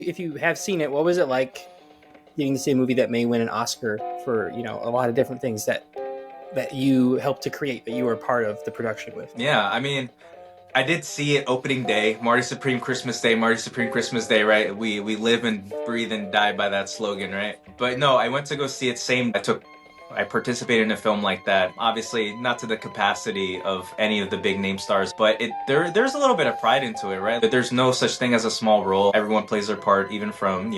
If you have seen it, what was it like getting to see a movie that may win an Oscar for, a lot of different things that you helped to create, that you were part of the production with? Yeah, I mean, I did see it opening day, Marty Supreme Christmas Day, Marty Supreme Christmas Day, right? We live and breathe and die by that slogan, right? But no, I went to go see it same. I participated in a film like that. Obviously, not to the capacity of any of the big name stars, but there's a little bit of pride into it, right? But there's no such thing as a small role. Everyone plays their part, even from,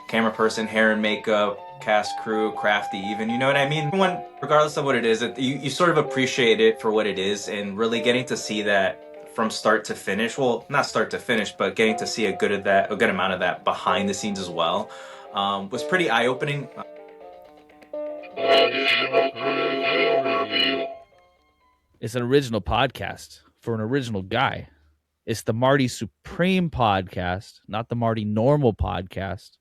camera person, hair and makeup, cast, crew, crafty, even, you know what I mean? Everyone, regardless of what it is, you sort of appreciate it for what it is, and really getting to see that from start to finish. Well, not start to finish, but getting to see a good amount of that behind the scenes as well, was pretty eye-opening. It's an original podcast for an original guy. It's the Marty Supreme podcast, not the Marty Normal podcast.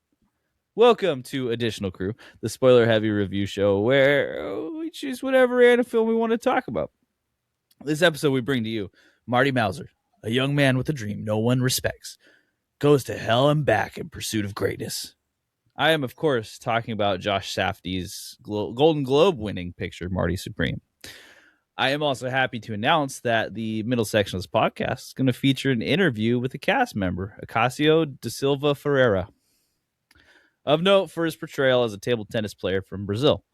Welcome to Additional Crew, the spoiler-heavy review show where we choose whatever random film we want to talk about. This episode we bring to you Marty Mauser, a young man with a dream no one respects, goes to hell and back in pursuit of greatness. I am, of course, talking about Josh Safdie's Golden Globe-winning picture, Marty Supreme. I am also happy to announce that the middle section of this podcast is going to feature an interview with a cast member, Acacio Da Silva Ferreira, of note for his portrayal as a table tennis player from Brazil.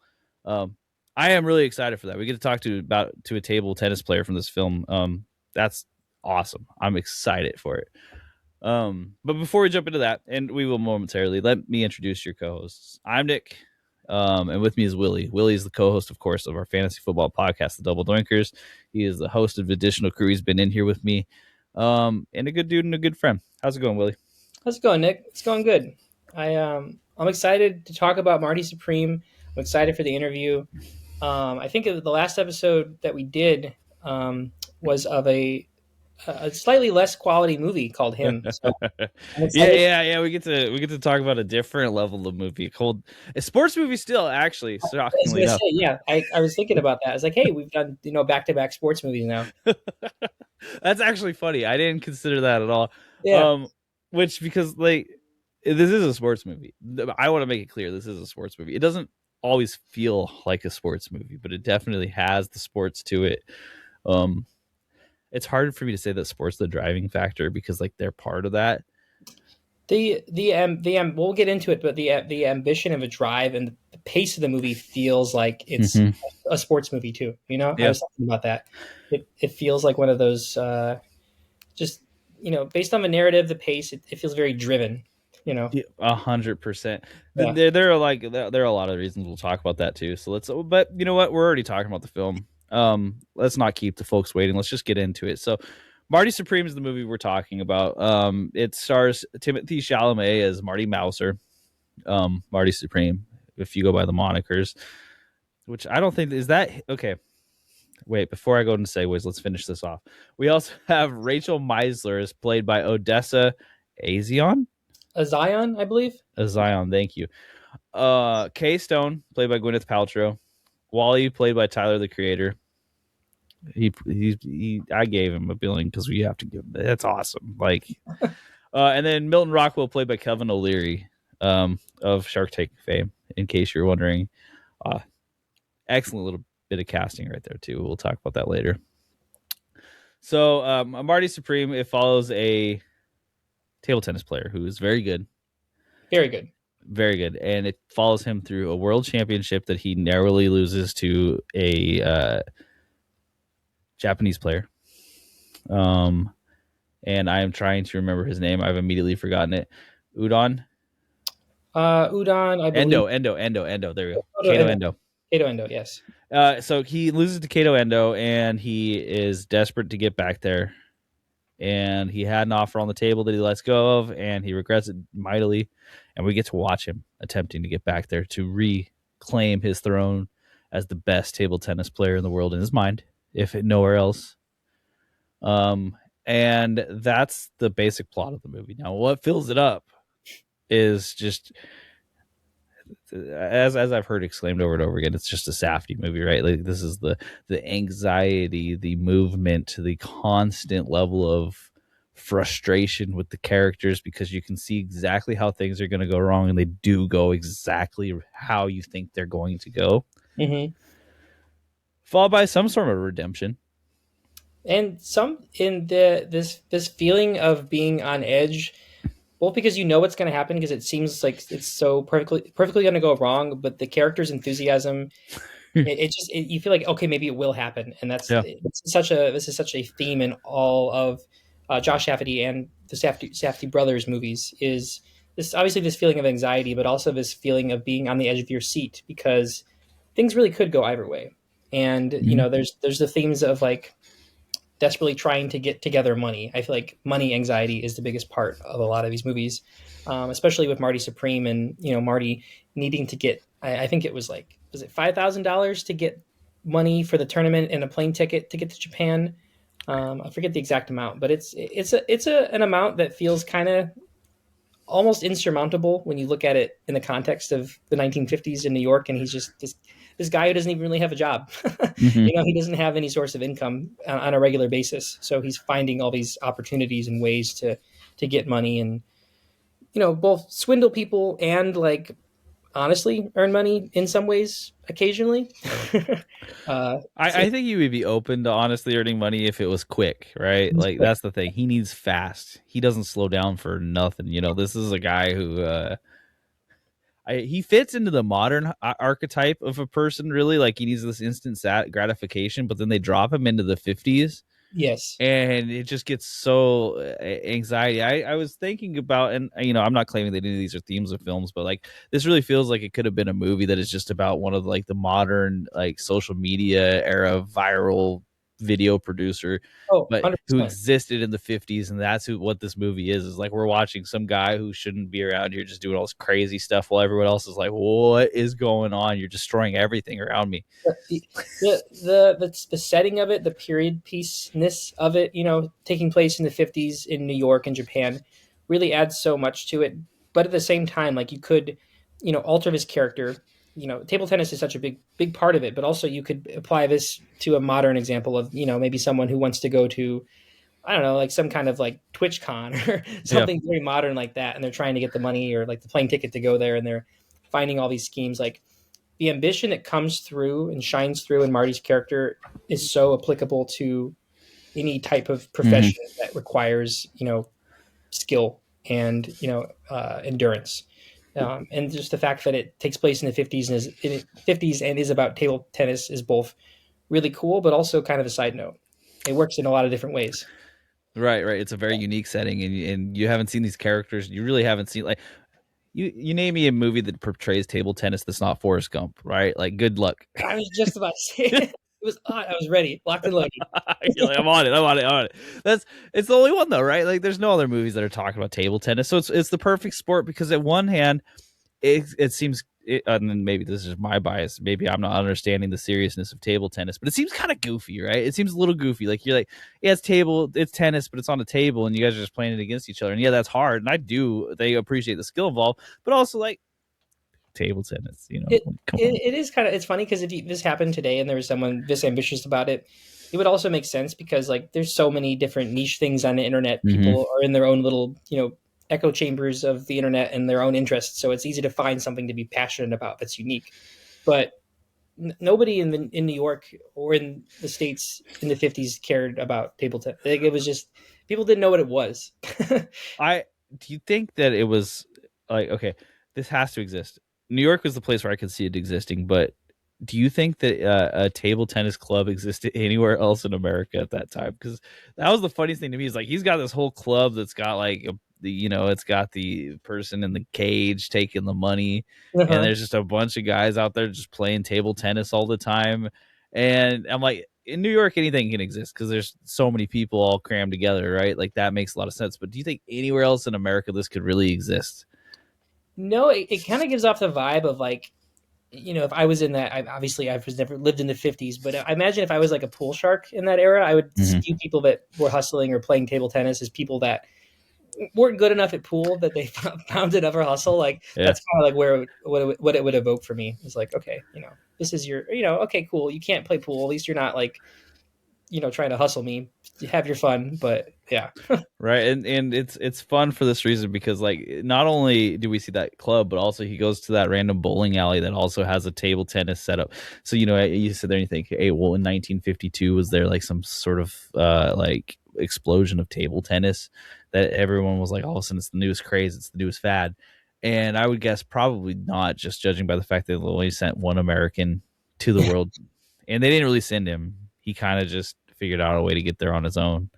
I am really excited for that. We get to talk to a table tennis player from this film. That's awesome. I'm excited for it. But before we jump into that, and we will momentarily, let me introduce your co-hosts. I'm Nick. And with me is Willie. Willie is the co-host, of course, of our fantasy football podcast, The Double Doinkers. He is the host of Additional Crew. He's been in here with me, and a good dude and a good friend. How's it going, Willie? How's it going, Nick? It's going good. I'm excited to talk about Marty Supreme. I'm excited for the interview. I think the last episode that we did was of a slightly less quality movie called Him. So yeah. We get to talk about a different level of movie called a sports movie. Still, actually, shockingly enough. I was thinking about that. I was like, hey, we've done back-to-back sports movies now. That's actually funny. I didn't consider that at all. Yeah. Because this is a sports movie. I want to make it clear this is a sports movie. It doesn't always feel like a sports movie, but it definitely has the sports to it. It's hard for me to say that sports the driving factor because they're part of that. We'll get into it, but the ambition of a drive and the pace of the movie feels like it's a sports movie too. Yeah. I was talking about that. It feels like one of those based on the narrative, the pace, it feels very driven. 100%. There are a lot of reasons we'll talk about that too. But you know what? We're already talking about the film. Let's not keep the folks waiting. Let's just get into it. So Marty Supreme is the movie we're talking about. It stars Timothée Chalamet as Marty Mauser, Marty Supreme, if you go by the monikers, which I don't think is that okay. Wait, before I go into segues, let's finish this off. We also have Rachel Meisler, is played by Odessa Azion, I believe. Azion, thank you. Kay Stone, played by Gwyneth Paltrow. Wally, played by Tyler, the Creator. I gave him a billing because we have to give him. That's awesome. And then Milton Rockwell, played by Kevin O'Leary, of Shark Tank fame. In case you're wondering, excellent little bit of casting right there too. We'll talk about that later. So, Marty Supreme, it follows a table tennis player who is very good, and it follows him through a world championship that he narrowly loses to a Japanese player. And I am trying to remember his name. I've immediately forgotten it. Udon. I believe. Endo. There we go. Kato Endo, yes. So he loses to Kato Endo, and he is desperate to get back there. And he had an offer on the table that he lets go of, and he regrets it mightily. And we get to watch him attempting to get back there to reclaim his throne as the best table tennis player in the world in his mind, if nowhere else. And that's the basic plot of the movie. Now, what fills it up is just, as I've heard exclaimed over and over again, it's just a Safdie movie, right? This is the anxiety, the movement, the constant level of frustration with the characters because you can see exactly how things are going to go wrong, and they do go exactly how you think they're going to go, Mm-hmm. followed by some sort of redemption. And some in this feeling of being on edge, both because you know what's going to happen because it seems like it's so perfectly going to go wrong, but the character's enthusiasm, you feel like okay, maybe it will happen, and Yeah. this is such a theme in all of Josh Safdie and the Safdie brothers movies, is this obviously this feeling of anxiety, but also this feeling of being on the edge of your seat because things really could go either way, and you Mhm. know there's the themes of like desperately trying to get together money. I feel like money anxiety is the biggest part of a lot of these movies, especially with Marty Supreme and Marty needing to get. I think it was like was it $5,000 to get money for the tournament and a plane ticket to get to Japan. I forget the exact amount, but it's an amount that feels kind of almost insurmountable when you look at it in the context of the 1950s in New York, and he's just this guy who doesn't even really have a job. Mhm. He doesn't have any source of income on a regular basis, so he's finding all these opportunities and ways to get money and both swindle people and like honestly earn money in some ways occasionally. I think you would be open to honestly earning money if it was quick, right? Like that's the thing. He needs fast. He doesn't slow down for nothing. This is a guy who he fits into the modern archetype of a person, really. Like he needs this instant gratification, but then they drop him into the 50s Yes. and it just gets so anxiety. I was thinking about, and I'm not claiming that any of these are themes of films, but like this really feels like it could have been a movie that is just about one of like the modern like social media era viral video producer, Oh, but who 100%. existed in the 50s, and that's what this movie is like we're watching some guy who shouldn't be around here just doing all this crazy stuff while everyone else is like, what is going on? You're destroying everything around me. The setting of it, the period piece-ness of it, taking place in the 50s in New York and Japan, really adds so much to it. But at the same time, like you could, alter this character. Table tennis is such a big part of it, but also you could apply this to a modern example of, maybe someone who wants to go to, I don't know, like some kind of like Twitch con or Yeah. something very modern like that, and they're trying to get the money or like the plane ticket to go there, and they're finding all these schemes like the ambition that comes through and shines through in Marty's character is so applicable to any type of Mhm. profession that requires, skill and, endurance. And just the fact that it takes place in the 50s and is about table tennis is both really cool, but also kind of a side note. It works in a lot of different ways. Right. It's a very unique setting, and you haven't seen these characters. You really haven't seen like you name me a movie that portrays table tennis that's not Forrest Gump, right? Like, good luck. I was just about to say it. It was on. I was ready, locked and loaded. You're like, I'm on it. I'm on it. I'm on it. It's the only one though, right? Like, there's no other movies that are talking about table tennis, so it's the perfect sport because at one hand, it seems. And then maybe this is my bias. Maybe I'm not understanding the seriousness of table tennis, but it seems kind of goofy, right? It seems a little goofy. Like you're like, yeah, it's tennis, but it's on a table, and you guys are just playing it against each other. And yeah, that's hard. And I do. They appreciate the skill involved, but also like table tennis. It, Come on. it is kind of it's funny because if this happened today and there was someone this ambitious about it, it would also make sense because like there's so many different niche things on the internet. Mm-hmm. People are in their own little echo chambers of the internet and their own interests, so it's easy to find something to be passionate about that's unique. But nobody in New York or in the States in the 50s cared about table tennis. Like, it was just people didn't know what it was. I do you think that it was like okay, this has to exist. New York was the place where I could see it existing, but do you think that a table tennis club existed anywhere else in America at that time? Because that was the funniest thing to me. Is like he's got this whole club that's got like it's got the person in the cage taking the money, and Uh-huh. there's just a bunch of guys out there just playing table tennis all the time. And I'm like, in New York, anything can exist because there's so many people all crammed together, right? Like that makes a lot of sense. But do you think anywhere else in America this could really exist? No, it kind of gives off the vibe of like if I was in that, obviously I was never lived in the 50s, but I imagine if I was like a pool shark in that era, I would Mm-hmm. view people that were hustling or playing table tennis as people that weren't good enough at pool that they found another hustle. Like Yeah. that's kind of like where what it would evoke for me. It's like, okay, this is your, okay, cool. You can't play pool. At least you're not like, trying to hustle me. Have your fun, but yeah. Right, and it's fun for this reason because like not only do we see that club, but also he goes to that random bowling alley that also has a table tennis setup. So you sit there and you think, hey, well, in 1952 was there like some sort of like explosion of table tennis that everyone was like, all of a sudden it's the newest craze, it's the newest fad, and I would guess probably not, just judging by the fact that they only sent one American to the world, and they didn't really send him. He kind of just figured out a way to get there on his own.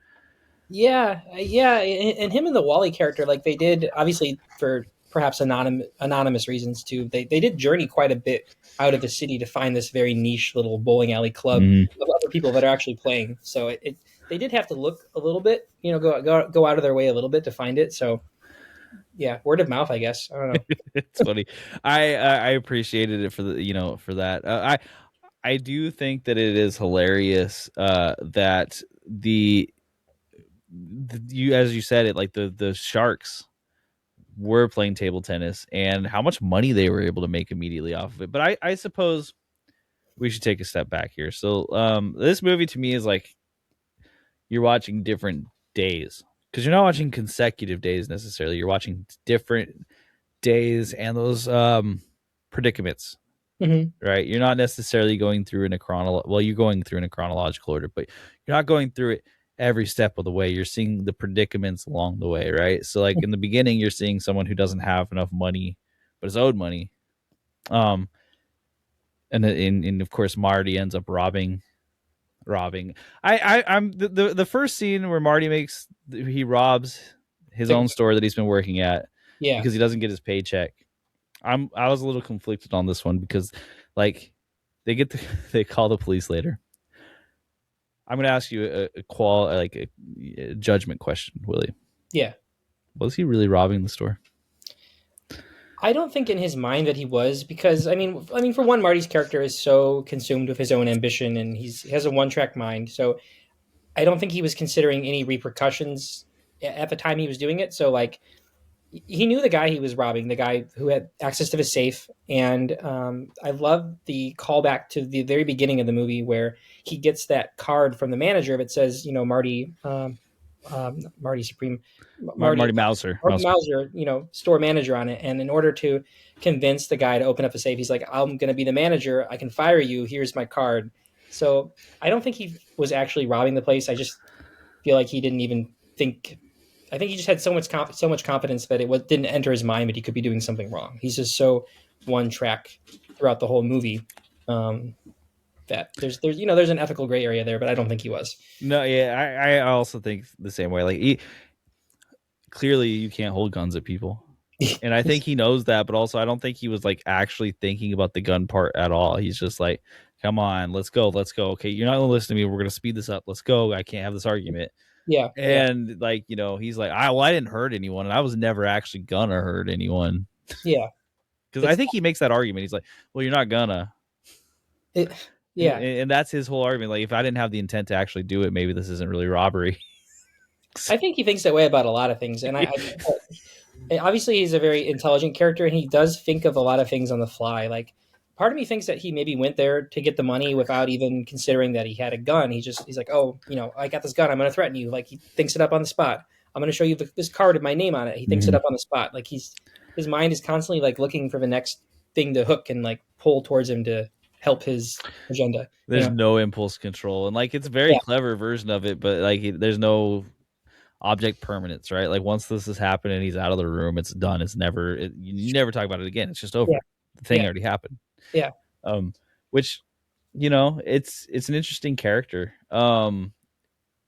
Yeah, and him and the Wally character, like they did, obviously for perhaps anonymous reasons too. They did journey quite a bit out of the city to find this very niche little bowling alley club Mhm. of other people that are actually playing. So they did have to look a little bit, go out of their way a little bit to find it. So yeah, word of mouth, I guess. I don't know. It's funny. I appreciated it for for that. I do think that it is hilarious that you, as you said it, like the Sharks were playing table tennis and how much money they were able to make immediately off of it. But I suppose we should take a step back here. So this movie to me is like you're watching different days, because you're not watching consecutive days necessarily. You're watching different days and those predicaments, Hmm. right? You're not necessarily going through in a you're going through in a chronological order, but you're not going through it every step of the way. You're seeing the predicaments along the way, right? So like in the beginning, you're seeing someone who doesn't have enough money but is owed money. Um and of course Marty ends up robbing. I'm the first scene where he robs his The, own store that he's been working at yeah, because he doesn't get his paycheck. I was a little conflicted on this one because like they call the police later. I'm going to ask you a judgment question, Willie. yeah. Was he really robbing the store? I don't think in his mind that he was, because I mean, for one, Marty's character is so consumed with his own ambition, and he has a one-track mind. So I don't think he was considering any repercussions at the time he was doing it. So like he knew the guy he was robbing, the guy who had access to his safe, and I love the callback to the very beginning of the movie where he gets that card from the manager that says, Marty Supreme, Marty Mauser. Marty Mauser, store manager on it. And in order to convince the guy to open up a safe, he's like, I'm going to be the manager. I can fire you. Here's my card. So I don't think he was actually robbing the place. I just feel like he didn't even think. I think he just had so much confidence that didn't enter his mind that he could be doing something wrong. He's just so one track throughout the whole movie. That there's an ethical gray area there, but I don't think he was. No, yeah, I also think the same way. Like clearly you can't hold guns at people. And I think he knows that, but also I don't think he was like actually thinking about the gun part at all. He's just like, come on, let's go. Okay, you're not gonna listen to me. We're gonna speed this up. Let's go. I can't have this argument. Yeah, And like, he's like, I didn't hurt anyone, and I was never actually gonna hurt anyone. yeah, Because I think he makes that argument. He's like, well, you're not gonna. it, yeah. And that's his whole argument. Like, if I didn't have the intent to actually do it, maybe this isn't really robbery. I think he thinks that way about a lot of things, and obviously he's a very intelligent character, and he does think of a lot of things on the fly. Like, part of me thinks that he maybe went there to get the money without even considering that he had a gun. He's like, oh, I got this gun. I'm going to threaten you. Like, he thinks it up on the spot. I'm going to show you this card with my name on it. He thinks it up on the spot. Like, his mind is constantly like looking for the next thing to hook and like pull towards him to help his agenda. There's no impulse control, and like it's a very clever version of it, but like there's no object permanence, right? Like once this has happened and he's out of the room, it's done. You never talk about it again. It's just over. Yeah. The thing already happened. Yeah. Which it's an interesting character.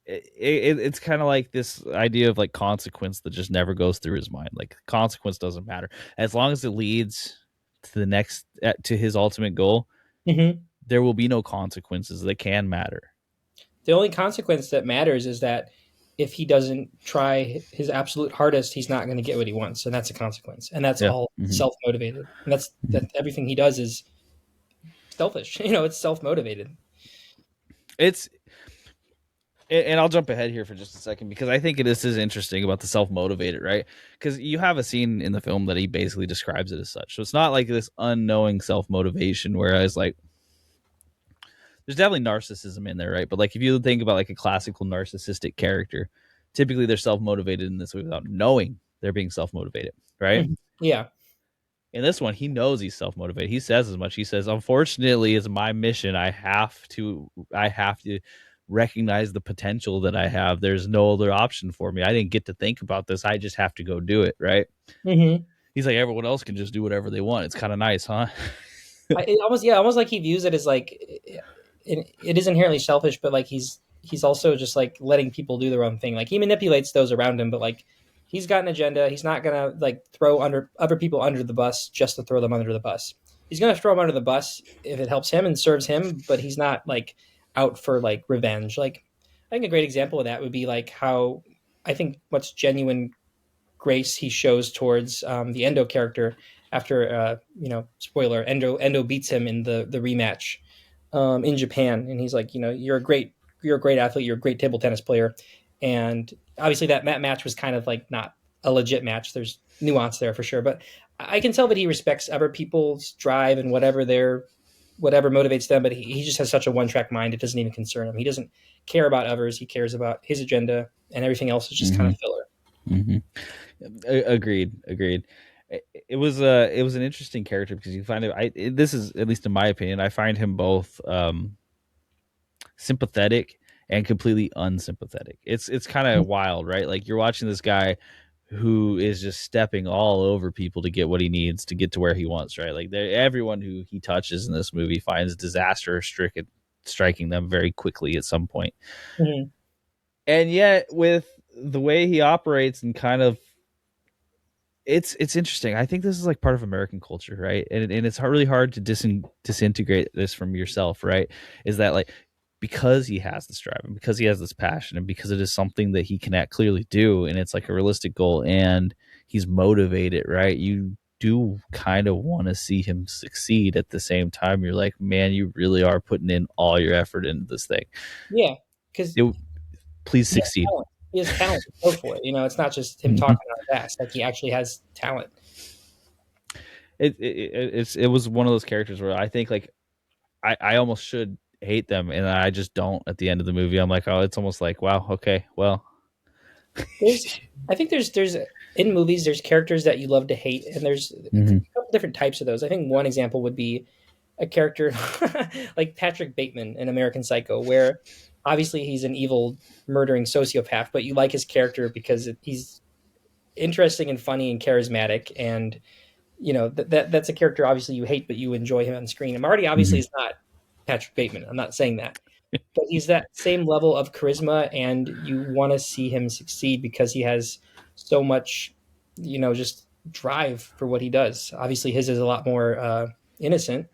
It's kind of like this idea of like consequence that just never goes through his mind. Like consequence doesn't matter as long as it leads to the next to his ultimate goal. Mm-hmm. There will be no consequences that can matter. The only consequence that matters is that if he doesn't try his absolute hardest, he's not going to get what he wants, and that's a consequence. And that's all self-motivated. And that everything he does is selfish. It's self-motivated. And I'll jump ahead here for just a second because I think this is interesting about the self-motivated, right? Because you have a scene in the film that he basically describes it as such. So it's not like this unknowing self-motivation, whereas like there's definitely narcissism in there, right? But like if you think about like a classical narcissistic character, typically they're self-motivated in this way without knowing they're being self-motivated, right? Yeah. In this one, he knows he's self-motivated. He says as much. He says, "Unfortunately, it's my mission. I have to recognize the potential that I have. There's no other option for me. I didn't get to think about this. I just have to go do it." Right? Mm-hmm. He's like, everyone else can just do whatever they want. It's kind of nice, huh? Almost like he views it as like it is inherently selfish, but like he's also just like letting people do their own thing. Like he manipulates those around him, but like he's got an agenda. He's not gonna like throw under other people under the bus just to throw them under the bus. He's gonna throw them under the bus if it helps him and serves him, but he's not like out for like revenge. Like I think a great example of that would be like how I think what's genuine grace he shows towards the Endo character after spoiler, Endo beats him in the rematch in Japan, and he's like, you're a great athlete, you're a great table tennis player, and obviously that match was kind of like not a legit match. There's nuance there for sure, but I can tell that he respects other people's drive and whatever motivates them, but he just has such a one-track mind. It doesn't even concern him. He doesn't care about others. He cares about his agenda, and everything else is just kind of filler. Mm-hmm. Agreed. It was an interesting character because you find it. This is, at least in my opinion, I find him both sympathetic and completely unsympathetic. It's kind of wild, right? Like you're watching this guy who is just stepping all over people to get what he needs to get to where he wants, right? Like everyone who he touches in this movie finds disaster striking them very quickly at some point. Mm-hmm. And yet with the way he operates and kind of it's interesting. I think this is like part of American culture, right? And it's really hard to disintegrate this from yourself, right? Is that like because he has this drive and because he has this passion and because it is something that he can clearly do and it's like a realistic goal and he's motivated, right? You do kind of want to see him succeed. At the same time, you're like, man, you really are putting in all your effort into this thing. Yeah, because please succeed. He has talent to go for it. It's not just him talking out of ass. Like he actually has talent. It was one of those characters where I think like I almost should hate them and I just don't. At the end of the movie, I'm like, oh, it's almost like, wow, okay, well. I think there's in movies there's characters that you love to hate, and there's a couple different types of those. I think one example would be a character like Patrick Bateman in American Psycho, where obviously he's an evil murdering sociopath, but you like his character because he's interesting and funny and charismatic, and that's a character obviously you hate, but you enjoy him on screen. And Marty obviously is not Patrick Bateman. I'm not saying that, but he's that same level of charisma, and you want to see him succeed because he has so much, just drive for what he does. Obviously, his is a lot more innocent,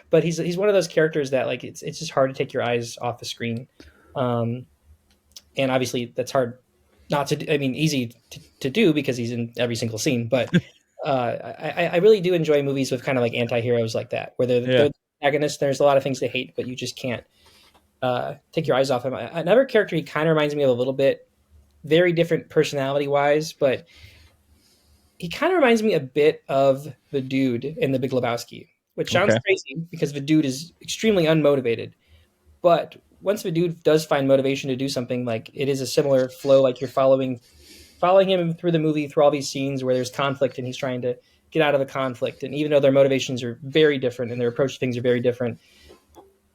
but he's one of those characters that like it's just hard to take your eyes off the screen, and obviously that's hard not to do, I mean easy to do because he's in every single scene. But I really do enjoy movies with kind of like anti-heroes like that, where they're the antagonists. There's a lot of things to hate, but you just can't take your eyes off him. Another character he kind of reminds me of a little bit, very different personality wise, but he kind of reminds me a bit of the dude in The Big Lebowski, which sounds crazy because the dude is extremely unmotivated. But once the dude does find motivation to do something, like it is a similar flow, like you're following him through the movie, through all these scenes where there's conflict and he's trying to get out of the conflict. And even though their motivations are very different and their approach to things are very different,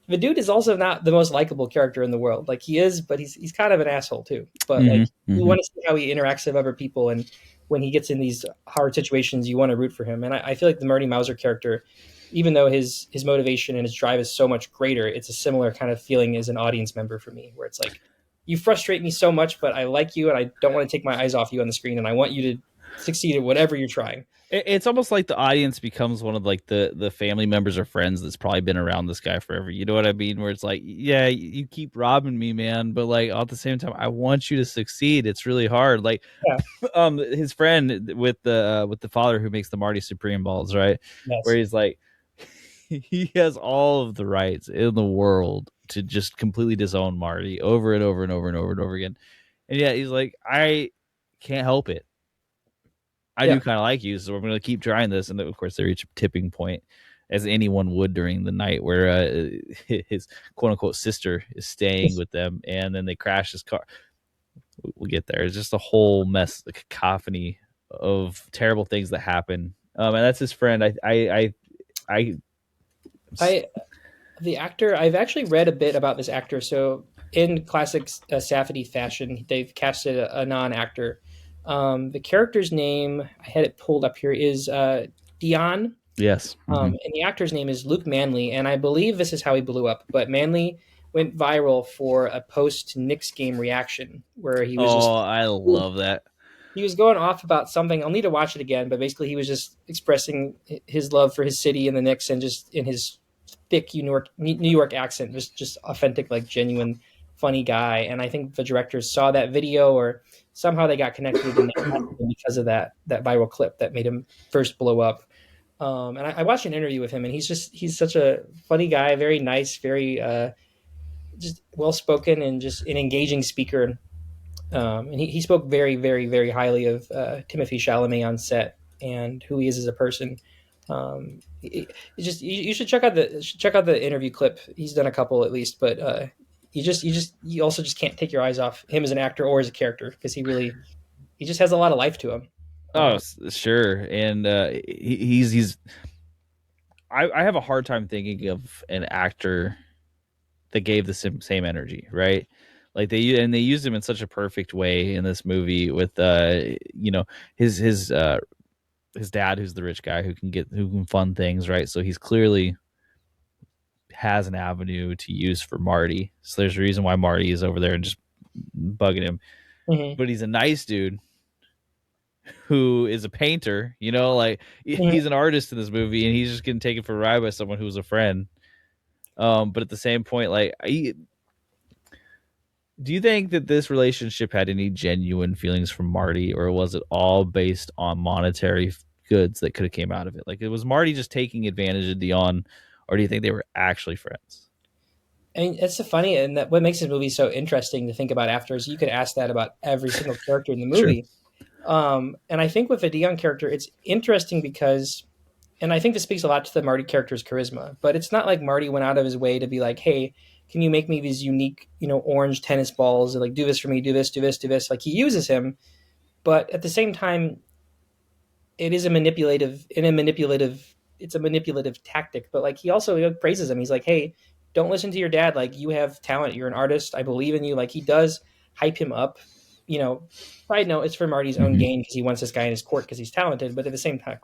the dude is also not the most likable character in the world. Like he is, but he's kind of an asshole too. But like you want to see how he interacts with other people, and when he gets in these hard situations, you want to root for him. And I feel like the Marty Mauser character, even though his motivation and his drive is so much greater, it's a similar kind of feeling as an audience member for me, where it's like, you frustrate me so much, but I like you and I don't want to take my eyes off you on the screen, and I want you to succeed at whatever you're trying. It's almost like the audience becomes one of like the family members or friends that's probably been around this guy forever. You know what I mean? Where it's like, yeah, you keep robbing me, man, but like at the same time, I want you to succeed. It's really hard. Like, his friend with the father who makes the Marty Supreme balls, right? Yes. Where he's like, he has all of the rights in the world to just completely disown Marty over and over and over and over and over again, and yet he's like, I can't help it. I do kind of like you, so we're going to keep trying this. And of course, they reach a tipping point as anyone would during the night, where his quote unquote sister is staying with them, and then they crash his car. We'll get there. It's just a whole mess, a cacophony of terrible things that happen. And that's his friend. I I the actor. I've actually read a bit about this actor. So in classic Safdie fashion, they've casted a non-actor. The character's name, I had it pulled up here, is Dion. yes. Mm-hmm. And the actor's name is Luke Manley, and I believe this is how he blew up. But Manley went viral for a post Knicks game reaction where he was just I love that. he was going off about something. I'll need to watch it again, but basically he was just expressing his love for his city and the Knicks, and just in his thick New York accent, just authentic, like genuine, funny guy. And I think the directors saw that video, or somehow they got connected and because of that viral clip that made him first blow up. And I watched an interview with him, and he's such a funny guy, very nice, very just well spoken, and just an engaging speaker. And he spoke very, very, very highly of Timothée Chalamet on set and who he is as a person. You should check out the interview clip. He's done a couple at least, but you also just can't take your eyes off him as an actor or as a character, because he just has a lot of life to him. Oh, sure. And he's I have a hard time thinking of an actor that gave the same energy, right? Like they used him in such a perfect way in this movie with his dad, who's the rich guy who can fund things, right? So he's clearly has an avenue to use for Marty. So there's a reason why Marty is over there and just bugging him. Mm-hmm. But he's a nice dude who is a painter, like Mm-hmm. he's an artist in this movie, and he's just getting taken for a ride by someone who's a friend. But at the same point, like, do you think that this relationship had any genuine feelings from Marty, or was it all based on monetary goods that could have came out of it? Like, it was Marty just taking advantage of Dion, or do you think they were actually friends? I mean, it's so funny, and that what makes this movie so interesting to think about after is you could ask that about every single character in the movie. And I think with the Dion character, it's interesting because, and I think this speaks a lot to the Marty character's charisma, but it's not like Marty went out of his way to be like, hey, can you make me these unique, orange tennis balls, and like, do this for me, do this, do this, do this. Like, he uses him, but at the same time, it's a manipulative tactic. But like, he also praises him. He's like, hey, don't listen to your dad. Like, you have talent. You're an artist. I believe in you. Like, he does hype him up. Side note, it's for Marty's own gain, because he wants this guy in his court because he's talented, but at the same time,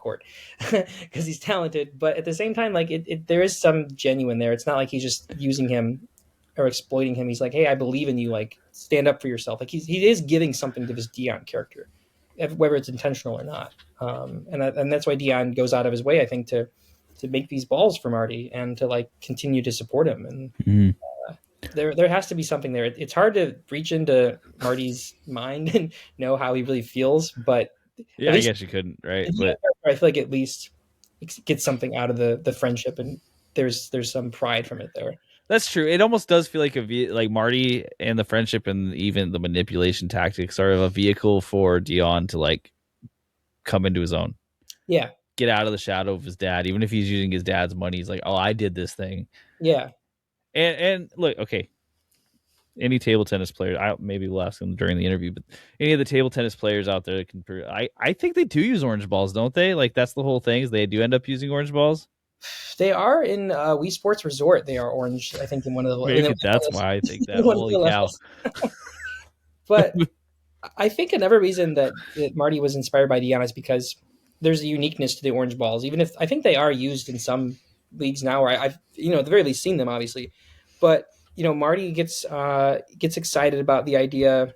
because he's talented, but at the same time, like, there is some genuine there. It's not like he's just using him or exploiting him. He's like, hey, I believe in you. Like, stand up for yourself. Like, he is giving something to this Dion character, whether it's intentional or not. And that's why Dion goes out of his way, I think, to make these balls for Marty and to like continue to support him. And there has to be something there. It's hard to reach into Marty's mind and know how he really feels, but yeah, I guess you couldn't, right? But I feel like at least get something out of the friendship, and there's some pride from it there. That's true. It almost does feel like Marty and the friendship and even the manipulation tactics are a vehicle for Dion to like come into his own. Yeah. Get out of the shadow of his dad, even if he's using his dad's money. He's like, oh, I did this thing. Yeah. And look, okay. Any table tennis player, maybe we'll ask them during the interview, but any of the table tennis players out there that can, I think they do use orange balls, don't they? Like, that's the whole thing, is they do end up using orange balls. They are in Wii Sports Resort. They are orange, I think, in one of the. Maybe that's why I think that. Holy cow! But I think another reason that Marty was inspired by Dion is because there's a uniqueness to the orange balls. Even if I think they are used in some leagues now, where I've at the very least seen them, obviously. But Marty gets excited about the idea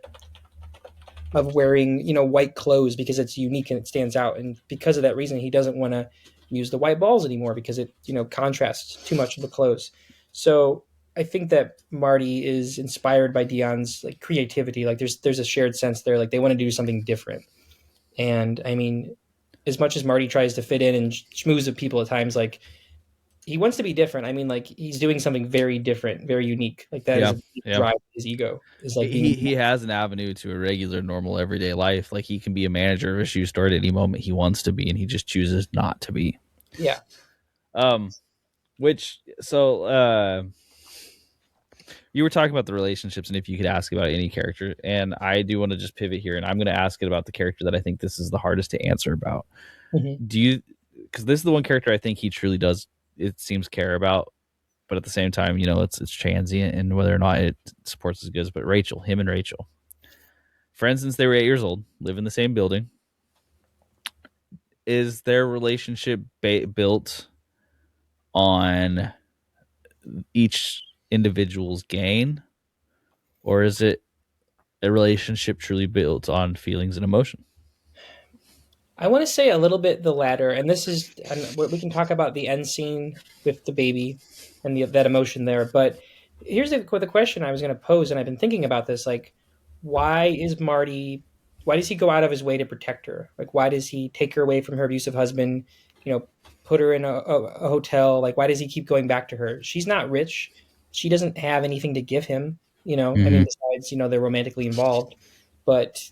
of wearing white clothes because it's unique and it stands out, and because of that reason, he doesn't want to use the white balls anymore because it contrasts too much of the clothes. So I think that Marty is inspired by Dion's like creativity. Like there's a shared sense there. Like they want to do something different. And I mean, as much as Marty tries to fit in and schmooze with people at times, like he wants to be different. I mean, like he's doing something very different, very unique. Like that is a drive his ego. Is like he has an avenue to a regular, normal, everyday life. Like he can be a manager of a shoe store at any moment he wants to be, and he just chooses not to be. Yeah. Um, which so you were talking about the relationships and if you could ask about any character, and I do want to just pivot here, and I'm going to ask it about the character that I think this is the hardest to answer about. Mm-hmm. Do you? Because this is the one character I think he truly does. It seems care about, but at the same time, it's transient and whether or not it supports his goods. But Rachel, him and Rachel, friends since they were 8 years old, live in the same building. Is their relationship built on each individual's gain, or is it a relationship truly built on feelings and emotion? I want to say a little bit the latter, and this is, and we can talk about the end scene with the baby and that emotion there. But here's the question I was going to pose, and I've been thinking about this: like, why is Marty? Why does he go out of his way to protect her? Like, why does he take her away from her abusive husband? You know, put her in a hotel. Like, why does he keep going back to her? She's not rich. She doesn't have anything to give him. I mean, Mm-hmm. besides, they're romantically involved, but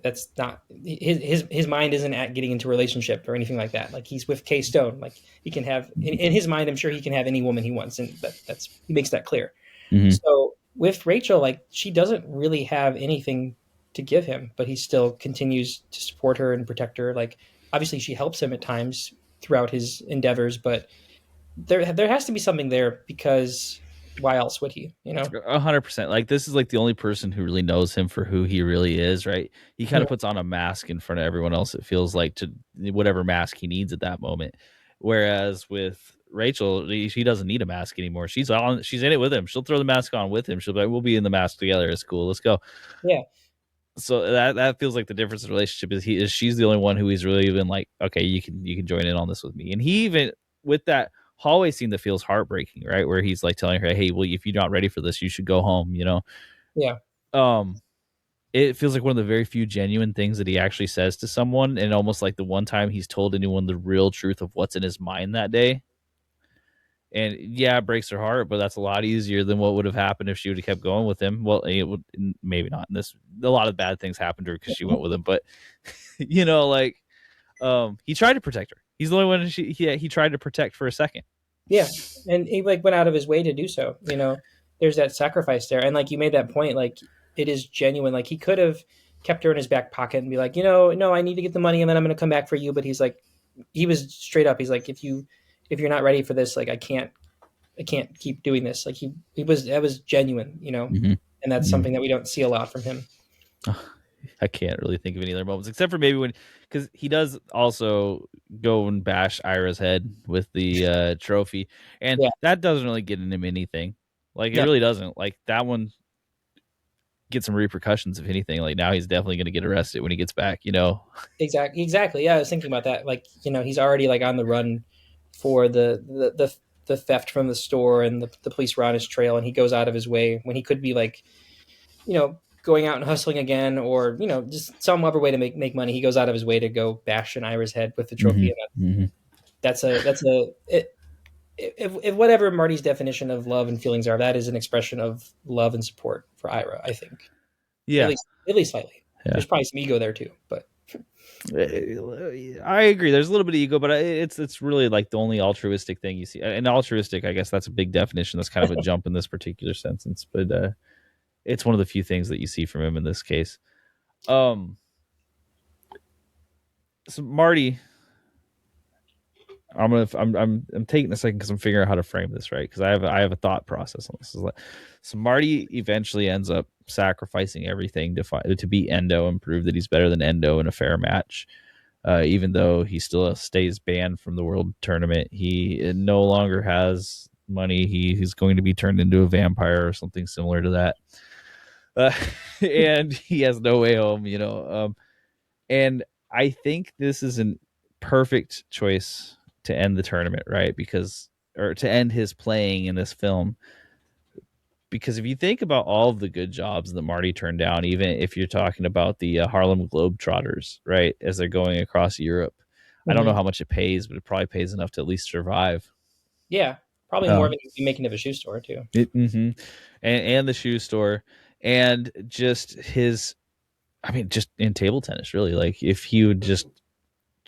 that's not his mind isn't at getting into a relationship or anything like that. Like, he's with Kay Stone. Like, he can have in his mind, I'm sure he can have any woman he wants, and that's he makes that clear. Mm-hmm. So with Rachel, like, she doesn't really have anything to give him, but he still continues to support her and protect her. Like, obviously she helps him at times throughout his endeavors, but there has to be something there, because why else would he? 100%. Like, this is like the only person who really knows him for who he really is, right? He kind Yeah. of puts on a mask in front of everyone else, it feels like, to whatever mask he needs at that moment. Whereas with Rachel, she doesn't need a mask anymore. She's in it with him. She'll throw the mask on with him. She'll be like, we'll be in the mask together. It's cool. Let's go. Yeah. So that feels like the difference in the relationship is she's the only one who he's really even like, okay, you can join in on this with me. And he even, with that hallway scene that feels heartbreaking, right, where he's like telling her, hey, well, if you're not ready for this, you should go home. Yeah. um it feels like one of the very few genuine things that he actually says to someone, and almost like the one time he's told anyone the real truth of what's in his mind that day. And yeah, it breaks her heart, but that's a lot easier than what would have happened if she would have kept going with him. Well, it would, maybe not. A lot of bad things happened to her because she went with him, but like, he tried to protect her. He's the only one he tried to protect for a second. Yeah, and he like went out of his way to do so. There's that sacrifice there, and like you made that point, like it is genuine. Like, he could have kept her in his back pocket and be like, no, I need to get the money, and then I'm going to come back for you. But he's like, he was straight up. He's like, if you're not ready for this, like, I can't keep doing this. Like, that was genuine, Mm-hmm. and that's something that we don't see a lot from him. I can't really think of any other moments except for maybe because he does also go and bash Ira's head with the trophy, and Yeah. that doesn't really get him anything. Like, it No. really doesn't. Like, that one gets some repercussions, if anything. Like, now he's definitely going to get arrested when he gets back. Exactly. Yeah, I was thinking about that. Like, he's already like on the run for the theft from the store, and the police were on his trail, and he goes out of his way when he could be like, going out and hustling again, or just some other way to make money. He goes out of his way to go bash an Ira's head with the trophy. Mm-hmm. And if whatever Marty's definition of love and feelings are, that is an expression of love and support for Ira, I think. Yeah, at least slightly. Yeah. There's probably some ego there too, but I agree. There's a little bit of ego, but it's really like the only altruistic thing you see. And altruistic, I guess that's a big definition. That's kind of a jump in this particular sentence, but it's one of the few things that you see from him in this case. So Marty, I'm taking a second because I'm figuring out how to frame this right, because I have a thought process on this. So Marty eventually ends up sacrificing everything to beat Endo and prove that he's better than Endo in a fair match. Even though he still stays banned from the world tournament, he no longer has money. He's going to be turned into a vampire or something similar to that. And he has no way home, and I think this is a perfect choice to end the tournament, right? Or to end his playing in this film. Because if you think about all of the good jobs that Marty turned down, even if you're talking about the Harlem Globetrotters, right, as they're going across Europe, I don't know how much it pays, but it probably pays enough to at least survive. Yeah, probably more than making of a shoe store too. And the shoe store, and just just in table tennis, really. Like, if he would just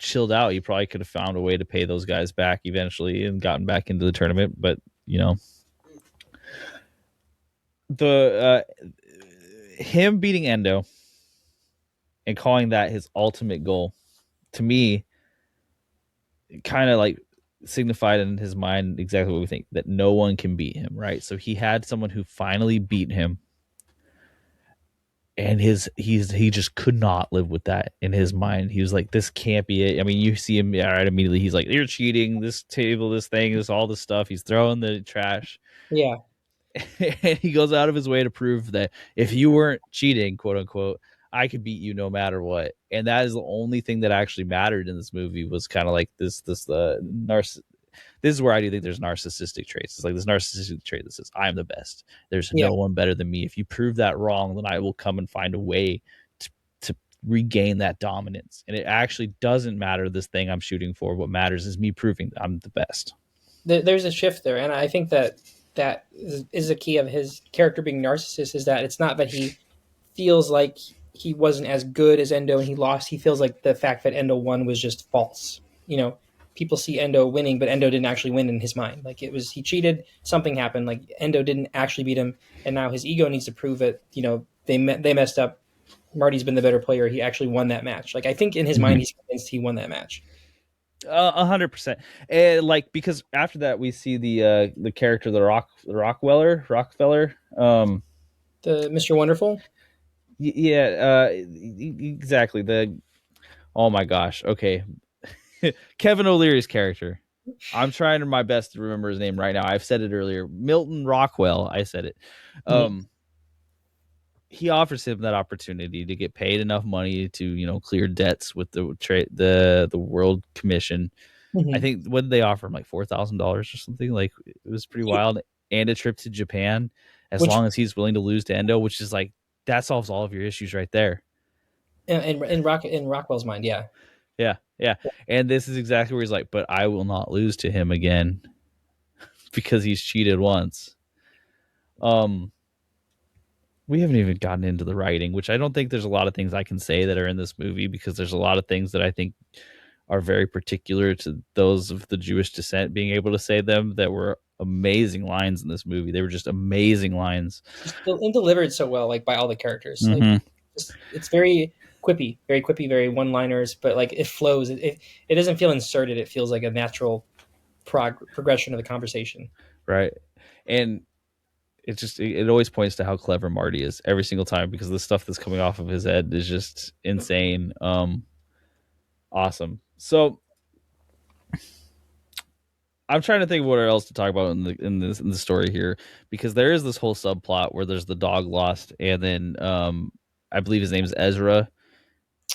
chilled out, he probably could have found a way to pay those guys back eventually and gotten back into the tournament. But the him beating Endo and calling that his ultimate goal, to me, kind of like signified in his mind exactly what we think, that no one can beat him, right? So he had someone who finally beat him, and he just could not live with that in his mind. He was like, this can't be it. I mean, you see him right immediately, he's like, you're cheating, this table, this thing, this all this stuff, he's throwing the trash. Yeah. And he goes out of his way to prove that if you weren't cheating, quote unquote, I could beat you no matter what. And that is the only thing that actually mattered in this movie, was kind of like this this is where I do think there's narcissistic traits. It's like this narcissistic trait that says, I'm the best. There's no one better than me. If you prove that wrong, then I will come and find a way to regain that dominance. And it actually doesn't matter this thing I'm shooting for. What matters is me proving that I'm the best. There's a shift there. And I think that is a key of his character being narcissist, is that it's not that he feels like he wasn't as good as Endo and he lost. He feels like the fact that Endo won was just false. People see Endo winning, but Endo didn't actually win in his mind. Like, it was, he cheated, something happened. Like, Endo didn't actually beat him, and now his ego needs to prove it. They messed up. Marty's been the better player. He actually won that match. Like, I think in his mind, he's convinced he won that match. 100%. And like, because after that, we see the character, the Rockefeller, the Mr. Wonderful. Yeah, exactly. Oh my gosh. Okay. Kevin O'Leary's character. I'm trying my best to remember his name right now. I've said it earlier. Milton Rockwell. I said it. He offers him that opportunity to get paid enough money to, clear debts with the World Commission. I think, what did they offer him? Like $4,000 or something? Like, it was pretty wild. And a trip to Japan, long as he's willing to lose to Endo, which is like, that solves all of your issues right there. In Rockwell's mind, yeah. Yeah. And this is exactly where he's like, but I will not lose to him again because he's cheated once. We haven't even gotten into the writing, which I don't think there's a lot of things I can say that are in this movie, because there's a lot of things that I think are very particular to those of the Jewish descent being able to say them, that were amazing lines in this movie. They were just amazing lines. And delivered so well, like, by all the characters. Like, it's very quippy, very one-liners, but like, it flows. It doesn't feel inserted. It feels like a natural progression of the conversation. Right. And it always points to how clever Marty is every single time, because the stuff that's coming off of his head is just insane. Awesome. So I'm trying to think of what else to talk about in the story here, because there is this whole subplot where there's the dog lost, and then I believe his name is Ezra.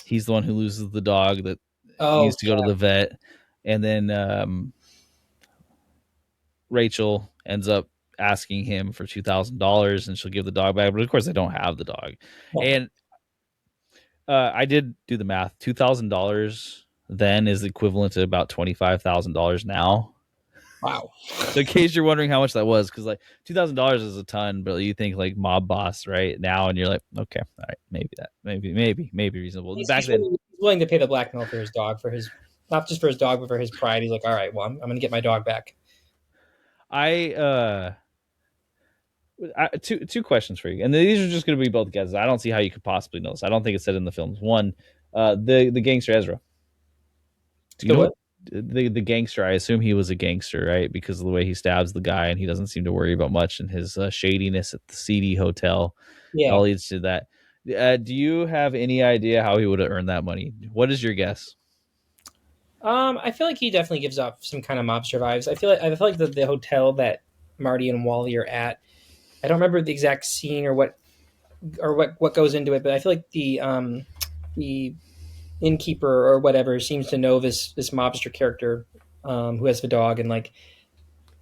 He's the one who loses the dog that needs to go to the vet, and then Rachel ends up asking him for $2,000, and she'll give the dog back, but of course they don't have the dog. And I did do the math. $2,000 then is equivalent to about $25,000 now. Wow. So in case you're wondering how much that was, because like $2,000 is a ton, but you think like mob boss right now, and you're like, okay, all right, maybe reasonable. Back then, he's willing to pay the blackmail for his dog, not just for his dog, but for his pride. He's like, all right, well, I'm going to get my dog back. Two questions for you, and these are just going to be both guesses. I don't see how you could possibly know this. I don't think it's said in the films. One, the gangster Ezra. Do you know what? The gangster? I assume he was a gangster, right? Because of the way he stabs the guy, and he doesn't seem to worry about much, and his shadiness at the seedy hotel. Yeah, all leads to that. Do you have any idea how he would have earned that money? What is your guess? I feel like he definitely gives off some kind of mobster vibes. I feel like the hotel that Marty and Wally are at, I don't remember the exact scene or what goes into it, but I feel like the innkeeper or whatever seems to know this mobster character who has the dog, and like,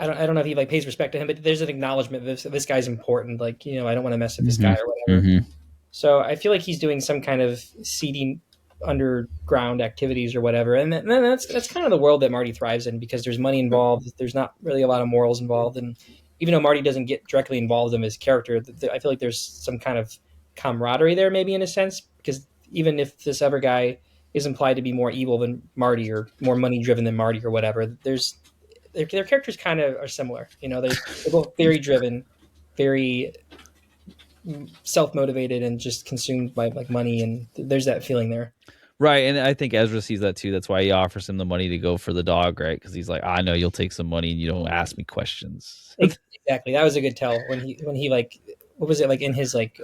I don't know if he like pays respect to him, but there's an acknowledgement that this guy's important. Like, I don't want to mess with this guy or whatever. So I feel like he's doing some kind of seedy underground activities or whatever, and then that's kind of the world that Marty thrives in, because there's money involved. There's not really a lot of morals involved, and even though Marty doesn't get directly involved in his character, I feel like there's some kind of camaraderie there, maybe in a sense, because even if this other guy is implied to be more evil than Marty or more money driven than Marty or whatever. Their characters kind of are similar. They're both very driven, very self motivated, and just consumed by like money. And there's that feeling there. Right, and I think Ezra sees that too. That's why he offers him the money to go for the dog, right? Because he's like, I know you'll take some money and you don't ask me questions. Exactly, that was a good tell when he like, what was it like in his like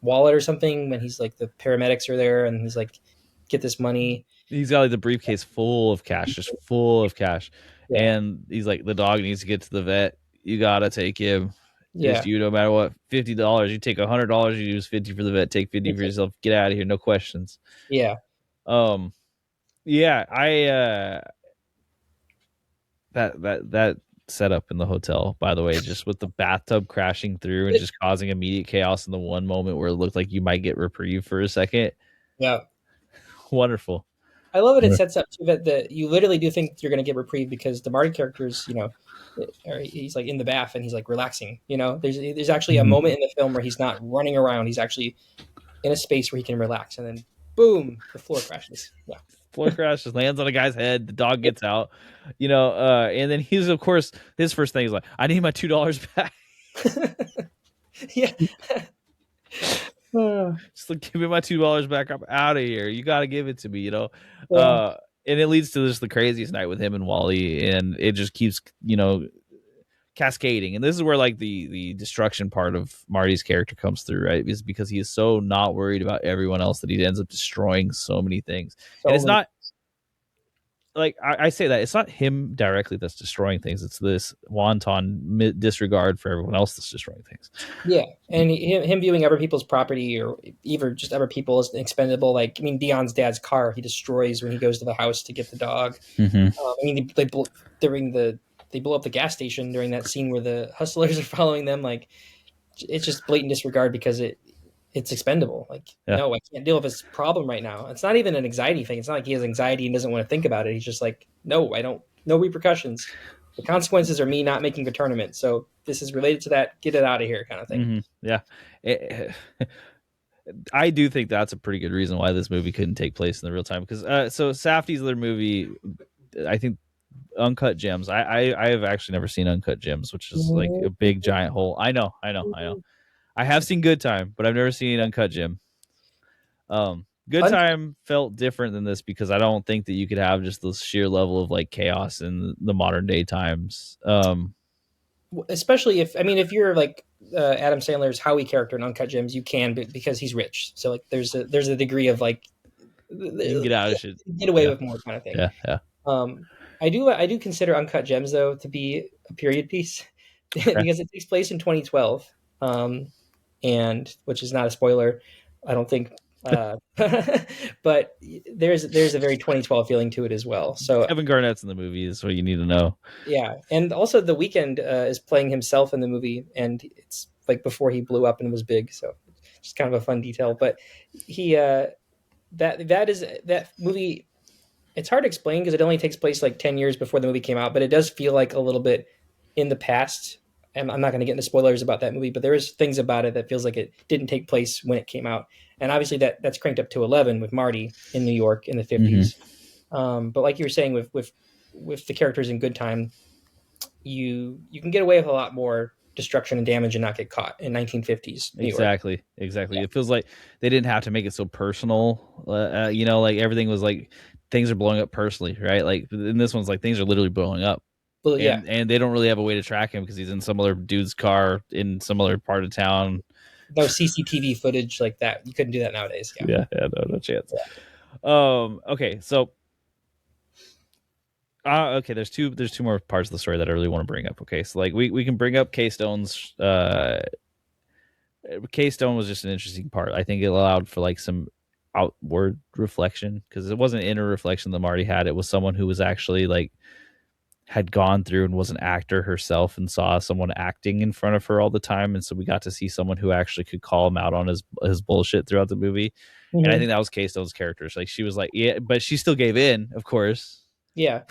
wallet or something, when he's like the paramedics are there and he's like, get this money. He's got like the briefcase full of cash, just full of cash, Yeah. and he's like, the dog needs to get to the vet. You gotta take him. Yeah. Just no matter what, $50. You take $100. You use 50 for the vet. Take 50 for yourself. Get out of here. No questions. Yeah. Yeah, I that setup in the hotel, by the way, just with the bathtub crashing through and just causing immediate chaos in the one moment where it looked like you might get reprieve for a second. Yeah. Wonderful. I love it. It sets up too that you literally do think you're going to get reprieve, because the Marty characters, he's like in the bath and he's like relaxing. There's actually a moment in the film where he's not running around. He's actually in a space where he can relax, and then boom, the floor crashes. Yeah. Floor crashes, lands on a guy's head. The dog gets out, and then he's, of course, his first thing is like, I need my $2 back. Yeah. Just like, give me my $2 back. I'm out of here. You got to give it to me, Yeah. And it leads to just the craziest night with him and Wally, and it just keeps, cascading. And this is where like the destruction part of Marty's character comes through, right? Is because he is so not worried about everyone else that he ends up destroying so many things. And it's not like I say that it's not him directly that's destroying things. It's this wanton disregard for everyone else that's destroying things. Yeah, and him viewing other people's property or even just other people as expendable. Like, I mean, Dion's dad's car he destroys when he goes to the house to get the dog. Mm-hmm. I mean, they blow up the gas station during that scene where the hustlers are following them. Like, it's just blatant disregard because it's expendable. Like, no, I can't deal with this problem right now. It's not even an anxiety thing. It's not like he has anxiety and doesn't want to think about it. He's just like, no repercussions. The consequences are me not making the tournament. So this is related to that. Get it out of here, kind of thing. Mm-hmm. Yeah. I do think that's a pretty good reason why this movie couldn't take place in the real time. Because so Safdie's other movie, I think, Uncut Gems. I have actually never seen Uncut Gems, which is like a big giant hole. I know. I have seen Good Time, but I've never seen Uncut Gem. Good Time felt different than this because I don't think that you could have just this sheer level of like chaos in the modern day times. Especially if you're like Adam Sandler's Howie character in Uncut Gems, you can, because he's rich. So like there's a degree of like you can get out of shit, get away with more kind of thing. Yeah. I do consider Uncut Gems though to be a period piece because it takes place in 2012, and which is not a spoiler, I don't think. But there's a very 2012 feeling to it as well. So Kevin Garnett's in the movie is what you need to know. Yeah, and also The Weeknd is playing himself in the movie, and it's like before he blew up and was big. So just kind of a fun detail. But he that movie. It's hard to explain because it only takes place like 10 years before the movie came out, but it does feel like a little bit in the past. And I'm not going to get into spoilers about that movie, but there is things about it that feels like it didn't take place when it came out. And obviously that's cranked up to 11 with Marty in New York in the 50s. Mm-hmm. But like you were saying with the characters in Good Time, you can get away with a lot more destruction and damage and not get caught in 1950s New York. Exactly. Yeah. It feels like they didn't have to make it so personal. Like everything was like things are blowing up personally, right? Like in this one's like things are literally blowing up. Well, yeah. And they don't really have a way to track him because he's in some other dude's car in some other part of town. No CCTV footage like that. You couldn't do that nowadays. Yeah, no chance. Yeah. Okay, so there's two more parts of the story that I really want to bring up. Okay, so like we can bring up K-Stone's K-Stone was just an interesting part. I think it allowed for like some outward reflection because it wasn't inner reflection that Marty had. It was someone who was actually like had gone through and was an actor herself and saw someone acting in front of her all the time. And so we got to see someone who actually could call him out on his bullshit throughout the movie. Mm-hmm. And I think that was K-Stone's character. So, like she was like, yeah, but she still gave in, of course. Yeah.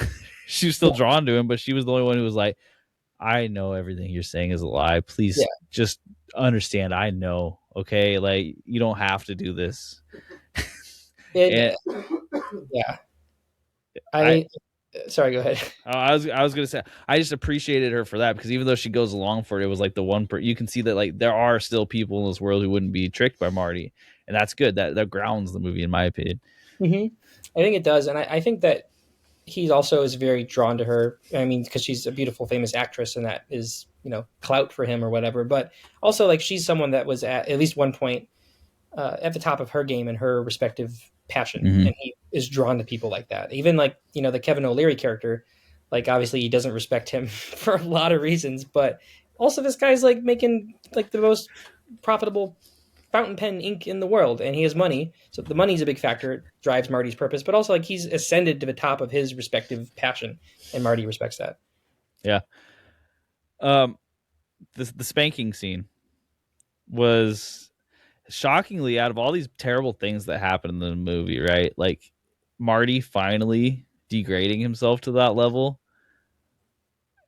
She was still drawn to him, but she was the only one who was like, I know everything you're saying is a lie. Please just understand. I know. Okay. Like you don't have to do this. And And yeah, I I sorry, go ahead. I was gonna say I just appreciated her for that, because even though she goes along for it, it was like the one you can see that like there are still people in this world who wouldn't be tricked by Marty, and that's good. That grounds the movie in my opinion. Hmm. I think it does, and I think that he also is very drawn to her. I mean, because she's a beautiful, famous actress, and that is clout for him or whatever. But also, like, she's someone that was at least one point at the top of her game in her respective passion, Mm-hmm. and he is drawn to people like that. Even like the Kevin O'Leary character, like obviously he doesn't respect him for a lot of reasons, but also this guy's like making like the most profitable fountain pen ink in the world, and he has money, so the money's a big factor. It drives Marty's purpose, but also like he's ascended to the top of his respective passion, and Marty respects that. Yeah. Um, the spanking scene was shockingly, out of all these terrible things that happened in the movie, right? Like Marty finally degrading himself to that level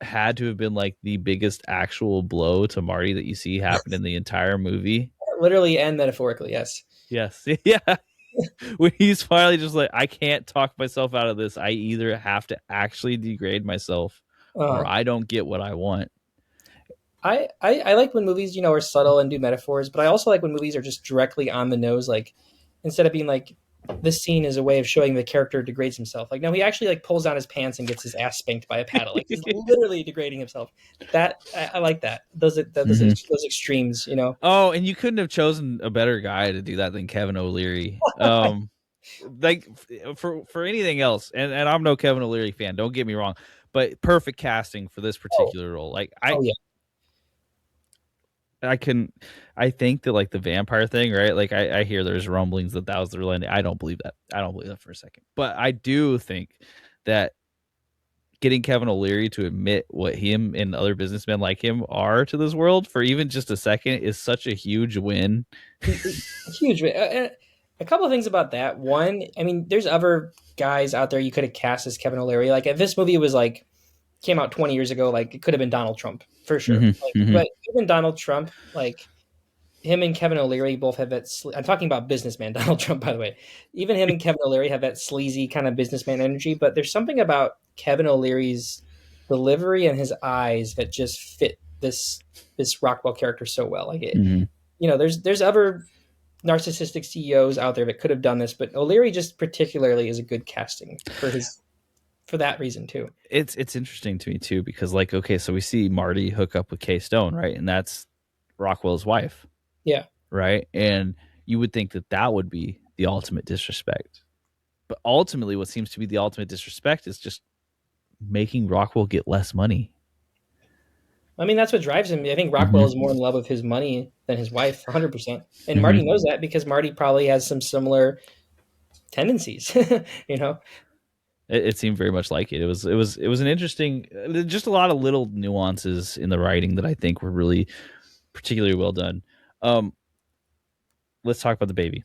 had to have been like the biggest actual blow to Marty that you see happen in the entire movie. Literally and metaphorically, yes. Yes. Yeah. When he's finally just like, I can't talk myself out of this. I either have to actually degrade myself or uh, I don't get what I want. I like when movies are subtle and do metaphors, but I also like when movies are just directly on the nose. Like instead of being like, this scene is a way of showing the character degrades himself. Like no, he actually like pulls down his pants and gets his ass spanked by a paddle. Like he's literally degrading himself. That I like that. Those extremes. Oh, and you couldn't have chosen a better guy to do that than Kevin O'Leary. Like for anything else, and I'm no Kevin O'Leary fan, don't get me wrong, but perfect casting for this particular role. Like Oh yeah. I think that like the vampire thing, right? Like I hear there's rumblings that was the real ending. I don't believe that. I don't believe that for a second. But I do think that getting Kevin O'Leary to admit what him and other businessmen like him are to this world for even just a second is such a huge win. Huge. A couple of things about that. One, I mean, there's other guys out there you could have cast as Kevin O'Leary. Like if this movie was like came out 20 years ago, like it could have been Donald Trump for sure. Mm-hmm, mm-hmm. But even Donald Trump, like him and Kevin O'Leary both have that. I'm talking about businessman Donald Trump, by the way. Even him and Kevin O'Leary have that sleazy kind of businessman energy. But there's something about Kevin O'Leary's delivery and his eyes that just fit this Rockwell character so well. Like it, Mm-hmm. There's other narcissistic CEOs out there that could have done this, but O'Leary just particularly is a good casting for that reason too. It's interesting to me too, because like, okay, so we see Marty hook up with Kay Stone, right? And that's Rockwell's wife. Yeah. Right. And you would think that would be the ultimate disrespect. But ultimately, what seems to be the ultimate disrespect is just making Rockwell get less money. I mean, that's what drives him. I think Rockwell is more in love with his money than his wife, 100%. And Marty knows that because Marty probably has some similar tendencies, It seemed very much like it. It was an interesting, just a lot of little nuances in the writing that I think were really particularly well done. Let's talk about the baby.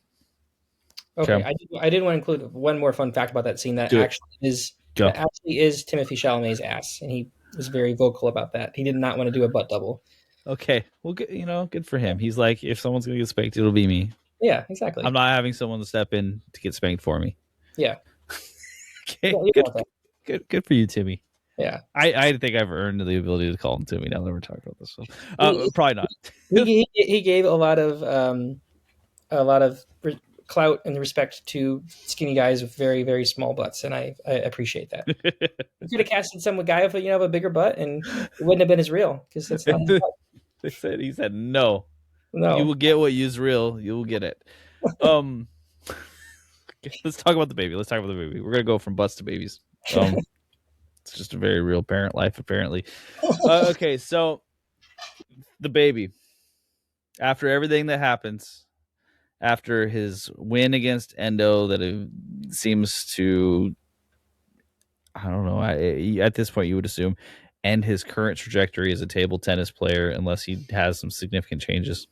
Okay, I did want to include one more fun fact about that scene that actually is Timothée Chalamet's ass, and he was very vocal about that. He did not want to do a butt double. Okay, well, good for him. He's like, if someone's gonna get spanked, it'll be me. Yeah, exactly. I'm not having someone to step in to get spanked for me. Yeah. Okay, good for you, Timmy. Yeah, I think I've earned the ability to call him Timmy now that we're talking about this. So, probably not. he gave a lot of clout and respect to skinny guys with very, very small butts, and I appreciate that. You could have casted some guy with a bigger butt, and it wouldn't have been as real because that's not. He said no. No, you will get what is real. You will get it. Let's talk about the baby. We're gonna go from butts to babies. It's just a very real parent life, apparently. Okay, so the baby, after everything that happens, after his win against Endo, that it seems to, I don't know, at this point you would assume, end his current trajectory as a table tennis player unless he has some significant changes.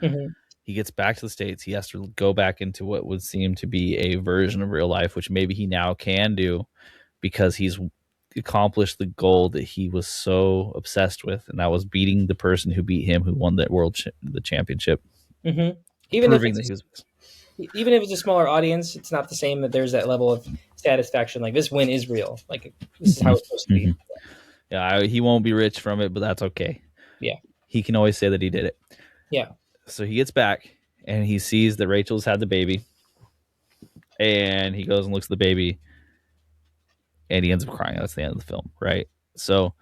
Mm-hmm. He gets back to the States. He has to go back into what would seem to be a version of real life, which maybe he now can do because he's accomplished the goal that he was so obsessed with, and that was beating the person who beat him, who won that the championship. Mm-hmm. Even if it's even if it's a smaller audience, it's not the same that there's that level of satisfaction. Like this win is real. Like this is how it's supposed to be. Yeah, he won't be rich from it, but that's okay. Yeah. He can always say that he did it. Yeah. So he gets back and he sees that Rachel's had the baby, and he goes and looks at the baby, and he ends up crying. That's the end of the film, right? So,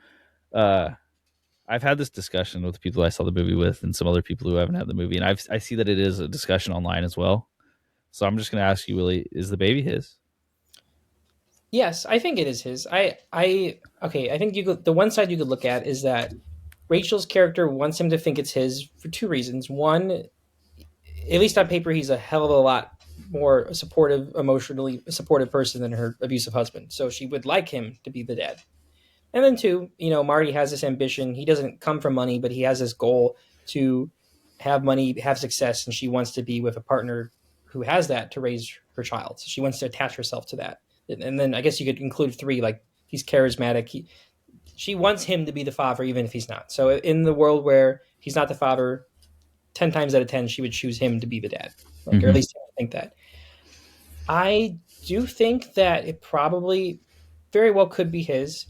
I've had this discussion with people I saw the movie with, and some other people who haven't had the movie, and I see that it is a discussion online as well. So I'm just going to ask you, Willie, is the baby his? Yes, I think it is his. Okay. I think the one side you could look at is that Rachel's character wants him to think it's his for two reasons. One, at least on paper, he's a hell of a lot more supportive, emotionally supportive person than her abusive husband. So she would like him to be the dad. And then two, Marty has this ambition. He doesn't come from money, but he has this goal to have money, have success, and she wants to be with a partner who has that to raise her child. So she wants to attach herself to that. And then I guess you could include three, like he's charismatic. She wants him to be the father, even if he's not. So in the world where he's not the father, 10 times out of 10, she would choose him to be the dad. Like, or at least I think that. I do think that it probably very well could be his,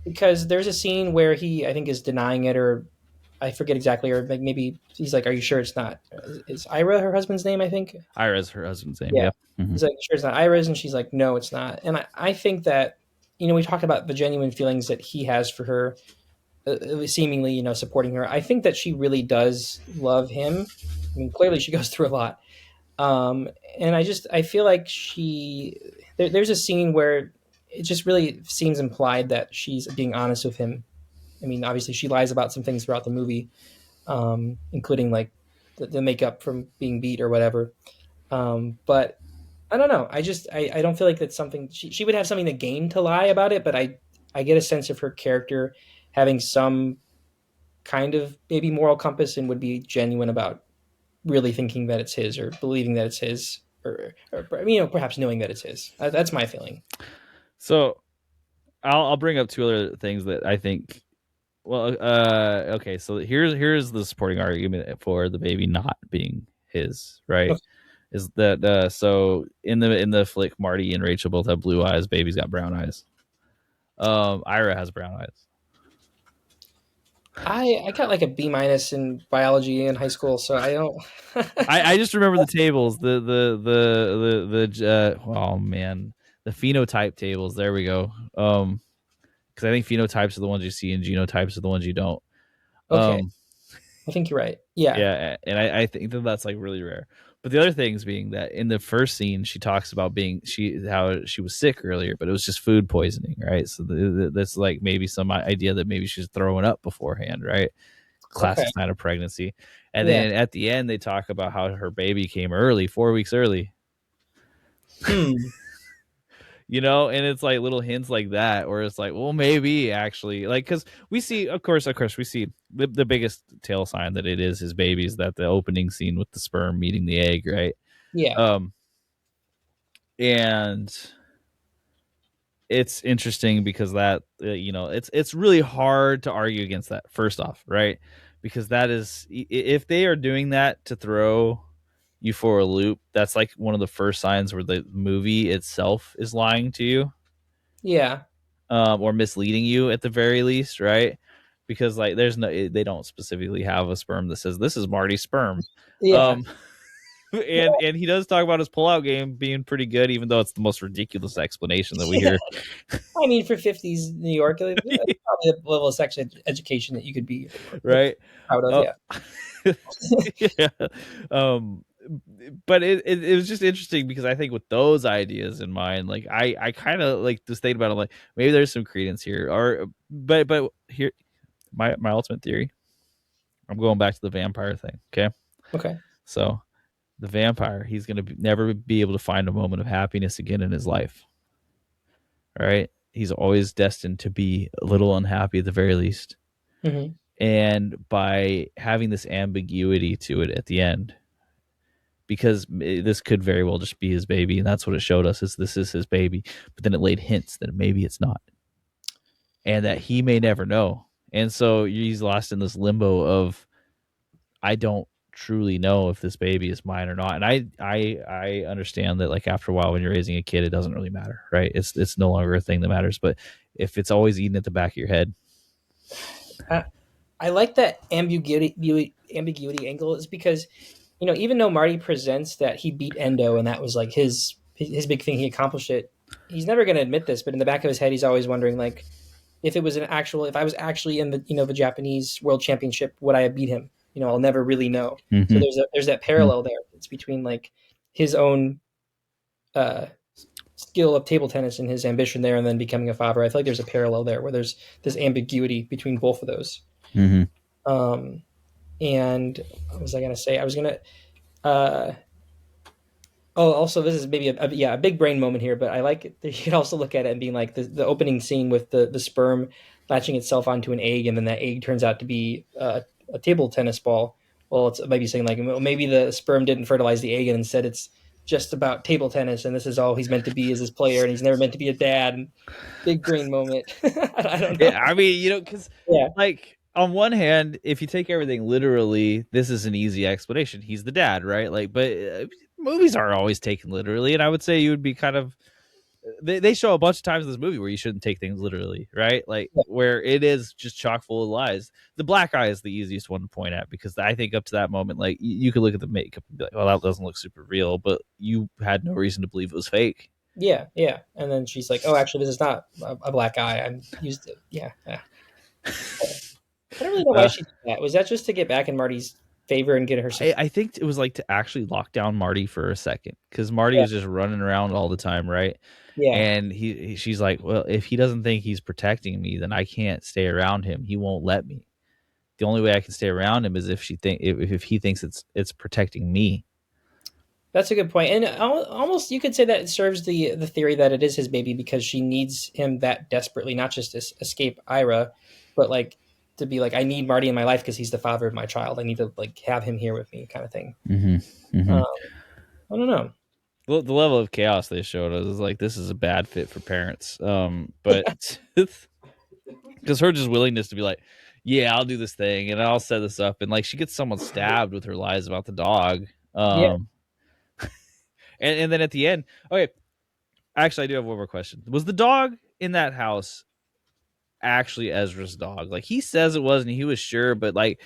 because there's a scene where he, I think, is denying it, or I forget exactly, or like maybe he's like, "Are you sure it's not?" Is Ira her husband's name? I think. Ira's her husband's name. Yeah. Yep. He's like, "Sure it's not Ira's," and she's like, "No, it's not." And I think that we talked about the genuine feelings that he has for her, seemingly supporting her. I think that she really does love him. I mean, clearly she goes through a lot. And I feel like there's a scene where it just really seems implied that she's being honest with him. I mean, obviously she lies about some things throughout the movie, including like the makeup from being beat or whatever. But I don't know. I don't feel like that's something she would have something to gain to lie about it. But I get a sense of her character having some kind of maybe moral compass and would be genuine about really thinking that it's his, or believing that it's his, or perhaps knowing that it's his. That's my feeling. So I'll bring up two other things that I think. Well, okay. So here's the supporting argument for the baby not being his, right? Okay. Is that so in the flick, Marty and Rachel both have blue eyes. Baby's got brown eyes. Ira has brown eyes. I got like a B- in biology in high school, so I don't. I just remember the tables, oh man, the phenotype tables. There we go. Because I think phenotypes are the ones you see, and genotypes are the ones you don't. Okay, I think you're right. Yeah. Yeah, and I think that's like really rare. But the other things being that in the first scene, she talks about how she was sick earlier, but it was just food poisoning, right? So that's like maybe some idea that maybe she's throwing up beforehand, right? Classic sign of pregnancy. And then at the end, they talk about how her baby came early, 4 weeks early. And it's like little hints like that, where it's like, well, maybe actually, like, because we see, of course, we see the biggest tail sign that it is his baby is that the opening scene with the sperm meeting the egg, right? Yeah. And it's interesting because that it's really hard to argue against that, first off, right? Because that is, if they are doing that to throw you for a loop, that's like one of the first signs where the movie itself is lying to you. Yeah. Or misleading you at the very least, right? Because like they don't specifically have a sperm that says this is Marty's sperm. Yeah. And he does talk about his pullout game being pretty good, even though it's the most ridiculous explanation that we hear. I mean, for 50s New York, that's probably the level of sex education that you could be right proud of. Yeah. But it was just interesting because I think with those ideas in mind, like I kind of like just think about it, like maybe there's some credence here, but here my ultimate theory. I'm going back to the vampire thing. Okay. So the vampire, he's going to never be able to find a moment of happiness again in his life. All right. He's always destined to be a little unhappy at the very least. Mm-hmm. And by having this ambiguity to it at the end, because this could very well just be his baby, and that's what it showed us, is this is his baby, but then it laid hints that maybe it's not, and that he may never know. And so he's lost in this limbo of, I don't truly know if this baby is mine or not. And I understand that, like, after a while when you're raising a kid, it doesn't really matter, right? It's no longer a thing that matters. But if it's always eating at the back of your head, I, I like that ambiguity angle is because, even though Marty presents that he beat Endo and that was like his big thing, he accomplished it. He's never going to admit this, but in the back of his head, he's always wondering, like, if I was actually in the Japanese World Championship, would I have beat him? I'll never really know. So mm-hmm. there's that parallel there. It's between like his own uh, skill of table tennis and his ambition there, and then becoming a father. I feel like there's a parallel there where there's this ambiguity between both of those. Mm-hmm. And what was I going to say? I was going to. Also, this is maybe a big brain moment here, but I like it. You could also look at it and being like the opening scene with the sperm latching itself onto an egg, and then that egg turns out to be a table tennis ball. Well, it's maybe saying like, well, maybe the sperm didn't fertilize the egg, and instead it's just about table tennis, and this is all he's meant to be as his player, and he's never meant to be a dad. Big brain moment. I don't know. Yeah, I mean, because like on one hand, if you take everything literally, this is an easy explanation. He's the dad, right? Like, but movies aren't always taken literally, and I would say you would be kind of. They show a bunch of times in this movie where you shouldn't take things literally, right? Like where it is just chock full of lies. The black eye is the easiest one to point at because I think up to that moment, like you could look at the makeup and be like, "Well, that doesn't look super real," but you had no reason to believe it was fake. Yeah. And then she's like, "Oh, actually, this is not a black eye. I'm used to." Yeah. I don't really know why she did that. Was that just to get back in Marty's favor and get her? I think it was like to actually lock down Marty for a second because Marty was just running around all the time, right? Yeah. And she's like, well, if he doesn't think he's protecting me, then I can't stay around him. He won't let me. The only way I can stay around him is if he thinks it's protecting me. That's a good point. And almost you could say that it serves the theory that it is his baby because she needs him that desperately, not just to escape Ira, but like to be like, I need Marty in my life because he's the father of my child. I need to like have him here with me, kind of thing. Mm-hmm. Mm-hmm. I don't know. Well, the level of chaos they showed us is like, this is a bad fit for parents. But because her just willingness to be like, yeah, I'll do this thing and I'll set this up. And like, she gets someone stabbed with her lies about the dog. And then at the end, okay, actually, I do have one more question. Was the dog in that house actually Ezra's dog? Like he says it was, and he was sure, but like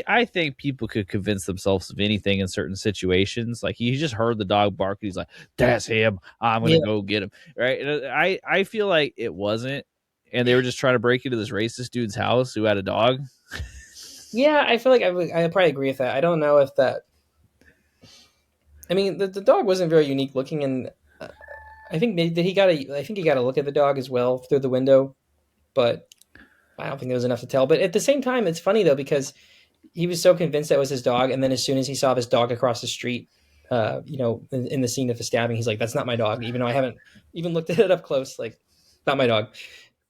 I think people could convince themselves of anything in certain situations. Like he just heard the dog bark, and he's like, "That's him. I'm gonna go get him." Right? And I feel like it wasn't, and they were just trying to break into this racist dude's house who had a dog. Yeah, I feel like I probably agree with that. I don't know if that. I mean, the dog wasn't very unique looking, and I think he got a look at the dog as well through the window, but I don't think there was enough to tell. But at the same time, it's funny though because he was so convinced that was his dog, and then as soon as he saw this dog across the street, in the scene of the stabbing, he's like, "That's not my dog," even though I haven't even looked at it up close. Like, not my dog.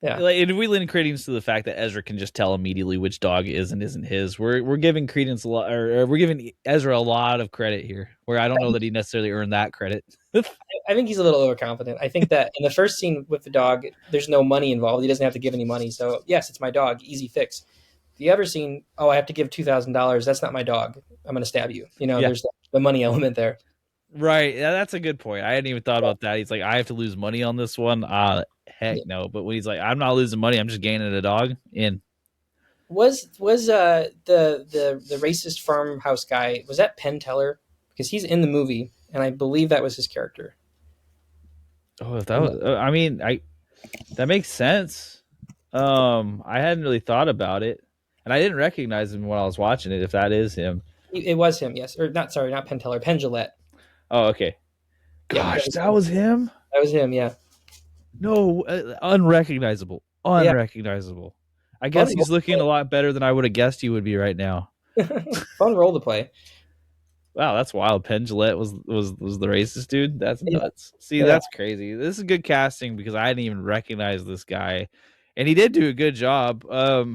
Yeah, like, and we lend credence to the fact that Ezra can just tell immediately which dog is and isn't his. We're giving credence a lot, or we're giving Ezra a lot of credit here, where I don't know that he necessarily earned that credit. I think he's a little overconfident. I think that in the first scene with the dog, there's no money involved. He doesn't have to give any money. So yes, it's my dog. Easy fix. The other scene, I have to give $2,000. That's not my dog. I'm going to stab you. There's the money element there. Right. Yeah, that's a good point. I hadn't even thought about that. He's like, I have to lose money on this one. Heck no. But when he's like, I'm not losing money, I'm just gaining a dog. Was the racist farmhouse guy, was that Penn Teller? Because he's in the movie, and I believe that was his character. Oh, if that was, that makes sense. I hadn't really thought about it, and I didn't recognize him when I was watching it. If that is him, it was him. Yes, or not. Sorry, not Penn Teller. Penn Jillette. Oh, okay. Gosh, that was him. That was him. Yeah. No, unrecognizable. Unrecognizable. I guess he's looking a lot better than I would have guessed he would be right now. Fun role to play. Wow, that's wild. Penn Jillette was the racist dude. That's nuts. See, that's crazy. This is good casting because I didn't even recognize this guy, and he did do a good job.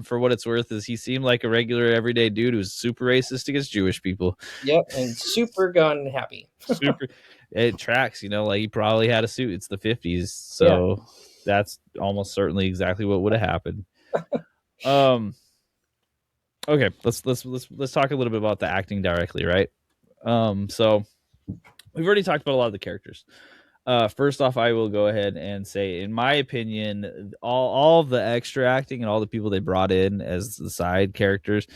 For what it's worth, is he seemed like a regular everyday dude who's super racist against Jewish people. Yep, and super gun happy. Super, it tracks. Like he probably had a suit. It's the 50s, so that's almost certainly exactly what would have happened. Okay, let's talk a little bit about the acting directly, right? So we've already talked about a lot of the characters. First off, I will go ahead and say, in my opinion, all of the extra acting and all the people they brought in as the side characters,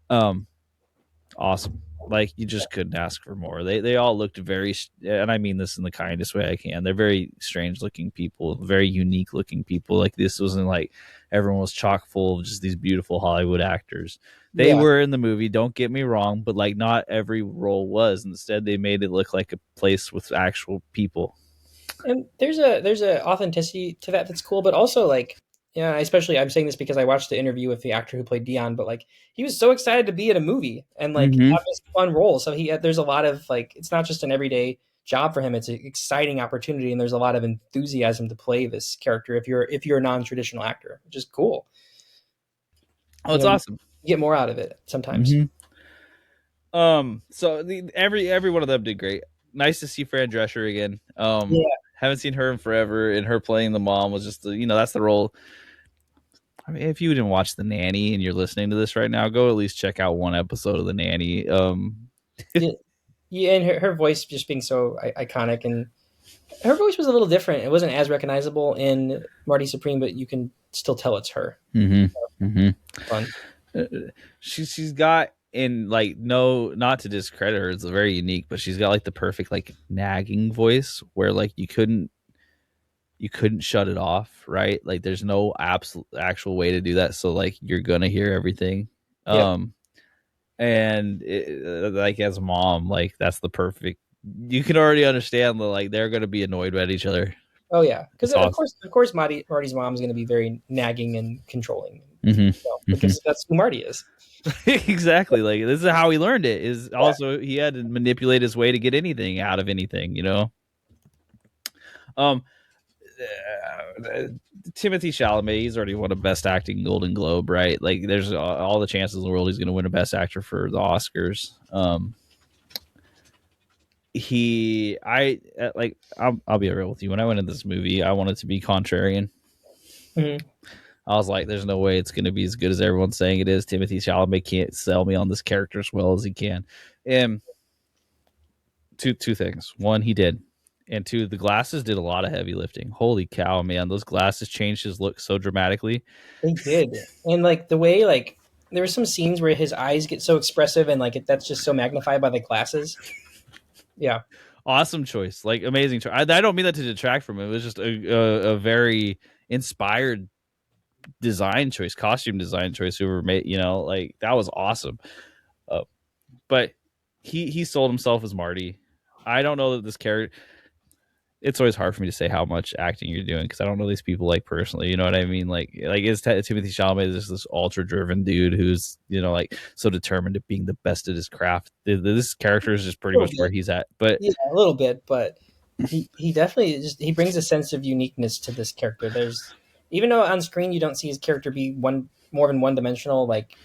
um, awesome. Like you just couldn't ask for more. They all looked very, and I mean this in the kindest way I can. They're very strange looking people, very unique looking people. Like this wasn't like everyone was chock full of just these beautiful Hollywood actors. They Yeah. were in the movie, don't get me wrong, but like not every role was. Instead, they made it look like a place with actual people. And there's a authenticity to that that's cool, but also like, yeah, especially I'm saying this because I watched the interview with the actor who played Dion, but like he was so excited to be in a movie and like Mm-hmm. have this fun role. So there's a lot of like it's not just an everyday job for him; it's an exciting opportunity, and there's a lot of enthusiasm to play this character if you're a non-traditional actor, which is cool. Oh, You it's know, you awesome. get more out of it sometimes. Mm-hmm. So every one of them did great. Nice to see Fran Drescher again. Yeah, Haven't seen her in forever, and her playing the mom was just that's the role. I mean, if you didn't watch The Nanny and you're listening to this right now, go at least check out one episode of The Nanny. yeah, yeah, and her voice just being so iconic, and her voice was a little different. It wasn't as recognizable in Marty Supreme, but you can still tell it's her. Mm-hmm, mm-hmm. Fun. She's got in like no not to discredit her, it's very unique, but she's got like the perfect like nagging voice where like you couldn't shut it off, right? Like there's no actual way to do that, so like you're gonna hear everything. Yep. And like as a mom, like that's the perfect. You can already understand that like they're gonna be annoyed at each other. Oh yeah, because It's of awesome. course, of course, Marty's mom is going to be very nagging and controlling, Mm-hmm. Mm-hmm. because that's who Marty is. Exactly. Like this is how he learned it. Is Yeah. also he had to manipulate his way to get anything out of anything. Um, Timothy Chalamet, he's already won a Best Acting Golden Globe, right? Like, there's all the chances in the world he's going to win a Best Actor for the Oscars. I'll be real with you. When I went in this movie, I wanted to be contrarian. Mhm. I was like, "There's no way it's going to be as good as everyone's saying it is." Timothy Chalamet can't sell me on this character as well as he can. And two things: one, he did, and two, the glasses did a lot of heavy lifting. Holy cow, man! Those glasses changed his look so dramatically. They did, and like the way like there were some scenes where his eyes get so expressive, and like that's just so magnified by the glasses. Yeah, Awesome choice, like amazing choice. I don't mean that to detract from it. It was just a very inspired design choice, costume design choice. Whoever made, like that was awesome. Uh, but he sold himself as Marty. I don't know that this character. It's always hard for me to say how much acting you're doing because I don't know these people like personally. You know what I mean? Like is Timothy Chalamet is this ultra driven dude who's like so determined at being the best at his craft. This character is just a pretty little much where bit. he's at. But Yeah, a little bit, but he definitely just he brings a sense of uniqueness to this character. There's even though on screen you don't see his character be one more than one dimensional, like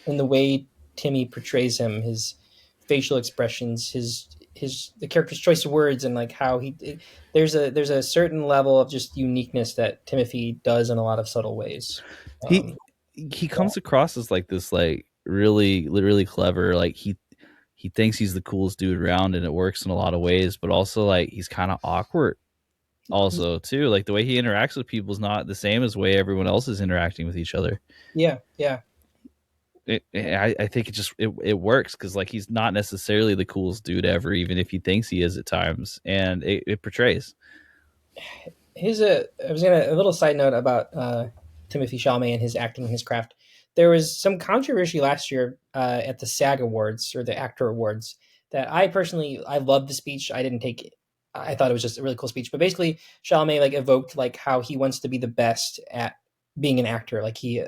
in the way Timmy portrays him, his facial expressions, his the character's choice of words, and like how there's a certain level of just uniqueness that Timothy does in a lot of subtle ways. he Um, he yeah, comes across as like this like really really clever. Like he thinks he's the coolest dude around, and it works in a lot of ways. But also like he's kind of awkward. Also too, like the way he interacts with people is not the same as the way everyone else is interacting with each other. yeah, yeah. I think it works because like he's not necessarily the coolest dude ever, even if he thinks he is at times, and it portrays. I was gonna a little side note about Timothy Chalamet and his acting and his craft. There was some controversy last year at the SAG Awards or the Actor Awards that I loved the speech. I didn't take it. I thought it was just a really cool speech, but basically Chalamet like evoked like how he wants to be the best at being an actor. Like he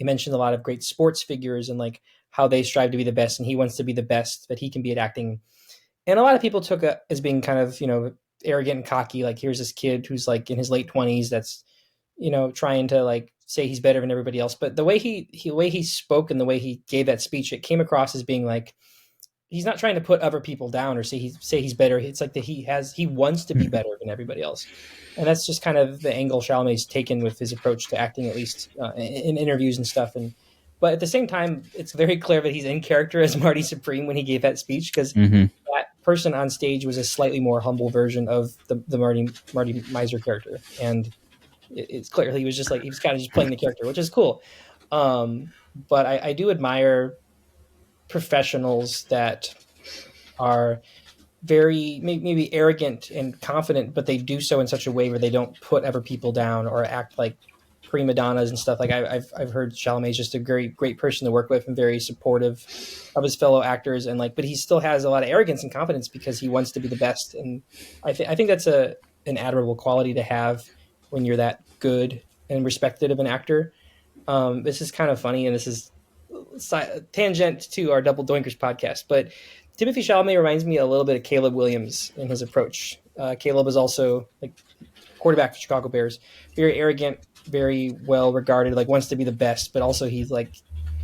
mentioned a lot of great sports figures and like how they strive to be the best, and he wants to be the best that he can be at acting. And a lot of people took it as being kind of arrogant and cocky. Like here's this kid who's like in his late 20s that's trying to like say he's better than everybody else. But the way the way he spoke and the way he gave that speech, it came across as being like he's not trying to put other people down or say he's better. It's like that he wants to be better than everybody else, and that's just kind of the angle Chalamet's taken with his approach to acting, at least in interviews and stuff. But at the same time, it's very clear that he's in character as Marty Supreme when he gave that speech, because Mm-hmm. that person on stage was a slightly more humble version of the Marty Mauser character, and it's clear he was just like he was kind of just playing the character, which is cool. But I do admire professionals that are very maybe arrogant and confident, but they do so in such a way where they don't put other people down or act like prima donnas and stuff. Like I've heard Chalamet is just a great person to work with and very supportive of his fellow actors, and like, but he still has a lot of arrogance and confidence because he wants to be the best. And I think that's an admirable quality to have when you're that good and respected of an actor. This is kind of funny, and this is tangent to our Double Doinkers podcast, but Timothy Chalamet reminds me a little bit of Caleb Williams in his approach. Caleb is also like quarterback for Chicago Bears, very arrogant, very well regarded, like wants to be the best, but also he's like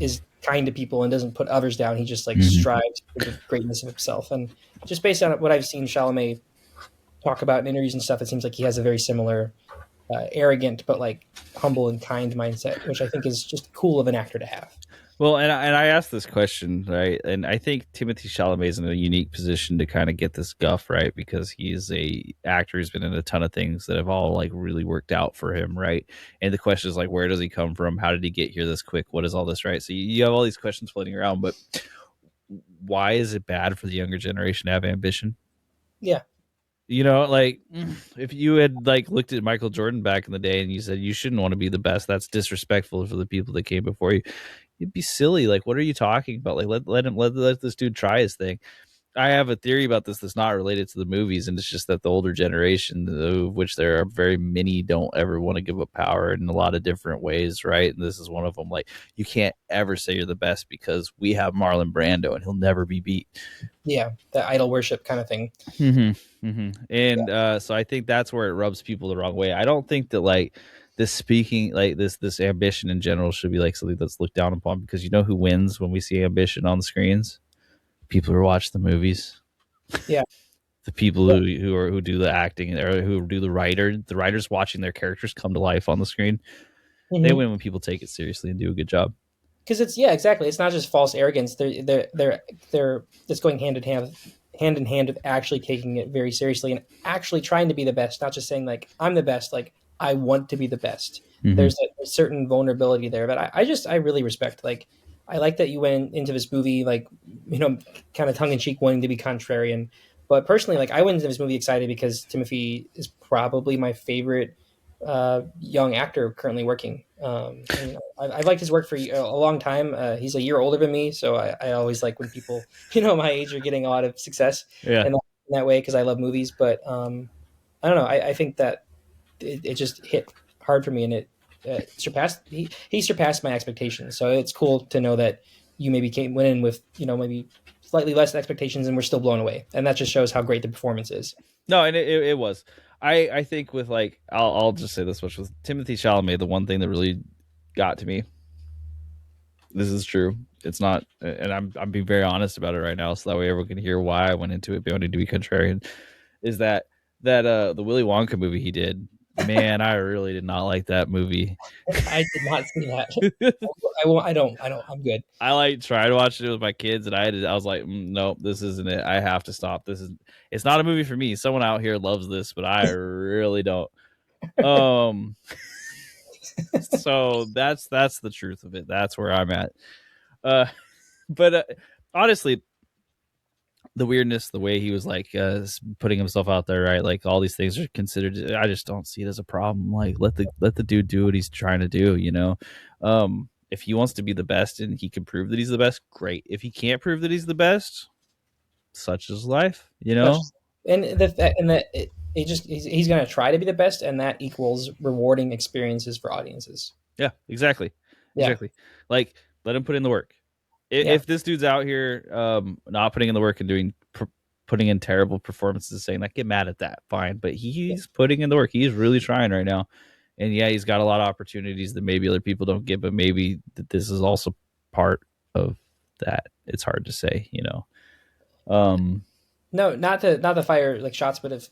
is kind to people and doesn't put others down. He just like strives for the greatness of himself. And just based on what I've seen Chalamet talk about in interviews and stuff, it seems like he has a very similar arrogant but like humble and kind mindset, which I think is just cool of an actor to have. Well, and I asked this question, right? And I think Timothy Chalamet is in a unique position to kind of get this guff, right? Because he's a actor who's been in a ton of things that have all like really worked out for him, right? And the question is like, where does he come from? How did he get here this quick? What is all this, right? So you have all these questions floating around, but why is it bad for the younger generation to have ambition? Yeah. You know, like if you had like looked at Michael Jordan back in the day and you said you shouldn't want to be the best, that's disrespectful for the people that came before you. You'd be silly. Like, what are you talking about? Like, let this dude try his thing. I have a theory about this that's not related to the movies, and it's just that the older generation, of which there are very many, don't ever want to give up power in a lot of different ways, right? And this is one of them. Like, you can't ever say you're the best because we have Marlon Brando, and he'll never be beat. Yeah, the idol worship kind of thing. Mm-hmm. Mm-hmm. And so I think that's where it rubs people the wrong way. I don't think that like this speaking like this ambition in general should be like something that's looked down upon, because you know who wins when we see ambition on the screens? People who watch the movies. Yeah. The people who do the acting or who do the writers watching their characters come to life on the screen. Mm-hmm. They win when people take it seriously and do a good job. Because it's exactly. It's not just false arrogance. They're it's going hand in hand of actually taking it very seriously and actually trying to be the best, not just saying like I'm the best, like I want to be the best. Mm-hmm. There's a certain vulnerability there, but I really respect. Like I like that you went into this movie like, you know, kind of tongue in cheek, wanting to be contrarian. But personally, like I went into this movie excited because Timothy is probably my favorite young actor currently working. And, you know, I've liked his work for a long time. He's a year older than me, so I always like when people, you know, my age are getting a lot of success in that way because I love movies. But I don't know. I think that it just hit hard for me, and it surpassed. He surpassed my expectations. So it's cool to know that you maybe went in with, you know, maybe slightly less expectations and we're still blown away, and that just shows how great the performance is. No, and it was. I think with like I'll just say this much with Timothy Chalamet, the one thing that really got to me. This is true. It's not, and I'm being very honest about it right now, so that way everyone can hear why I went into it wanting to be contrarian. Is that the Willy Wonka movie he did? Man, I really did not like that movie. I did not see that. I don't. I'm good. I like tried to watch it with my kids, and I was like, nope, this isn't it. I have to stop. It's not a movie for me. Someone out here loves this, but I really don't. So that's the truth of it. That's where I'm at. But honestly, the weirdness, the way he was like putting himself out there, right? Like all these things are considered. I just don't see it as a problem. Like let the dude do what he's trying to do. You know, if he wants to be the best and he can prove that he's the best, great. If he can't prove that he's the best, such is life. You know, and he's going to try to be the best, and that equals rewarding experiences for audiences. Yeah, exactly. Like let him put in the work. If this dude's out here not putting in the work and putting in terrible performances, saying like get mad at that, fine. But he's putting in the work. He's really trying right now, and he's got a lot of opportunities that maybe other people don't get. But maybe that this is also part of that. It's hard to say, you know. No, not to fire like shots, but if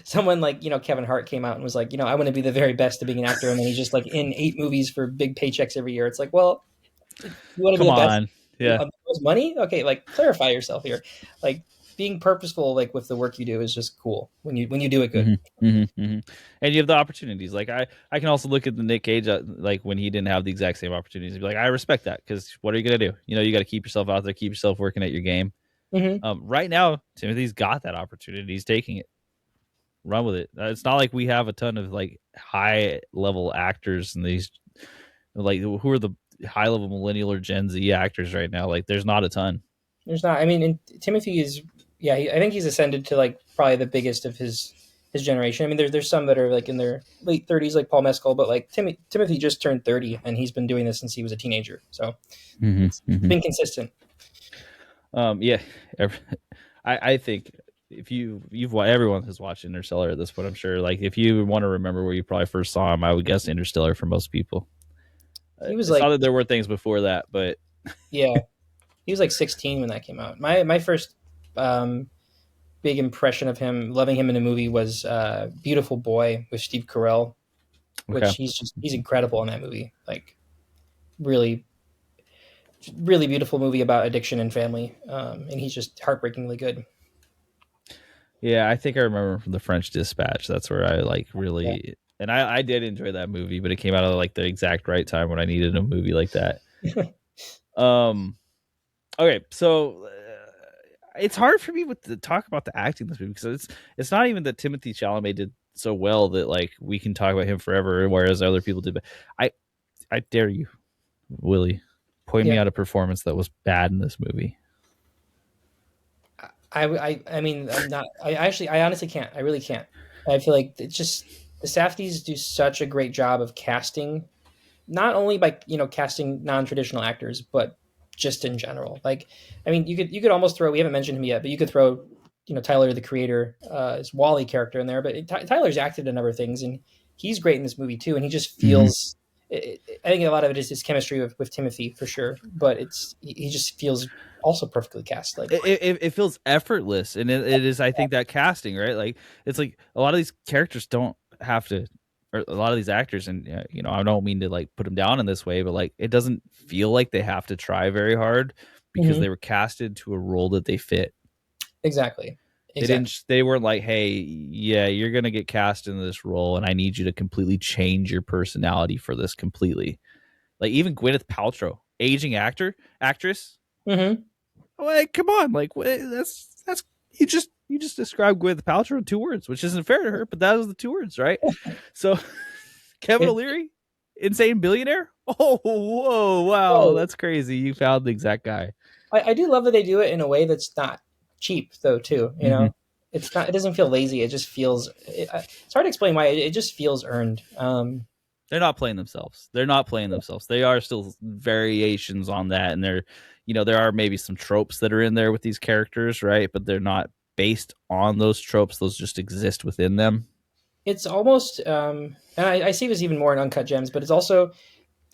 someone like, you know, Kevin Hart came out and was like, you know, I want to be the very best at being an actor, and then he's just like in 8 movies for big paychecks every year. It's like, well, You want to be Come the best? on. Yeah. Money? Okay, like clarify yourself here. Like being purposeful, like with the work you do, is just cool when you do it good. And you have the opportunities. Like I can also look at the Nick Cage like when he didn't have the exact same opportunities. And be like, I respect that because what are you gonna do? You know, you got to keep yourself out there, keep yourself working at your game. Mm-hmm. Right now, Timothy's got that opportunity. He's taking it. Run with it. It's not like we have a ton of like high level actors and these like who are the high level millennial or Gen Z actors right now. Like, there's not a ton. There's not. I mean, Timothy is. Yeah, I think he's ascended to like probably the biggest of his generation. I mean, there's some that are like in their late 30s, like Paul Mescal, but like Timothy just turned 30, and he's been doing this since he was a teenager. So it's been consistent. Yeah, I think if everyone has watched Interstellar at this point, I'm sure. Like, if you want to remember where you probably first saw him, I would guess Interstellar for most people. He was It's like, not that there were things before that, but yeah, he was like 16 when that came out. My first big impression of him, loving him in a movie, was Beautiful Boy with Steve Carell, okay. which he's incredible in that movie. Like, really, really beautiful movie about addiction and family, and he's just heartbreakingly good. Yeah, I think I remember from the French Dispatch. That's where I like really, Yeah. and I did enjoy that movie, but it came out at like the exact right time when I needed a movie like that. Okay, so it's hard for me to talk about the acting in this movie because it's not even that Timothy Chalamet did so well that like we can talk about him forever, whereas other people did. But I dare you, Willie, point me Yeah. out a performance that was bad in this movie. I mean, I'm not. I honestly can't. I really can't. I feel like it's just the Safdies do such a great job of casting, not only by casting non-traditional actors, but just in general. Like, I mean, you could almost throw. We haven't mentioned him yet, but you could throw Tyler the Creator, his Wally character in there. But Tyler's acted in other things, and he's great in this movie too. And he just feels. I think a lot of it is his chemistry with Timothy for sure, but he just feels also perfectly cast. Like, It feels effortless, and it is. I think that casting, right? Like, it's like a lot of these characters don't have to, or a lot of these actors, and I don't mean to like put them down in this way, but like it doesn't feel like they have to try very hard because they were casted to a role that they fit. Exactly. They weren't like, hey, yeah, you're gonna get cast in this role, and I need you to completely change your personality for this completely. Like, even Gwyneth Paltrow, aging actress. Mm-hmm. Like, come on, like that's you just described Gwyneth Paltrow in 2 words, which isn't fair to her, but that was the 2 words, right? So, Kevin O'Leary, insane billionaire. Oh, whoa, wow, that's crazy. You found the exact guy. I do love that they do it in a way that's not cheap, though. Too, it's not. It doesn't feel lazy. It just feels. It's hard to explain why. It just feels earned. They're not playing themselves. They are still variations on that, and there are maybe some tropes that are in there with these characters, right? But they're not based on those tropes. Those just exist within them. It's almost, and I see this even more in Uncut Gems, but it's also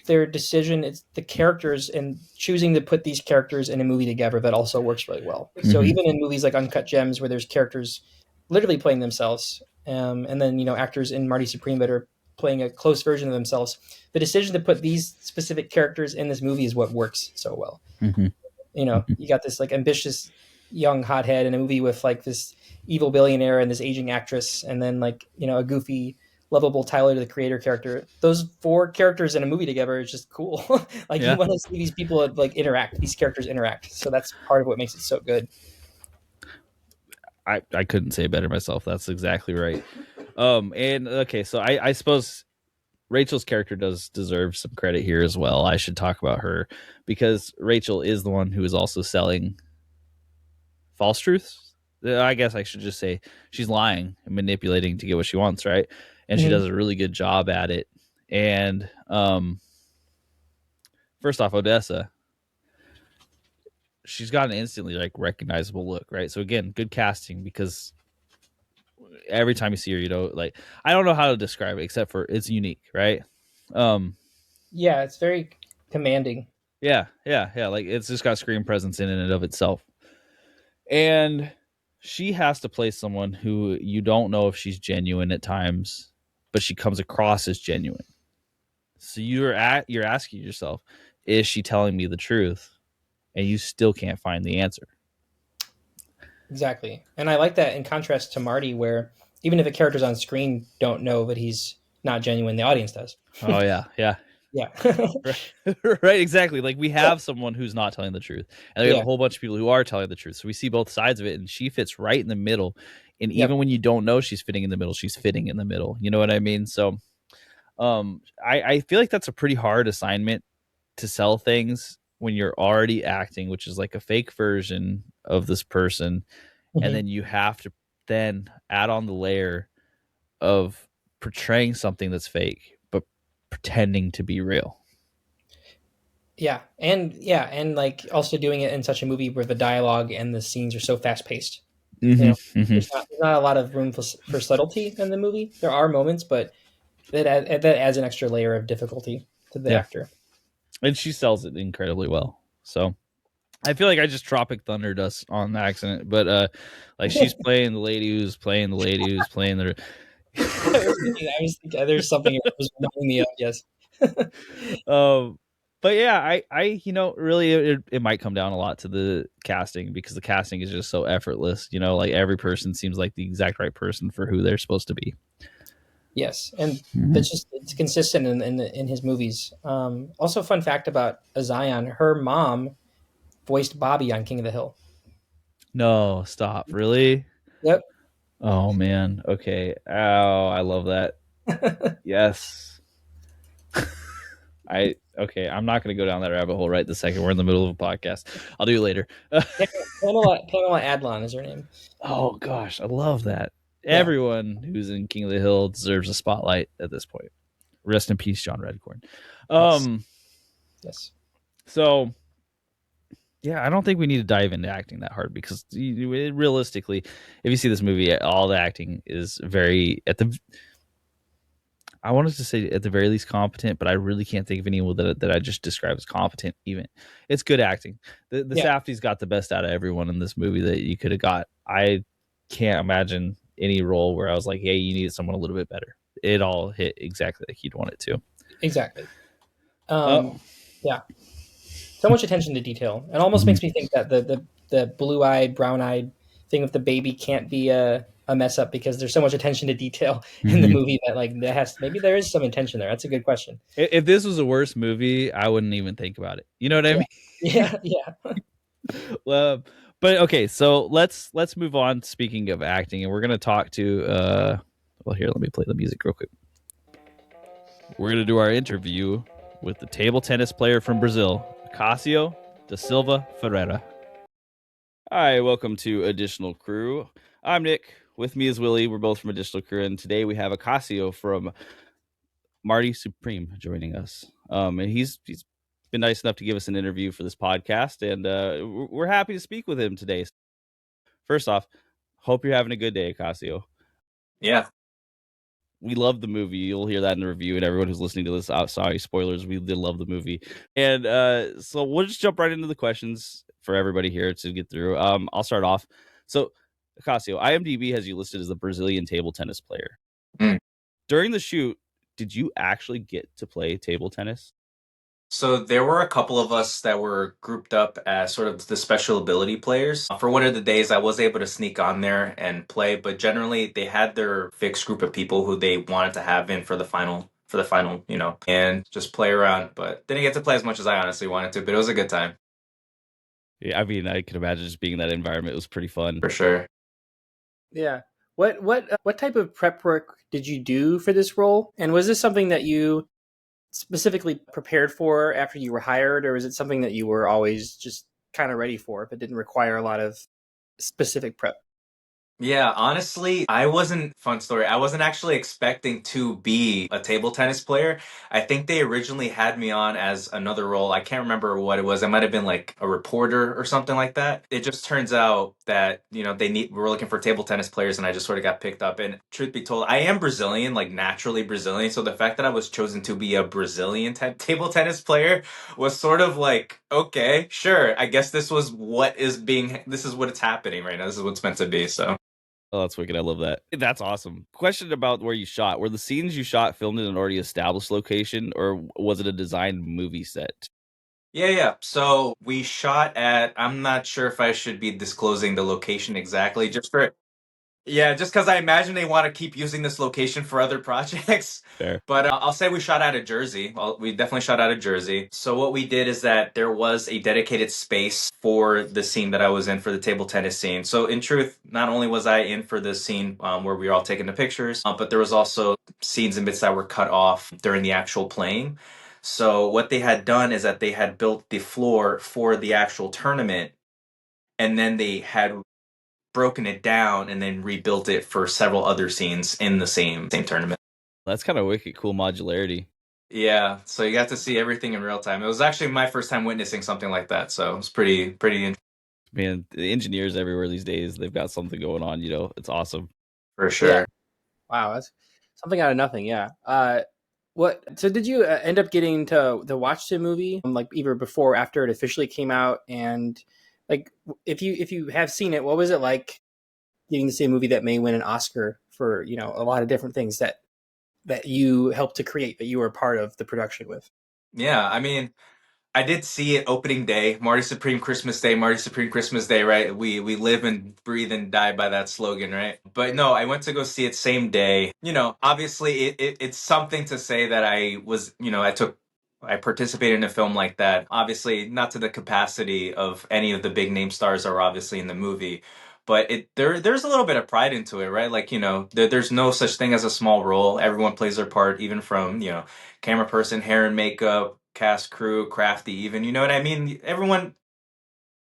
their decision. It's the characters and choosing to put these characters in a movie together that also works really well. So even in movies like Uncut Gems, where there's characters literally playing themselves, and then actors in Marty Supreme that are playing a close version of themselves, the decision to put these specific characters in this movie is what works so well. You got this like ambitious young hothead in a movie with like this evil billionaire and this aging actress, and then like a goofy lovable Tyler the Creator character. Those 4 characters in a movie together is just cool. Like, you want to see these people like interact, these characters interact, so that's part of what makes it so good. I couldn't say it better myself. That's exactly right. And okay, so I suppose Rachel's character does deserve some credit here as well. I should talk about her because Rachel is the one who is also selling false truths. I guess I should just say she's lying and manipulating to get what she wants, right? And she does a really good job at it. And first off, Odessa, she's got an instantly like recognizable look, right? So again, good casting because every time you see her, like, I don't know how to describe it except for it's unique, right? Yeah, it's very commanding. Yeah. Like, it's just got screen presence in and of itself. And she has to play someone who you don't know if she's genuine at times, but she comes across as genuine. So you're asking yourself, is she telling me the truth? And you still can't find the answer. Exactly. And I like that in contrast to Marty, where even if the characters on screen don't know that he's not genuine, the audience does. Oh yeah, yeah. Yeah. Right, exactly. Like we have someone who's not telling the truth, and we have Yeah. a whole bunch of people who are telling the truth. So we see both sides of it, and she fits right in the middle. And Yep. even when you don't know she's fitting in the middle, she's fitting in the middle. You know what I mean? So, I feel like that's a pretty hard assignment to sell things when you're already acting, which is like a fake version of this person, and Mhm. then you have to then add on the layer of portraying something that's fake, but pretending to be real. Yeah. And like also doing it in such a movie where the dialogue and the scenes are so fast paced. You know, there's not a lot of room for subtlety in the movie. There are moments, but that adds an extra layer of difficulty to the Yeah. actor. And she sells it incredibly well. So I feel like I just Tropic Thundered us on accident, but like she's playing the lady who's playing the lady who's playing the. I was thinking there's something it was reminding me of. Yes. But yeah, really, it might come down a lot to the casting, because the casting is just so effortless. Like every person seems like the exact right person for who they're supposed to be. Yes, and it's consistent in his movies. Also, fun fact about Zion: her mom voiced Bobby on King of the Hill. No, stop, really? Yep. Oh man, okay. Oh, I love that. Yes. I'm not going to go down that rabbit hole right this second. We're in the middle of a podcast. I'll do it later. Pamela Adlon is her name. Oh gosh, I love that. Yeah. Everyone who's in King of the Hill deserves a spotlight at this point. Rest in peace, John Redcorn. Yes. So yeah, I don't think we need to dive into acting that hard, because realistically, if you see this movie, all the acting is very I wanted to say at the very least competent, but I really can't think of anyone that I just describe as competent. Even it's good acting. The Safdie's got the best out of everyone in this movie that you could have got. I can't imagine any role where I was like, "Hey, you needed someone a little bit better." It all hit exactly like you'd want it to. Exactly. Yeah. So much attention to detail. It almost makes me think that the blue-eyed, brown-eyed thing with the baby can't be a mess up, because there's so much attention to detail in the movie that maybe there is some intention there. That's a good question. If this was a worse movie, I wouldn't even think about it. You know what I mean? Yeah. Well, but okay, so let's move on. Speaking of acting, and we're gonna talk to well, here, let me play the music real quick. We're gonna do our interview with the table tennis player from Brazil, Acacio Da Silva Ferreira. Hi, welcome to Additional Crew. I'm Nick. With me is Willie. We're both from Additional Crew, and today we have Acacio from Marty Supreme joining us. And he's been nice enough to give us an interview for this podcast, and we're happy to speak with him today. First off, hope you're having a good day, Acacio. Yeah. We love the movie. You'll hear that in the review, and everyone who's listening to this, sorry, spoilers, we did love the movie. And so we'll just jump right into the questions for everybody here to get through. I'll start off. So, Acacio, IMDb has you listed as a Brazilian table tennis player. During the shoot, did you actually get to play table tennis? So there were a couple of us that were grouped up as sort of the special ability players. For one of the days, I was able to sneak on there and play, but generally they had their fixed group of people who they wanted to have in for the final, and just play around. But didn't get to play as much as I honestly wanted to, but it was a good time. Yeah, I mean, I can imagine just being in that environment. It was pretty fun. For sure. Yeah. What type of prep work did you do for this role? And was this something that you specifically prepared for after you were hired, or is it something that you were always just kind of ready for but didn't require a lot of specific prep? Yeah, honestly, fun story. I wasn't actually expecting to be a table tennis player. I think they originally had me on as another role. I can't remember what it was. It might have been like a reporter or something like that. It just turns out that, we're looking for table tennis players, and I just sort of got picked up. And truth be told, I am Brazilian, like naturally Brazilian. So the fact that I was chosen to be a Brazilian table tennis player was sort of like, okay, sure. I guess this is what it's happening right now. This is what's meant to be. So. Oh, that's wicked. I love that. That's awesome. Question about where you shot. Were the scenes you shot filmed in an already established location, or was it a designed movie set? Yeah. So we shot at, I'm not sure if I should be disclosing the location exactly, just for yeah, just because I imagine they want to keep using this location for other projects. Fair. But I'll say we shot out of Jersey. Well, we definitely shot out of Jersey. So what we did is that there was a dedicated space for the scene that I was in for the table tennis scene. So in truth, not only was I in for the scene where we were all taking the pictures, but there was also scenes and bits that were cut off during the actual playing. So what they had done is that they had built the floor for the actual tournament, and then they had broken it down and then rebuilt it for several other scenes in the same tournament. That's kind of wicked cool modularity. Yeah, so you got to see everything in real time. It was actually my first time witnessing something like that, so it was pretty interesting Man, the engineers everywhere these days, they've got something going on, it's awesome. for Yeah. sure. Wow, that's something out of nothing. Yeah. What? So did you end up getting to watch the movie, like either before or after it officially came out? And like, if you have seen it, what was it like getting to see a movie that may win an Oscar for a lot of different things that you helped to create, that you were a part of the production with? Yeah, I mean, I did see it opening day, Marty Supreme Christmas Day, Marty Supreme Christmas Day, right? We live and breathe and die by that slogan, right? But no, I went to go see it same day. Obviously it's something to say that I participated in a film like that. Obviously, not to the capacity of any of the big name stars are obviously in the movie, but there's a little bit of pride into it, right? Like, there's no such thing as a small role. Everyone plays their part, even from, camera person, hair and makeup, cast, crew, crafty, even. You know what I mean? Everyone,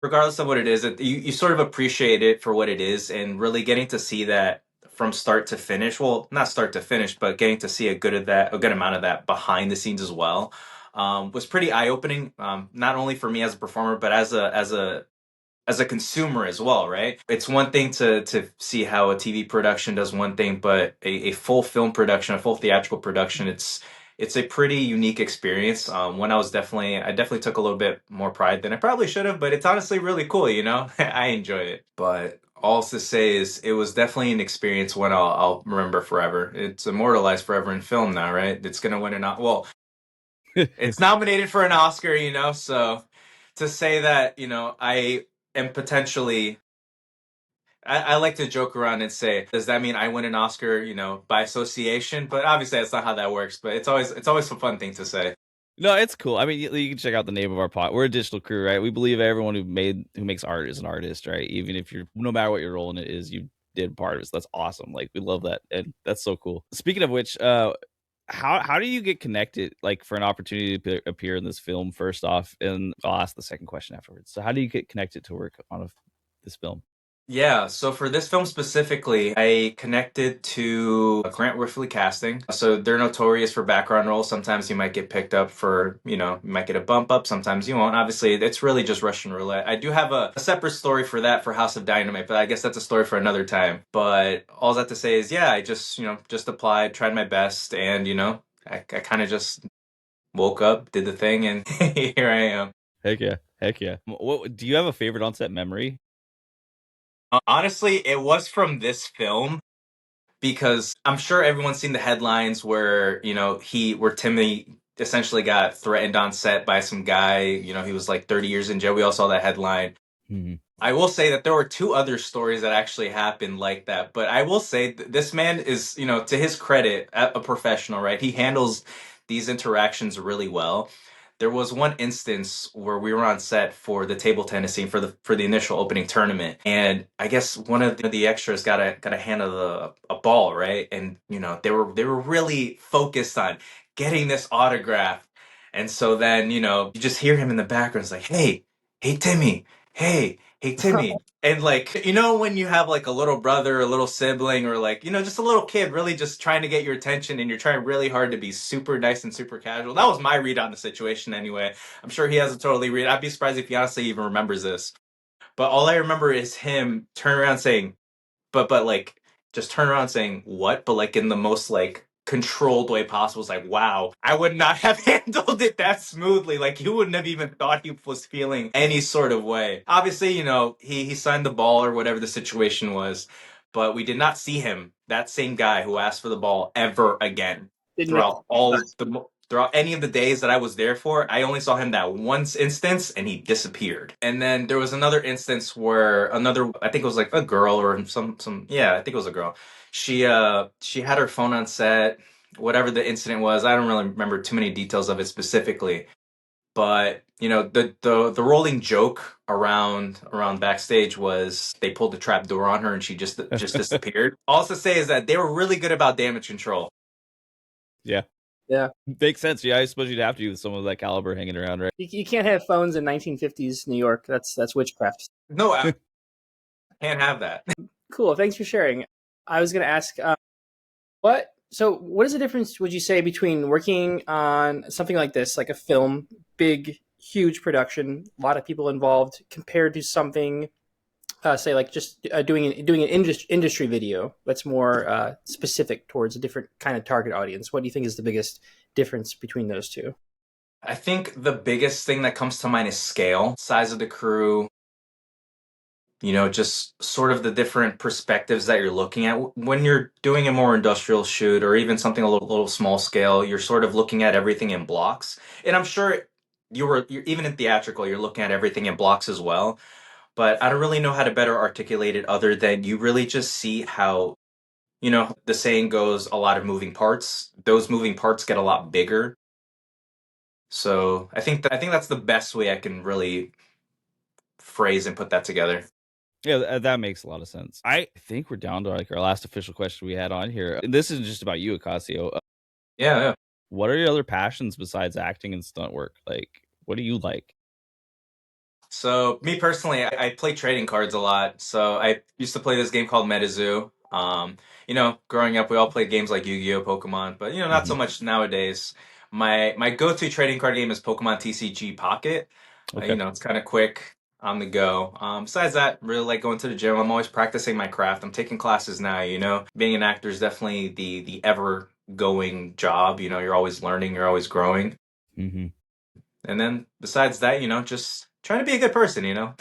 regardless of what it is, you sort of appreciate it for what it is, and really getting to see that from start to finish. Well, not start to finish, but getting to see a good amount of that behind the scenes as well, was pretty eye opening. Not only for me as a performer, but as a consumer as well, right? It's one thing to see how a TV production does one thing, but a full film production, a full theatrical production, it's a pretty unique experience. When I definitely took a little bit more pride than I probably should have, but it's honestly really cool, I enjoy it. But all to say is it was definitely an experience one I'll remember forever. It's immortalized forever in film now, right? It's gonna win well, it's nominated for an Oscar, so to say that, I am potentially I like to joke around and say, does that mean I win an Oscar, by association? But obviously that's not how that works, but it's always a fun thing to say. No, it's cool. I mean, you can check out the name of our pod. We're a digital crew, right? We believe everyone who makes art is an artist, right? Even if no matter what your role in it is, you did part of it. So that's awesome. Like, we love that, and that's so cool. Speaking of which, how do you get connected, like, for an opportunity to appear in this film? First off, and I'll ask the second question afterwards. So, how do you get connected to work on this film? Yeah, so for this film specifically, I connected to Grant Whiffley Casting. So they're notorious for background roles. Sometimes you might get picked up for, you might get a bump up, sometimes you won't. Obviously, it's really just Russian roulette. I do have a separate story for that for House of Dynamite, but I guess that's a story for another time. But all that to say is, yeah, I just applied, tried my best, and, I kind of just woke up, did the thing, and here I am. Heck yeah, heck yeah. What do you have a favorite on-set memory? Honestly, it was from this film, because I'm sure everyone's seen the headlines where, where Timmy essentially got threatened on set by some guy, he was like 30 years in jail. We all saw that headline. Mm-hmm. I will say that there were two other stories that actually happened like that, but I will say this man is, to his credit, a professional, right? He handles these interactions really well. There was one instance where we were on set for the table tennis scene for the initial opening tournament, and I guess one of the extras got a hand of a ball, right? And they were really focused on getting this autograph, and so then you just hear him in the background. It's like, hey Timmy, hey Timmy. And like, when you have like a little brother, a little sibling, or like, just a little kid really just trying to get your attention, and you're trying really hard to be super nice and super casual. That was my read on the situation anyway. I'm sure he has a totally read. I'd be surprised if he honestly even remembers this. But all I remember is him turn around saying, but like, just turn around saying what, but like in the most like controlled way possible. It's like, wow, I would not have handled it that smoothly. Like, you wouldn't have even thought he was feeling any sort of way. Obviously, he signed the ball or whatever the situation was, but we did not see him, that same guy who asked for the ball, ever again Didn't know. throughout all the throughout any of the days that I was there for, I only saw him that once instance and he disappeared. And then there was another instance where another, I think it was like a girl or yeah, I think it was a girl. She had her phone on set, whatever the incident was. I don't really remember too many details of it specifically. But the rolling joke around backstage was they pulled the trap door on her and she just disappeared. All to say is that they were really good about damage control. Yeah. Yeah. Makes sense. Yeah, I suppose you'd have to with someone of that caliber hanging around, right? You can't have phones in 1950s New York. That's witchcraft. No, I can't have that. Cool. Thanks for sharing. I was going to ask, what is the difference, would you say, between working on something like this, like a film, big, huge production, a lot of people involved, compared to something, say, like just doing an industry video that's more specific towards a different kind of target audience? What do you think is the biggest difference between those two? I think the biggest thing that comes to mind is scale, size of the crew, just sort of the different perspectives that you're looking at. When you're doing a more industrial shoot or even something a little small scale, you're sort of looking at everything in blocks. And I'm sure you're even in theatrical, you're looking at everything in blocks as well. But I don't really know how to better articulate it other than you really just see how, the saying goes, a lot of moving parts. Those moving parts get a lot bigger. So I think that's the best way I can really phrase and put that together. Yeah, that makes a lot of sense. I think we're down to like our last official question we had on here. And this isn't just about you, Acacio. Yeah. What are your other passions besides acting and stunt work? Like, what do you like? So me personally, I play trading cards a lot. So I used to play this game called MetaZoo. Growing up, we all played games like Yu-Gi-Oh, Pokemon, but not so much nowadays. My go-to trading card game is Pokemon TCG Pocket. Okay. It's kind of quick on the go. Besides that, really like going to the gym. I'm always practicing my craft. I'm taking classes now. Being an actor is definitely the ever going job. You're always learning, you're always growing. Mm-hmm. And then besides that, just trying to be a good person.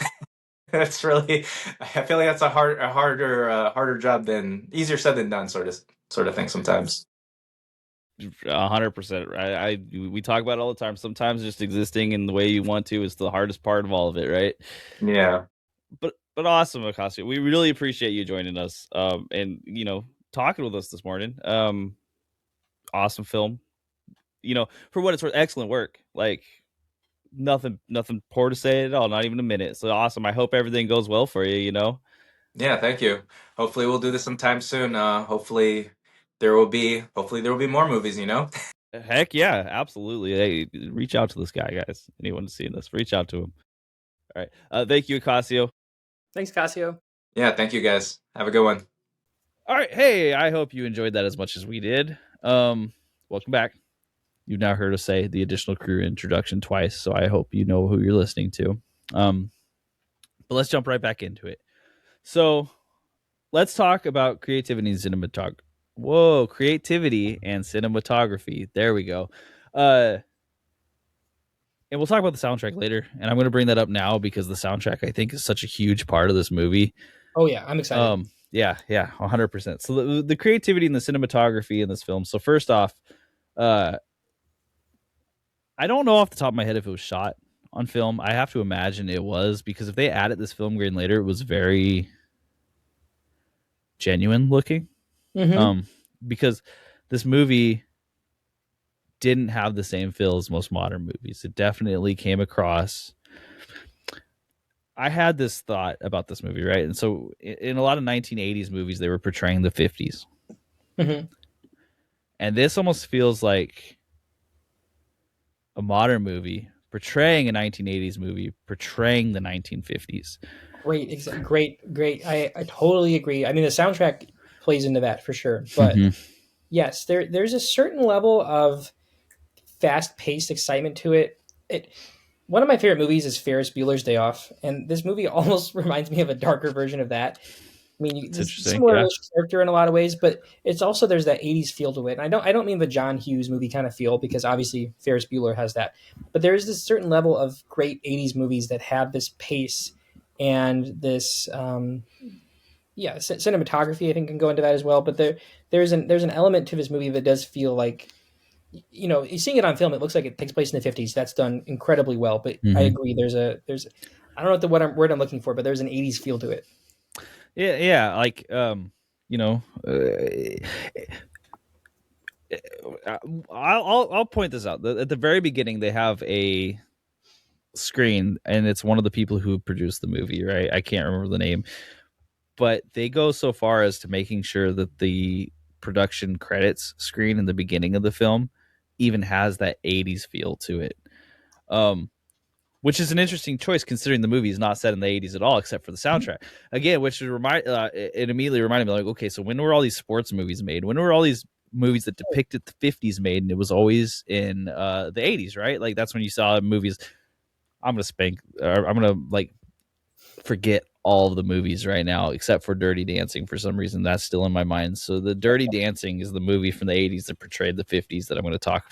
That's really, I feel like that's a harder job than easier said than done, sort of thing sometimes. 100%. Right? We talk about it all the time. Sometimes just existing in the way you want to is the hardest part of all of it, right? Yeah. But awesome, Acacio. We really appreciate you joining us, and talking with us this morning. Awesome film. For what it's worth, excellent work. Like nothing poor to say at all. Not even a minute. So awesome. I hope everything goes well for you. Yeah. Thank you. Hopefully we'll do this sometime soon. Hopefully there will be more movies. Heck yeah, absolutely. Hey, reach out to this guy, guys. Anyone seeing this, reach out to him. All right. Thank you, Acacio. Thanks, Casio. Yeah. Thank you, guys. Have a good one. All right. Hey, I hope you enjoyed that as much as we did. Welcome back. You've now heard us say the additional crew introduction twice, so I hope you know who you're listening to. But let's jump right back into it. So let's talk about creativity and cinematography. Whoa, creativity and cinematography. There we go. And we'll talk about the soundtrack later. And I'm going to bring that up now because the soundtrack, I think, is such a huge part of this movie. Oh, yeah. I'm excited. Yeah, 100%. So the creativity and the cinematography in this film. So first off, I don't know off the top of my head if it was shot on film. I have to imagine it was, because if they added this film grain later, it was very genuine looking. Mm-hmm. Because this movie didn't have the same feel as most modern movies. It definitely came across. I had this thought about this movie, right? And so in a lot of 1980s movies, they were portraying the 50s. Mm-hmm. And this almost feels like a modern movie portraying a 1980s movie, portraying the 1950s. Great. I totally agree. I mean, the soundtrack plays into that for sure. But yes, there's a certain level of fast-paced excitement to it. One of my favorite movies is Ferris Bueller's Day Off, and this movie almost reminds me of a darker version of that. I mean, it's a similar character in a lot of ways, but it's also, there's that 80s feel to it. And I don't mean the John Hughes movie kind of feel, because obviously Ferris Bueller has that. But there is this certain level of great 80s movies that have this pace and this cinematography, I think, can go into that as well. But there's an element to this movie that does feel like seeing it on film, it looks like it takes place in the 50s. That's done incredibly well. But I Mm-hmm. agree. There's I don't know what word I'm looking for, but there's an 80s feel to it. Yeah, like you know, I'll point this out. At the very beginning, they have a screen, and it's one of the people who produced the movie. Right, I can't remember the name, but they go so far as to making sure that the production credits screen in the beginning of the film even has that 80s feel to it. Um, which is an interesting choice considering the movie is not set in the 80s at all, except for the soundtrack. Again, which it immediately reminded me, like, okay, so when were all these sports movies made? When were all these movies that depicted the 50s made? And it was always in the 80s, right? Like that's when you saw movies. I'm gonna spank, or I'm gonna like forget all of the movies right now except for Dirty Dancing. For some reason, that's still in my mind. So the Dirty Dancing is the movie from the 80s that portrayed the 50s that I'm going to talk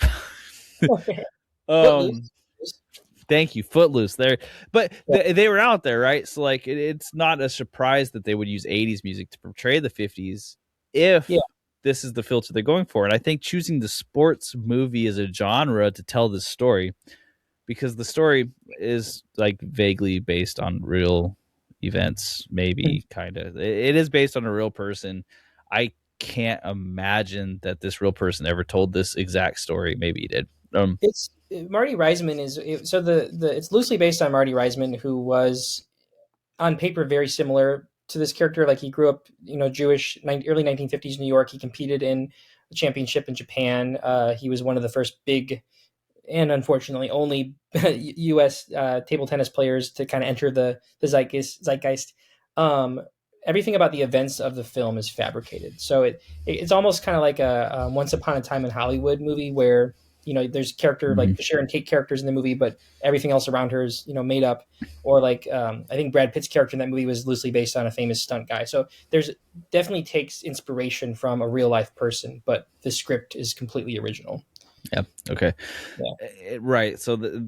about. Footloose. Thank you, Footloose. There, but Yeah. they were out there, right? So like, it's not a surprise that they would use 80s music to portray the 50s if Yeah. this is the filter they're going for. And I think choosing the sports movie as a genre to tell this story, because the story is like vaguely based on real events, maybe kind of. It is based on a real person. I can't imagine that this real person ever told this exact story. Maybe he did. It's Marty Reisman so the it's loosely based on Marty Reisman, who was on paper very similar to this character. Like he grew up, Jewish, early 1950s New York. He competed in the championship in Japan. He was one of the first big and unfortunately only U.S. Table tennis players to kind of enter the zeitgeist. Um, Everything about the events of the film is fabricated, so it's almost kind of like a Once Upon a Time in Hollywood movie where there's character Mhm. like the Sharon Tate characters in the movie, but everything else around her is made up. Or like I think Brad Pitt's character in that movie was loosely based on a famous stunt guy. So there's definitely takes inspiration from a real life person, but the script is completely original. Yeah. Okay. Yeah. Right. So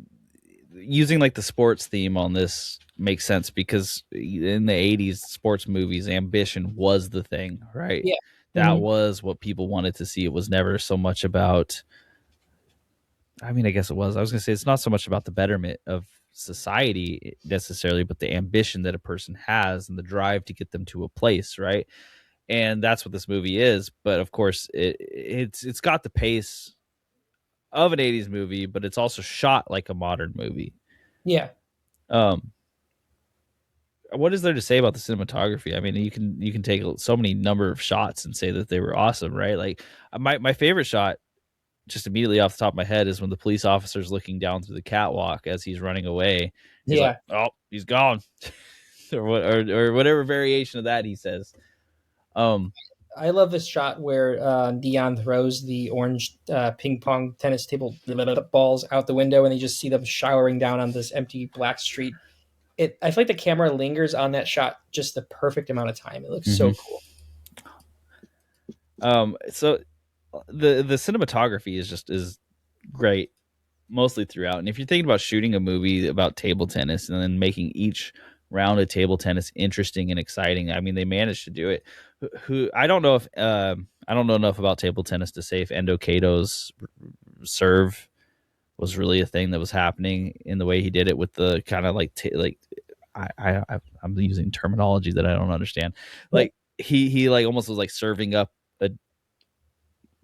using like the sports theme on this makes sense because in the 80s sports movies ambition was the thing, right? Yeah. That Mm-hmm. was what people wanted to see. It was never so much about, I mean, I guess it was. I was going to say it's not so much about the betterment of society necessarily, but the ambition that a person has and the drive to get them to a place, right? And that's what this movie is. But of course, it's got the pace of an 80s movie, but it's also shot like a modern movie. Yeah. Um, what is there to say about the cinematography? I mean, you can take so many number of shots and say that they were awesome, right? Like my favorite shot, just immediately off the top of my head, is when the police officer's looking down through the catwalk as he's running away. He's like, Yeah. "Oh, he's gone," or whatever variation of that he says. Um, I love this shot where Dion throws the orange ping pong tennis table balls out the window, and you just see them showering down on this empty black street. I feel like the camera lingers on that shot just the perfect amount of time. It looks so mhm. cool. So the cinematography is great mostly throughout. And if you're thinking about shooting a movie about table tennis and then making each round of table tennis interesting and exciting, I mean, they managed to do it. Who I don't know if I don't know enough about table tennis to say if Endo Kato's serve was really a thing that was happening in the way he did it with the kind of like I'm using terminology that I don't understand. Yeah. Like he like almost was like serving up a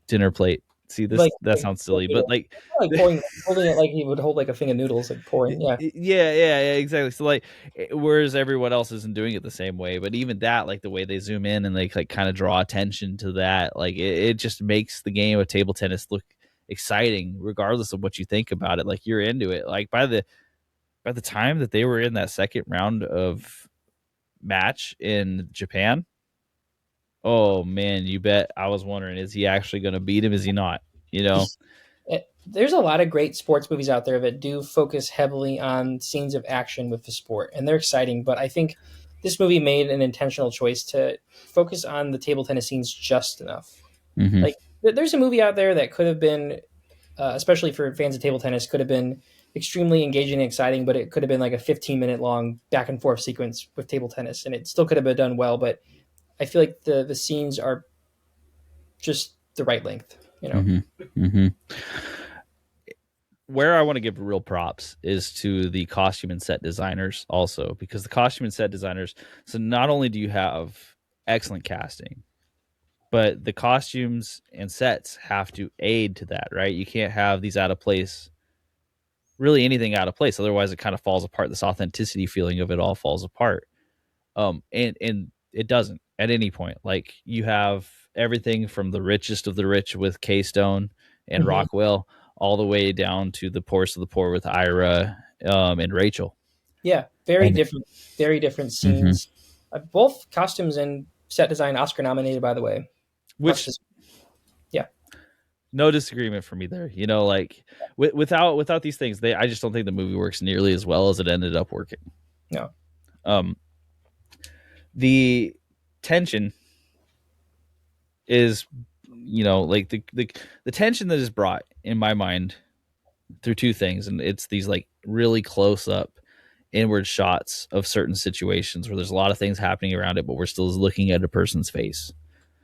dinner plate. See this Like, that sounds silly, but like like pouring, holding it like he would hold like a thing of noodles, like pouring. Yeah. yeah, exactly. So like, whereas everyone else isn't doing it the same way, but even that, like the way they zoom in and they like kind of draw attention to that, like it just makes the game of table tennis look exciting, regardless of what you think about it. Like you're into it. Like by the time that they were in that second round of match in Japan, oh man, you bet I was wondering, is he actually going to beat him? Is he not? You know? There's a lot of great sports movies out there that do focus heavily on scenes of action with the sport, and they're exciting. But I think this movie made an intentional choice to focus on the table tennis scenes just enough. Mm-hmm. Like, there's a movie out there that could have been, especially for fans of table tennis, could have been extremely engaging and exciting, but it could have been like a 15-minute long back and forth sequence with table tennis, and it still could have been done well. But I feel like the scenes are just the right length. you know. Mm-hmm. Mm-hmm. Where I want to give real props is to the costume and set designers also, because the costume and set designers, so not only do you have excellent casting, but the costumes and sets have to aid to that, right? You can't have these out of place, really anything out of place. Otherwise it kind of falls apart. This authenticity feeling of it all falls apart. And it doesn't at any point. Like you have everything from the richest of the rich with K-Stone and Hmm. Rockwell, all the way down to the poorest of the poor with Ira and Rachel. Yeah, And very different mhm. scenes. Both costumes and set design Oscar nominated, by the way. Much Which this, yeah, no disagreement for me there. You know, like without these things, I just don't think the movie works nearly as well as it ended up working. no, Um, the tension is, you know, like the tension that is brought in my mind through two things, and it's these like really close up inward shots of certain situations where there's a lot of things happening around it, but we're still looking at a person's face.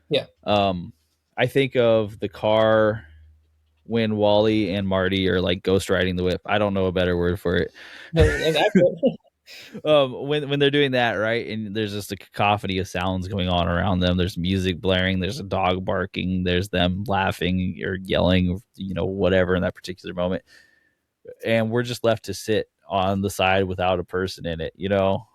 yeah, um I think of the car when Wally and Marty are like ghost riding the whip. I don't know a better word for it. accurate. When they're doing that, right? And there's just a cacophony of sounds going on around them. There's music blaring, there's a dog barking, there's them laughing or yelling, you know, whatever in that particular moment. And we're just left to sit on the side without a person in it, you know.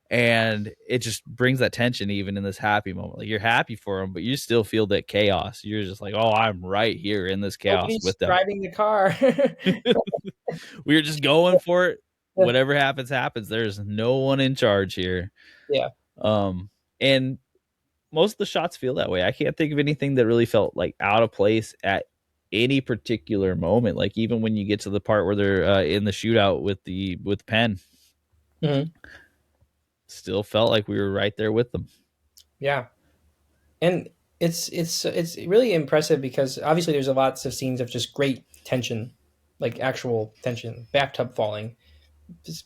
And it just brings that tension even in this happy moment. Like you're happy for them, but you still feel that chaos. You're just like, oh, I'm right here in this chaos Nobody's with them. driving the car. We're just going for it. Whatever happens, happens. There's no one in charge here. Yeah. Um, and most of the shots feel that way. I can't think of anything that really felt like out of place at any particular moment. Like even when you get to the part where they're in the shootout with Penn, Hmm. still felt like we were right there with them. Yeah, and it's really impressive because obviously there's lots of scenes of just great tension, like actual tension, bathtub falling, just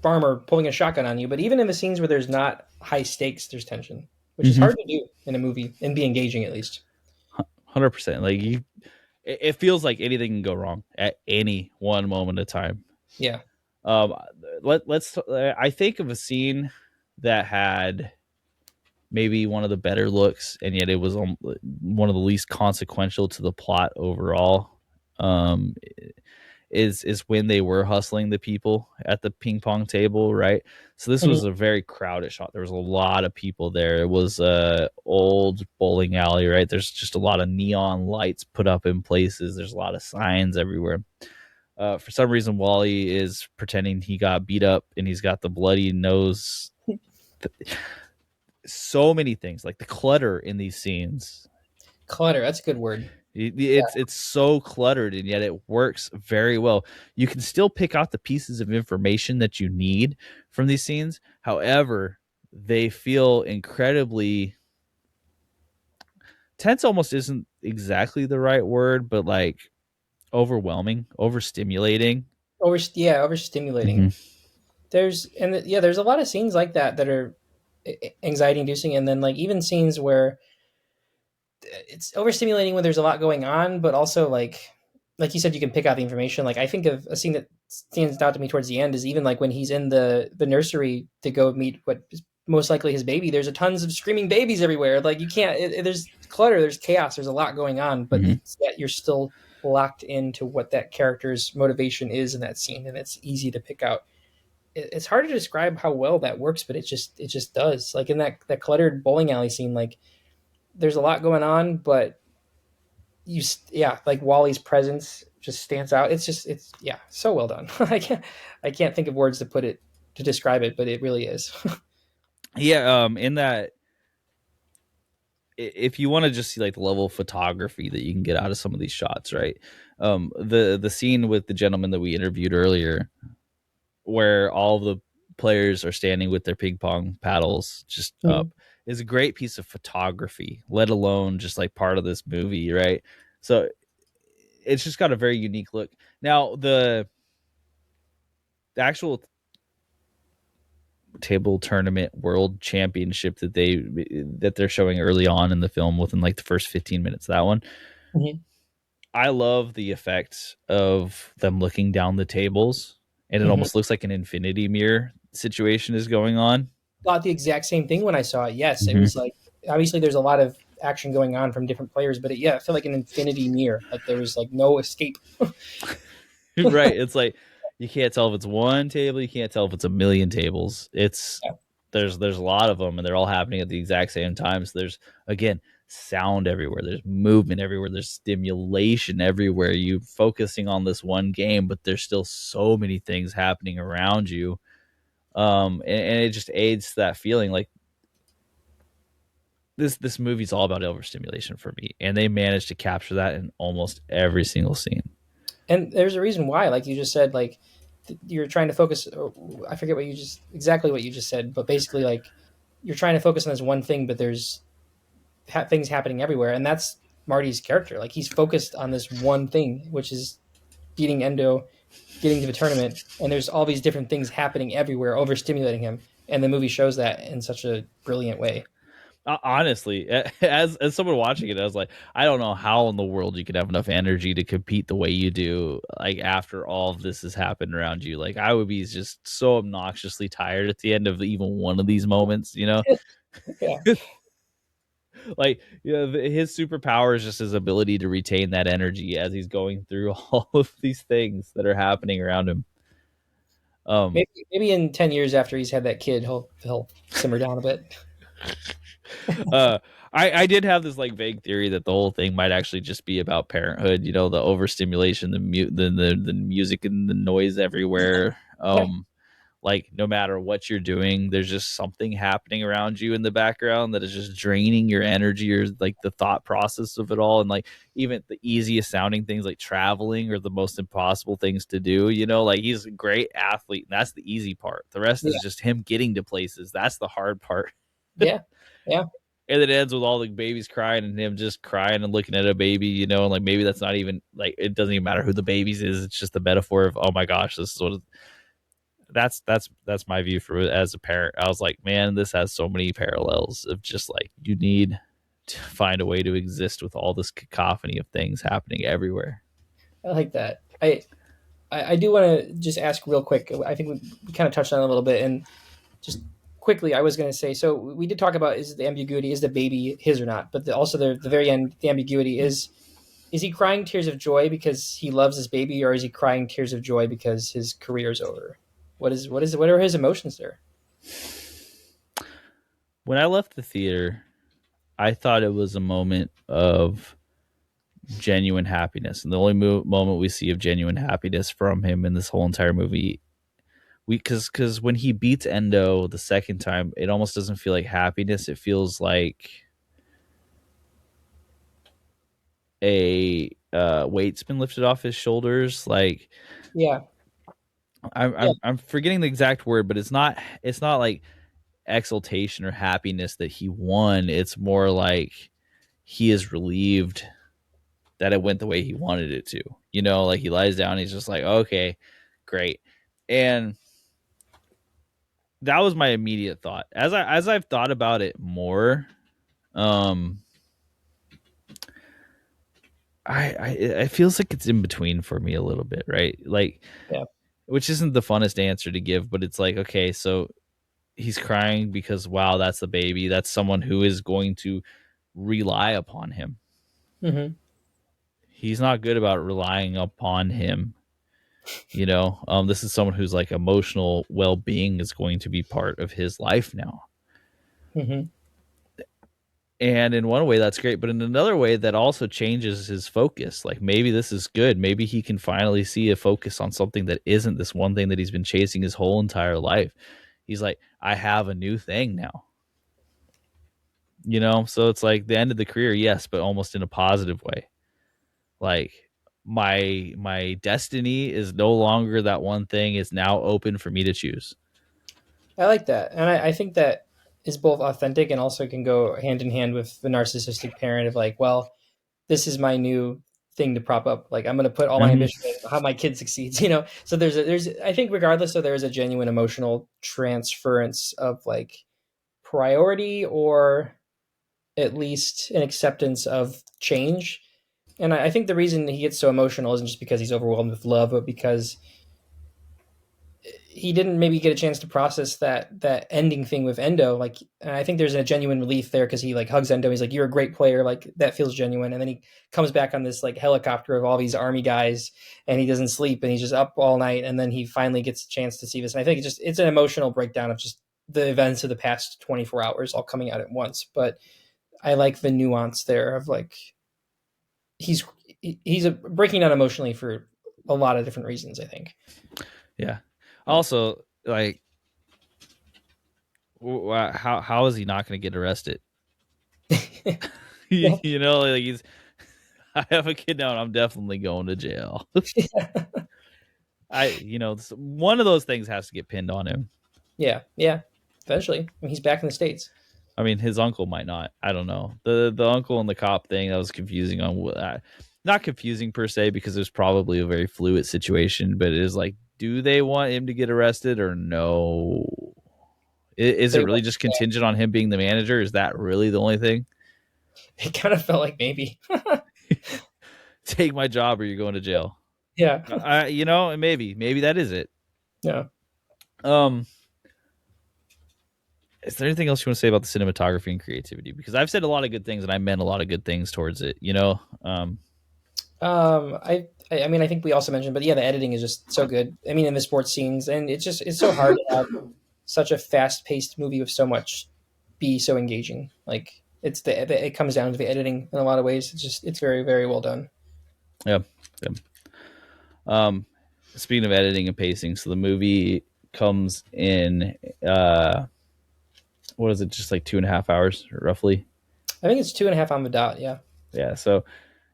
farmer pulling a shotgun on you. But even in the scenes where there's not high stakes, there's tension, which is Mm-hmm. hard to do in a movie and be engaging at least. 100%. Like it feels like anything can go wrong at any one moment of time. Yeah. Um, let's. I think of a scene that had maybe one of the better looks, and yet it was one of the least consequential to the plot overall. Um, is when they were hustling the people at the ping pong table, right? So this Mhm. was a very crowded shot. There was a lot of people there. It was a old bowling alley, right? There's just a lot of neon lights put up in places. There's a lot of signs everywhere. For some reason, Wally is pretending he got beat up and he's got the bloody nose. So many things, like the clutter in these scenes. Clutter, that's a good word. It's so cluttered, and yet it works very well. You can still pick out the pieces of information that you need from these scenes. However, they feel incredibly tense. Almost isn't exactly the right word, but like overwhelming, overstimulating. Overstimulating. Mm-hmm. There's a lot of scenes like that that are anxiety inducing, and then like even scenes where it's overstimulating when there's a lot going on, but also like you said, you can pick out the information. Like I think of a scene that stands out to me towards the end is even like when he's in the nursery to go meet what is most likely his baby. There's a tons of screaming babies everywhere. Like you can't. There's clutter. There's chaos. There's a lot going on, but Mm-hmm. yet you're still locked into what that character's motivation is in that scene, and it's easy to pick out. It's hard to describe how well that works, but it just does. Like in that cluttered bowling alley scene, like there's a lot going on, but yeah, like Wally's presence just stands out. It's yeah, so well done. I can't think of words to put it to describe it, but it really is. Yeah, in that, if you want to just see like the level of photography that you can get out of some of these shots, right? The scene with the gentleman that we interviewed earlier, where all the players are standing with their ping pong paddles just up, Mhm. is a great piece of photography, let alone just like part of this movie, right? So it's just got a very unique look. Now the actual table tournament world championship that they're showing early on in the film within like the first 15 minutes of that one. Mhm. I love the effects of them looking down the tables, and it Mhm. almost looks like an infinity mirror situation is going on. Thought the exact same thing when I saw it. Yes, it Mm-hmm. was like obviously there's a lot of action going on from different players, but it felt like an infinity mirror. Like there was like no escape. Right. It's like you can't tell if it's one table, you can't tell if it's a million tables. It's Yeah. there's a lot of them and they're all happening at the exact same time. So there's again sound everywhere, there's movement everywhere, there's stimulation everywhere. You focusing on this one game, but there's still so many things happening around you. And it just aids that feeling. Like this movie's all about overstimulation for me, and they managed to capture that in almost every single scene. And there's a reason why, like you just said, like you're trying to focus. I forget what you just exactly what you just said, but basically, like you're trying to focus on this one thing, but there's things happening everywhere, and that's Marty's character. Like he's focused on this one thing, which is beating Endo, getting to the tournament, and there's all these different things happening everywhere, overstimulating him, and the movie shows that in such a brilliant way. Honestly, as someone watching it, I was like, I don't know how in the world you could have enough energy to compete the way you do, like after all of this has happened around you. Like I would be just so obnoxiously tired at the end of even one of these moments, you know? Yeah, Like, his superpower is just his ability to retain that energy as he's going through all of these things that are happening around him. Um, maybe in 10 years after he's had that kid, he'll simmer down a bit. uh I did have this like vague theory that the whole thing might actually just be about parenthood, the overstimulation, the music and the noise everywhere. Like no matter what you're doing, there's just something happening around you in the background that is just draining your energy or like the thought process of it all. And like even the easiest sounding things like traveling are the most impossible things to do, like he's a great athlete and that's the easy part. The rest Yeah, is just him getting to places. That's the hard part. yeah, yeah, And it ends with all the babies crying and him just crying and looking at a baby, and like maybe that's not even like it doesn't even matter who the babies is. It's just the metaphor of, oh my gosh, this is what that's my view for it as a parent. I was like, man, this has so many parallels of just like you need to find a way to exist with all this cacophony of things happening everywhere. I like that. I do want to just ask real quick. I think we kind of touched on it a little bit, and just quickly, I was going to say. So we did talk about is the ambiguity, is the baby his or not, but also the very end, the ambiguity is he crying tears of joy because he loves his baby, or is he crying tears of joy because his career is over? What are his emotions there? When I left the theater, I thought it was a moment of genuine happiness, and the only moment we see of genuine happiness from him in this whole entire movie, because when he beats Endo the second time, it almost doesn't feel like happiness. It feels like a weight's been lifted off his shoulders. Like Yeah, I'm, yeah, I'm I'm forgetting the exact word, but it's not like exultation or happiness that he won. It's more like he is relieved that it went the way he wanted it to. Like he lies down, he's just like, okay, great. And that was my immediate thought. As I've thought about it more, um I it feels like it's in between for me a little bit, right? Like, yeah. which isn't the funnest answer to give, but it's like, okay, so he's crying because wow, that's the baby. That's someone who is going to rely upon him. Hmm. He's not good about relying upon him. This is someone who's like emotional well-being is going to be part of his life now. Hmm. And in one way that's great, but in another way that also changes his focus. Like maybe this is good. Maybe he can finally see a focus on something that isn't this one thing that he's been chasing his whole entire life. He's like, I have a new thing now. So it's like the end of the career, yes, but almost in a positive way. Like my destiny is no longer that one thing, is now open for me to choose. I like that, and I think that is both authentic and also can go hand in hand with the narcissistic parent of like, well, this is my new thing to prop up. Like, I'm going to put all my ambition in how my kid succeeds, you know? So there's, I think regardless of there is a genuine emotional transference of like priority or at least an acceptance of change. And I think the reason he gets so emotional isn't just because he's overwhelmed with love, but because he didn't maybe get a chance to process that ending thing with Endo. Like, and I think there's a genuine relief there because he like hugs Endo. He's like, "You're a great player." Like, that feels genuine. And then he comes back on this like helicopter of all these army guys, and he doesn't sleep, and he's just up all night. And then he finally gets a chance to see this. And I think it's an emotional breakdown of just the events of the past 24 hours all coming out at once. But I like the nuance there of like he's breaking down emotionally for a lot of different reasons, I think. Yeah. Also, like, how is he not going to get arrested? Yeah. You know, like he's. I have a kid now, and I'm definitely going to jail. One of those things has to get pinned on him. Yeah. Eventually, I mean, he's back in the States. I mean, his uncle might not. I don't know. The uncle and the cop thing, that was confusing on not confusing per se, because there's probably a very fluid situation, but it is like, do they want him to get arrested or no? Is it really just contingent on him being the manager? Is that really the only thing? It kind of felt like maybe. Take my job or you're going to jail. Yeah. Maybe that is it. Yeah. Is there anything else you want to say about the cinematography and creativity? Because I've said a lot of good things and I meant a lot of good things towards it, you know? I mean, I think we also mentioned, but yeah, the editing is just so good. I mean, in the sports scenes, and it's so hard to have such a fast paced movie with so much be so engaging. Like, it comes down to the editing in a lot of ways. It's very, very well done. Yeah. Speaking of editing and pacing, so the movie comes in, what is it? Just like 2.5 hours roughly. I think it's 2.5 on the dot. Yeah. Yeah. So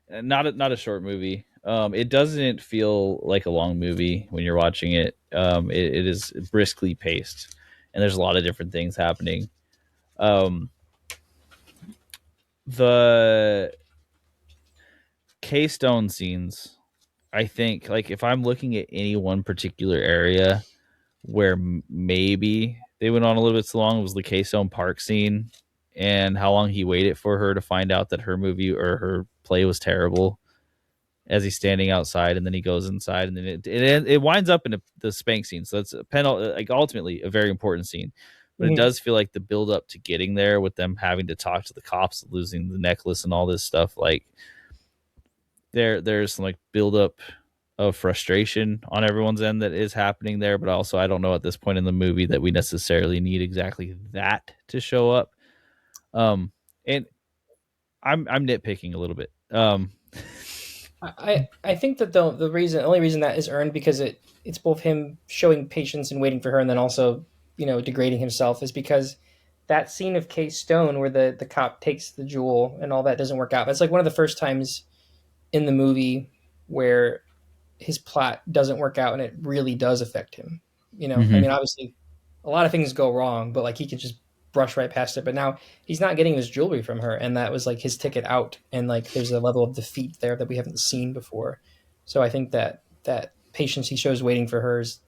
not a short movie. It doesn't feel like a long movie when you're watching it. It is briskly paced, and there's a lot of different things happening. The K-Stone scenes, I think, like, if I'm looking at any one particular area where maybe they went on a little bit too long, was the K-Stone Park scene and how long he waited for her to find out that her movie or her play was terrible, as he's standing outside, and then he goes inside, and then it winds up in the spank scene. So that's ultimately a very important scene. But It does feel like the build up to getting there, with them having to talk to the cops, losing the necklace, and all this stuff. Like, there's some like build up of frustration on everyone's end that is happening there. But also, I don't know at this point in the movie that we necessarily need exactly that to show up. And I'm nitpicking a little bit. I think that the only reason that is earned, because it's both him showing patience and waiting for her, and then also, you know, degrading himself, is because that scene of K-Stone where the cop takes the jewel and all that doesn't work out. That's like one of the first times in the movie where his plot doesn't work out, and it really does affect him. You know, I mean, obviously a lot of things go wrong, but like he could just brush right past it. But now he's not getting his jewelry from her, and that was like his ticket out. And like there's a level of defeat there that we haven't seen before. So I think that patience he shows waiting for her is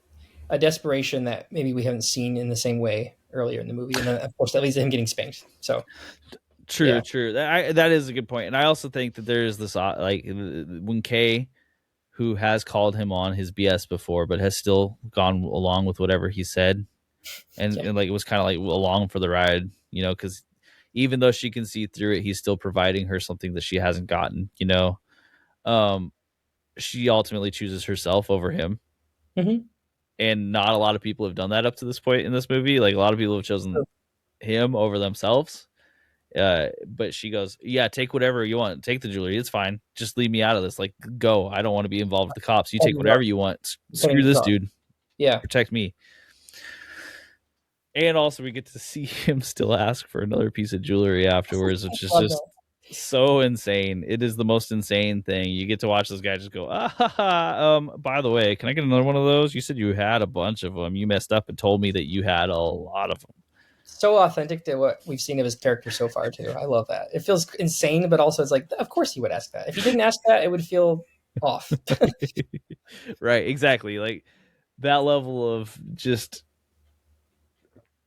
a desperation that maybe we haven't seen in the same way earlier in the movie. And then of course that leads to him getting spanked. So true. That is a good point. And I also think that there's this like when Kay, who has called him on his BS before, but has still gone along with whatever he said, and like it was kind of like along for the ride, you know, because even though she can see through it, he's still providing her something that she hasn't gotten, you know. She ultimately chooses herself over him. And not a lot of people have done that up to this point in this movie. Like, a lot of people have chosen him over themselves. But she goes, yeah, take whatever you want. Take the jewelry. It's fine. Just leave me out of this. Like, go. I don't want to be involved with the cops. You take whatever you want. Screw this dude. Yeah. Protect me. And also we get to see him still ask for another piece of jewelry afterwards, which is just so insane. It is the most insane thing. You get to watch this guy just go, by the way, can I get another one of those? You said you had a bunch of them. You messed up and told me that you had a lot of them. so authentic to what we've seen of his character so far too. I love that. It feels insane, but also it's like, of course he would ask that. If he didn't ask that, it would feel off. Right, exactly. Like that level of just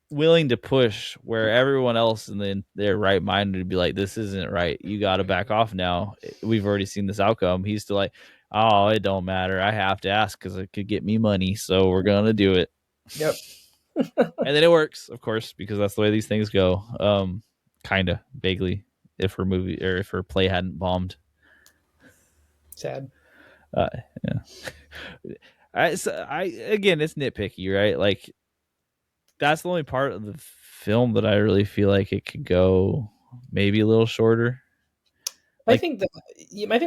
willing to push where everyone else in their right mind would be like, this isn't right. You got to back off now. We've already seen this outcome. He's still like, oh, it don't matter. I have to ask because it could get me money. So we're going to do it. Yep. And then it works, of course, because that's the way these things go. Kind of vaguely if her movie or if her play hadn't bombed. Sad. Yeah. I again, it's nitpicky, right? Like that's the only part of the film that I really feel like it could go maybe a little shorter. I Like, think my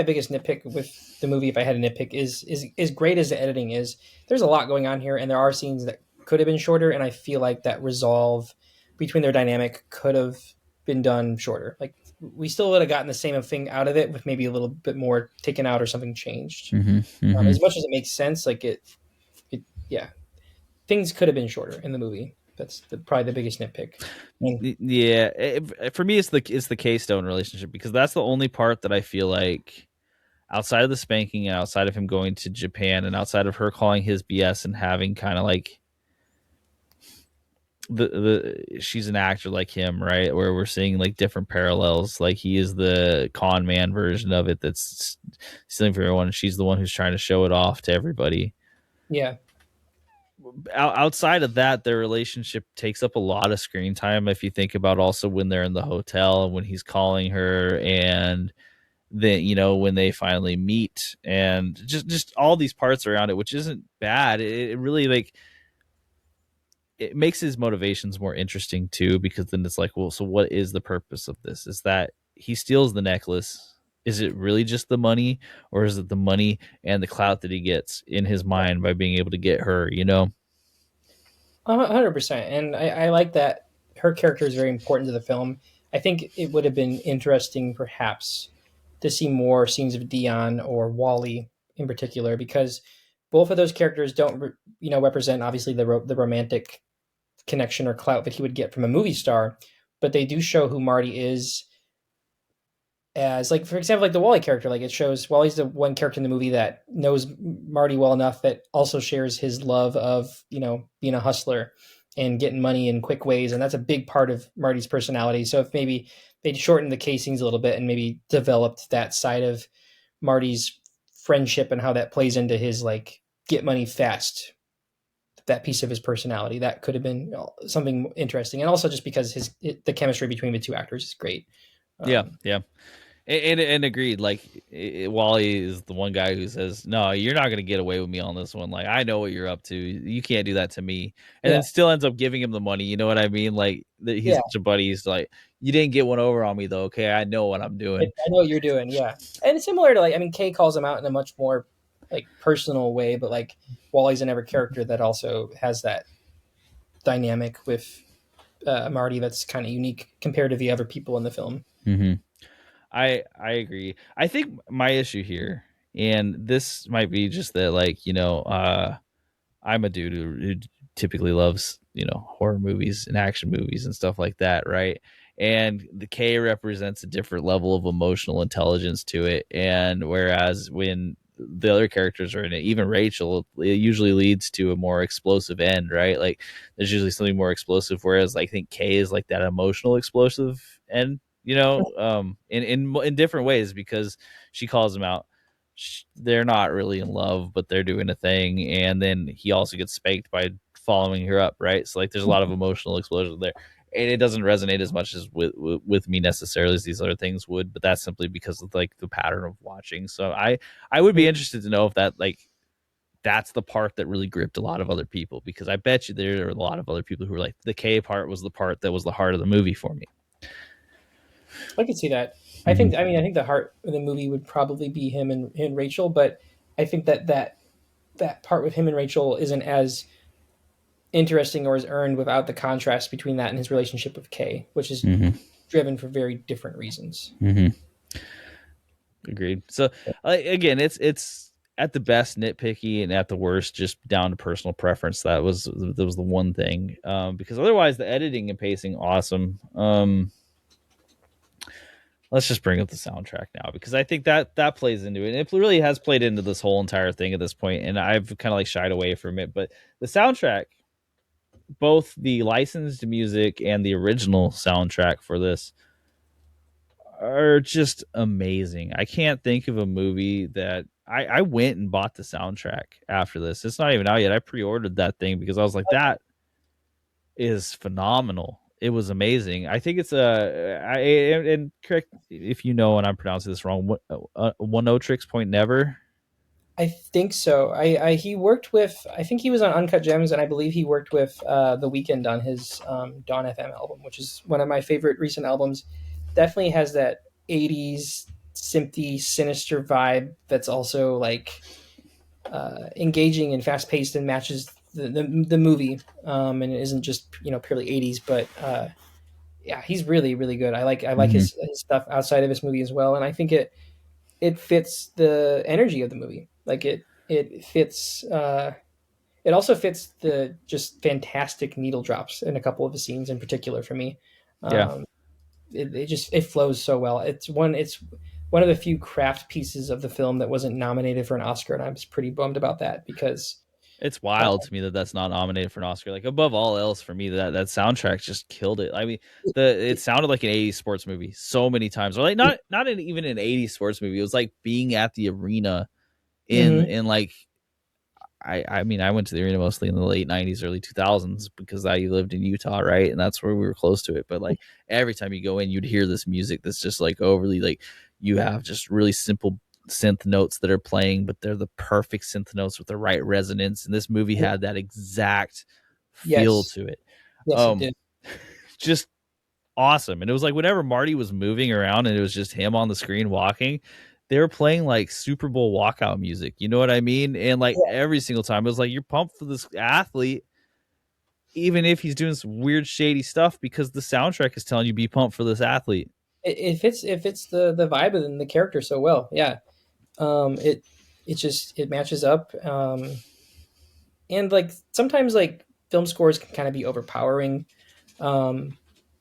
biggest nitpick with the movie, if I had a nitpick, is as great as the editing is. There's a lot going on here, and there are scenes that could have been shorter, and I feel like that resolve between their dynamic could have been done shorter. Like we still would have gotten the same thing out of it with maybe a little bit more taken out or something changed. As much as it makes sense, like yeah, things could have been shorter in the movie. That's probably the biggest nitpick. yeah, for me, it's the Keystone relationship because that's the only part that I feel like outside of the spanking and outside of him going to Japan and outside of her calling his BS and having kind of like she's an actor like him, right? Where we're seeing like different parallels. Like he is the con man version of it that's stealing for everyone. And she's the one who's trying to show it off to everybody. Yeah. Outside of that, their relationship takes up a lot of screen time. If you think about also when they're in the hotel and when he's calling her and then, when they finally meet and just all these parts around it, which isn't bad. It really like, it makes his motivations more interesting too, because then it's like, well, so what is the purpose of this? Is that he steals the necklace? Is it really just the money, or is it the money and the clout that he gets in his mind by being able to get her, 100%. And I like that her character is very important to the film. I think it would have been interesting, perhaps, to see more scenes of Dion or Wally in particular, because both of those characters don't, represent obviously the romantic connection or clout that he would get from a movie star, but they do show who Marty is as, like, for example, like the Wally character. Like it shows Wally's the one character in the movie that knows Marty well enough that also shares his love of being a hustler and getting money in quick ways, and that's a big part of Marty's personality. So if maybe they'd shortened the casings a little bit and maybe developed that side of Marty's friendship and how that plays into his like get money fast, that piece of his personality, that could have been something interesting. And also just because the chemistry between the two actors is great. Yeah. And agreed. Like Wally is the one guy who says, "No, you're not going to get away with me on this one. Like I know what you're up to. You can't do that to me." And then still ends up giving him the money. You know what I mean? Like he's such a buddy. He's like, "You didn't get one over on me though. Okay, I know what I'm doing. I know what you're doing." Yeah, and similar to Kay calls him out in a much more like personal way, but like Wally's another character that also has that dynamic with Marty that's kind of unique compared to the other people in the film. Mm-hmm. I agree. I think my issue here, and this might be just that, like, I'm a dude who typically loves, horror movies and action movies and stuff like that, right? And the K represents a different level of emotional intelligence to it. And whereas when the other characters are in it, even Rachel, it usually leads to a more explosive end, right? Like there's usually something more explosive, whereas I think K is like that emotional explosive end, in different ways, because she calls him out. They're not really in love, but they're doing a thing, and then he also gets spanked by following her up, right? So like there's a lot of emotional explosion there, and it doesn't resonate as much as with me necessarily as these other things would, but that's simply because of like the pattern of watching. So I would be interested to know if that, like, that's the part that really gripped a lot of other people, because I bet you there are a lot of other people who were like, the K part was the part that was the heart of the movie for me. I could see that. I think the heart of the movie would probably be him and Rachel, but I think that part with him and Rachel isn't as interesting or is earned without the contrast between that and his relationship with Kay, which is driven for very different reasons. Agreed. So again, it's at the best nitpicky, and at the worst just down to personal preference. That was the one thing, because otherwise the editing and pacing awesome. Let's just bring up the soundtrack now, because I think that plays into it. And it really has played into this whole entire thing at this point, and I've kind of like shied away from it. But the soundtrack, both the licensed music and the original soundtrack for this, are just amazing. I can't think of a movie that I went and bought the soundtrack after this. It's not even out yet. I pre-ordered that thing because I was like, that is phenomenal. It was amazing. I think it's and correct if you know and I'm pronouncing this wrong. One O Tricks Point Never. I think so. He worked with. I think he was on Uncut Gems, and I believe he worked with The Weeknd on his Dawn FM album, which is one of my favorite recent albums. Definitely has that '80s synthy, sinister vibe that's also like engaging and fast paced and matches the movie, and it isn't just purely '80s. But yeah, he's really really good. I like Mhm. his stuff outside of his movie as well, and I think it fits the energy of the movie. Like it fits. It also fits the just fantastic needle drops in a couple of the scenes in particular for me. Yeah, Um, it flows so well. It's one of the few craft pieces of the film that wasn't nominated for an Oscar, and I was pretty bummed about that because it's uh, wild to me that that's not nominated for an Oscar. Like above all else, for me, that soundtrack just killed it. I mean, it sounded like an '80s sports movie so many times, or like even an '80s sports movie. It was like being at the arena mhm. in like I mean, I went to the arena mostly in the late '90s, early 2000s because I lived in Utah, right, and that's where we were close to it. But like every time you go in, you'd hear this music that's just like overly like you have just really simple synth notes that are playing, but they're the perfect synth notes with the right resonance. And this movie had that exact feel Yes, to it. yes, it Um, did. just awesome. And it was like whenever Marty was moving around and it was just him on the screen walking, they were playing like Super Bowl walkout music. You know what I mean? And like Yeah, every single time, it was like you're pumped for this athlete, even if he's doing some weird, shady stuff, because the soundtrack is telling you be pumped for this athlete. it fits the vibe and the character so well. Yeah, it matches up. And like sometimes like film scores can kind of be overpowering. Um,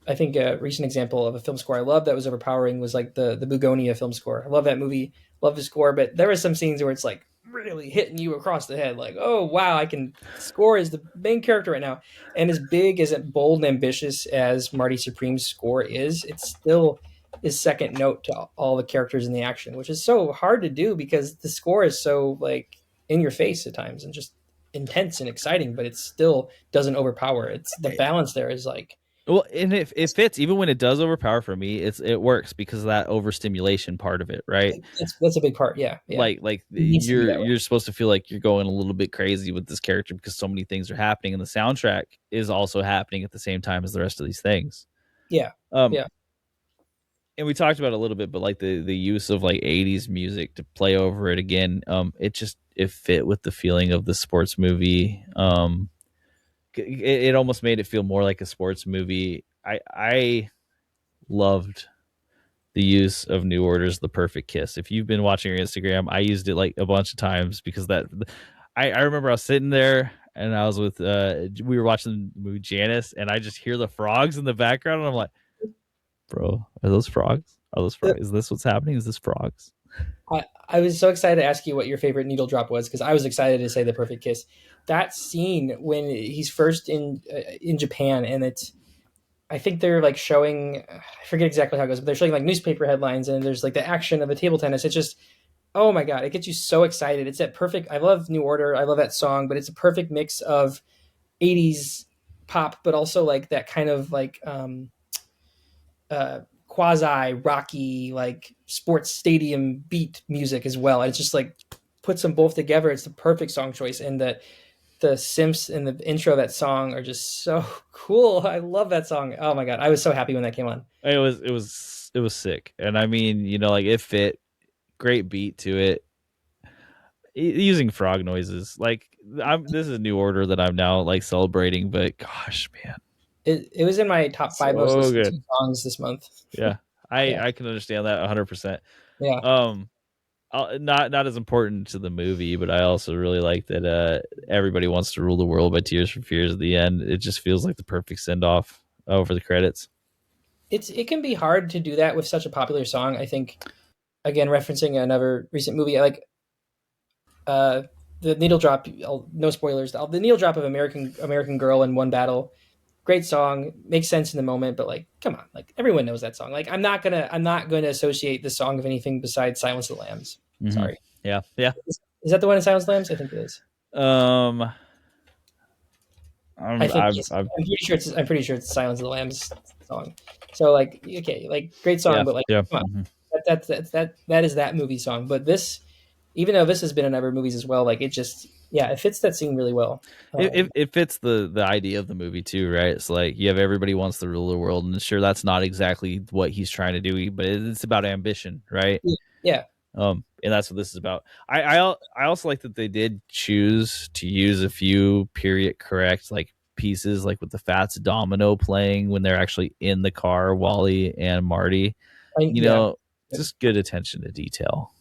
I think a recent example of a film score I love that was overpowering was like the Bugonia film score. I love that movie, love the score, but there were some scenes where it's like really hitting you across the head, like, oh wow, I can score as the main character right now. And as big as it bold and ambitious as Marty Supreme's score is, it still is second note to all the characters in the action, which is so hard to do because the score is so like in your face at times and just intense and exciting, but it still doesn't overpower. It's the balance there is like Well, and it fits even when it does overpower for me. It works because of that overstimulation part of it, right? that's a big part. Yeah, yeah. Like It needs to be that way. you're supposed to feel like you're going a little bit crazy with this character because so many things are happening, and the soundtrack is also happening at the same time as the rest of these things. Yeah, Um, yeah. and we talked about it a little bit, but like the use of like '80s music to play over it again, it fit with the feeling of the sports movie. It almost made it feel more like a sports movie. I loved the use of New Order's "The Perfect Kiss." If you've been watching your Instagram, I used it like a bunch of times because I remember I was sitting there and I was with we were watching the movie Janice, and I just hear the frogs in the background, and I'm like, bro, are those frogs? Are those Uh, frogs? Is this what's happening? Is this frogs? I was so excited to ask you what your favorite needle drop was because I was excited to say the perfect kiss. That scene when he's first in Japan and it's I think they're like showing I forget exactly how it goes, but they're showing like newspaper headlines and there's like the action of the table tennis. It's just oh my god, it gets you so excited. It's that perfect. I love New Order. I love that song, but it's a perfect mix of '80s pop, but also like that kind of like quasi rocky like sports stadium beat music as well. It's just like puts them both together. It's the perfect song choice, and the Simps in the intro of that song are just so cool. I love that song. Oh my god, I was so happy when that came on. It was sick, and I mean, like it fit. Great beat to it. Using frog noises, like this is New Order that I'm now like celebrating, but gosh, man, It was in my top five most so listened good. to songs this month. Yeah, I Yeah, I can understand that 100%. yeah. Um, not as important to the movie, but I also really like that everybody wants to rule the world by Tears for Fears at the end. It just feels like the perfect send off over the credits. It can be hard to do that with such a popular song. I think, again, referencing another recent movie, like uh, the needle drop. No spoilers. The needle drop of American Girl in One Battle. Great song, makes sense in the moment, but like, come on, like everyone knows that song. Like, I'm not gonna associate the song of anything besides Silence of the Lambs. Mm-hmm. Sorry. Yeah, yeah. Is that the one in Silence of the Lambs? I think it is. Um, I think I've, yes. I've, I'm pretty sure it's Silence of the Lambs song. So like, okay, like great song, yeah, but like, yeah. come on, Mm-hmm. that is that movie song. But this, even though this has been in other movies as well, like it just, yeah, it fits that scene really well. It fits the idea of the movie too, right? It's like you have everybody wants to rule the world, and sure, that's not exactly what he's trying to do, but it's about ambition, right? Yeah. And that's what this is about. I also like that they did choose to use a few period correct like pieces, like with the Fats Domino playing when they're actually in the car, Wally and Marty. You Yeah. know, just good attention to detail.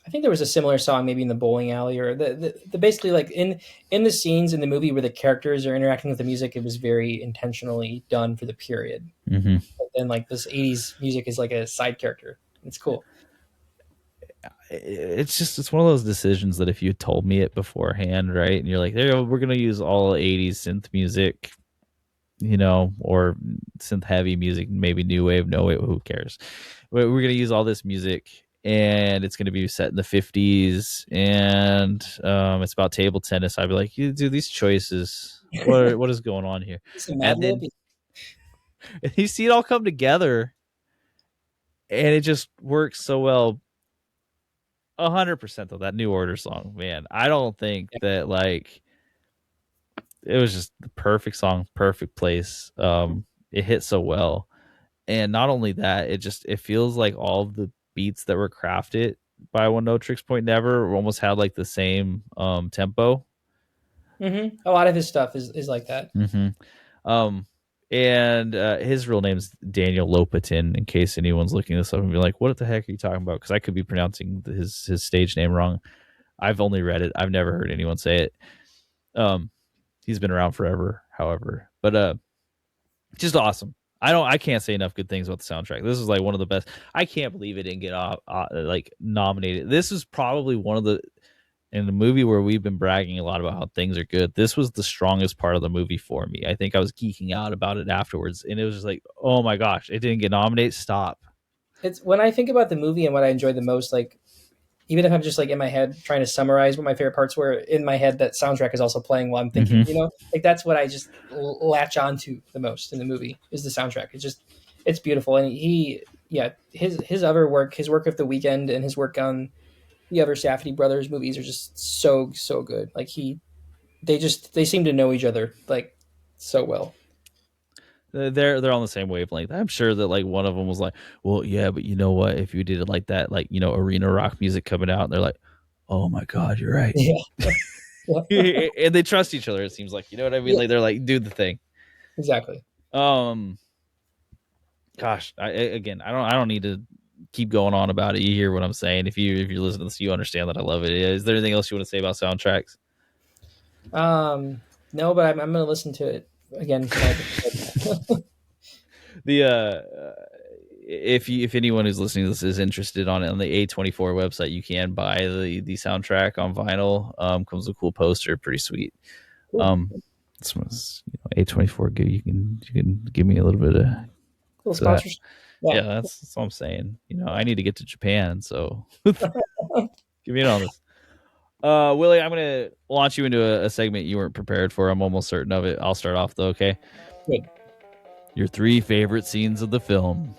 I think there was a similar song maybe in the bowling alley or the basically like in the scenes in the movie where the characters are interacting with the music, it was very intentionally done for the period. Mm-hmm. But then like this 80s music is like a side character. It's cool. It's one of those decisions that if you told me it beforehand, right, and you're like, "There, we're gonna use all 80s synth music, or synth heavy music, maybe new wave, no wave, who cares? We're gonna use all this music, and it's gonna be set in the 50s, and it's about table tennis." I'd be like, "You do these choices. What is going on here?" And then you see it all come together, and it just works so well. 100% though, that New Order song, man. I don't think that like it was just the perfect song, perfect place. It hit so well. And not only that, it feels like all of the beats that were crafted by One No Tricks Point Never almost had like the same tempo. Mm-hmm. A lot of his stuff is like that. Mm-hmm. And his real name's Daniel Lopatin, in case anyone's looking this up and be like, what the heck are you talking about? Because I could be pronouncing his stage name wrong. I've only read it. I've never heard anyone say it. He's been around forever, however. But just awesome. I can't say enough good things about the soundtrack. This is like one of the best. I can't believe it didn't get like nominated. This is probably one of the in the movie where we've been bragging a lot about how things are good. This was the strongest part of the movie for me. I think I was geeking out about it afterwards, and it was just like, oh my gosh, it didn't get nominated. Stop. It's when I think about the movie and what I enjoyed the most, like even if I'm just like in my head trying to summarize what my favorite parts were, in my head that soundtrack is also playing while I'm thinking. Mm-hmm. Like that's what I just latch onto the most in the movie is the soundtrack. It's beautiful, and his other work, his work with The Weeknd and his work on the other Safdie brothers movies are just so good. Like they seem to know each other like so well. They're on the same wavelength. I'm sure that like one of them was like, well, yeah, but you know what? If you did it like that, like arena rock music coming out, and they're like, oh my god, you're right. Yeah. And they trust each other. It seems like, you know what I mean? Yeah. Like they're like, do the thing. Exactly. Gosh, I don't need to keep going on about it. You hear what I'm saying. If you listen to this, you understand that I love it. Is there anything else you want to say about soundtracks? No, but I'm going to listen to it again. If anyone who's listening to this is interested on it on the A24 website, you can buy the soundtrack on vinyl. Comes with a cool poster, pretty sweet. Cool. A24 you can give me a little bit of cool sponsors. Yeah, that's what I'm saying. I need to get to Japan, so give me in on this. Willie, I'm gonna launch you into a segment you weren't prepared for. I'm almost certain of it. I'll start off though, okay? Good. Your 3 favorite scenes of the film.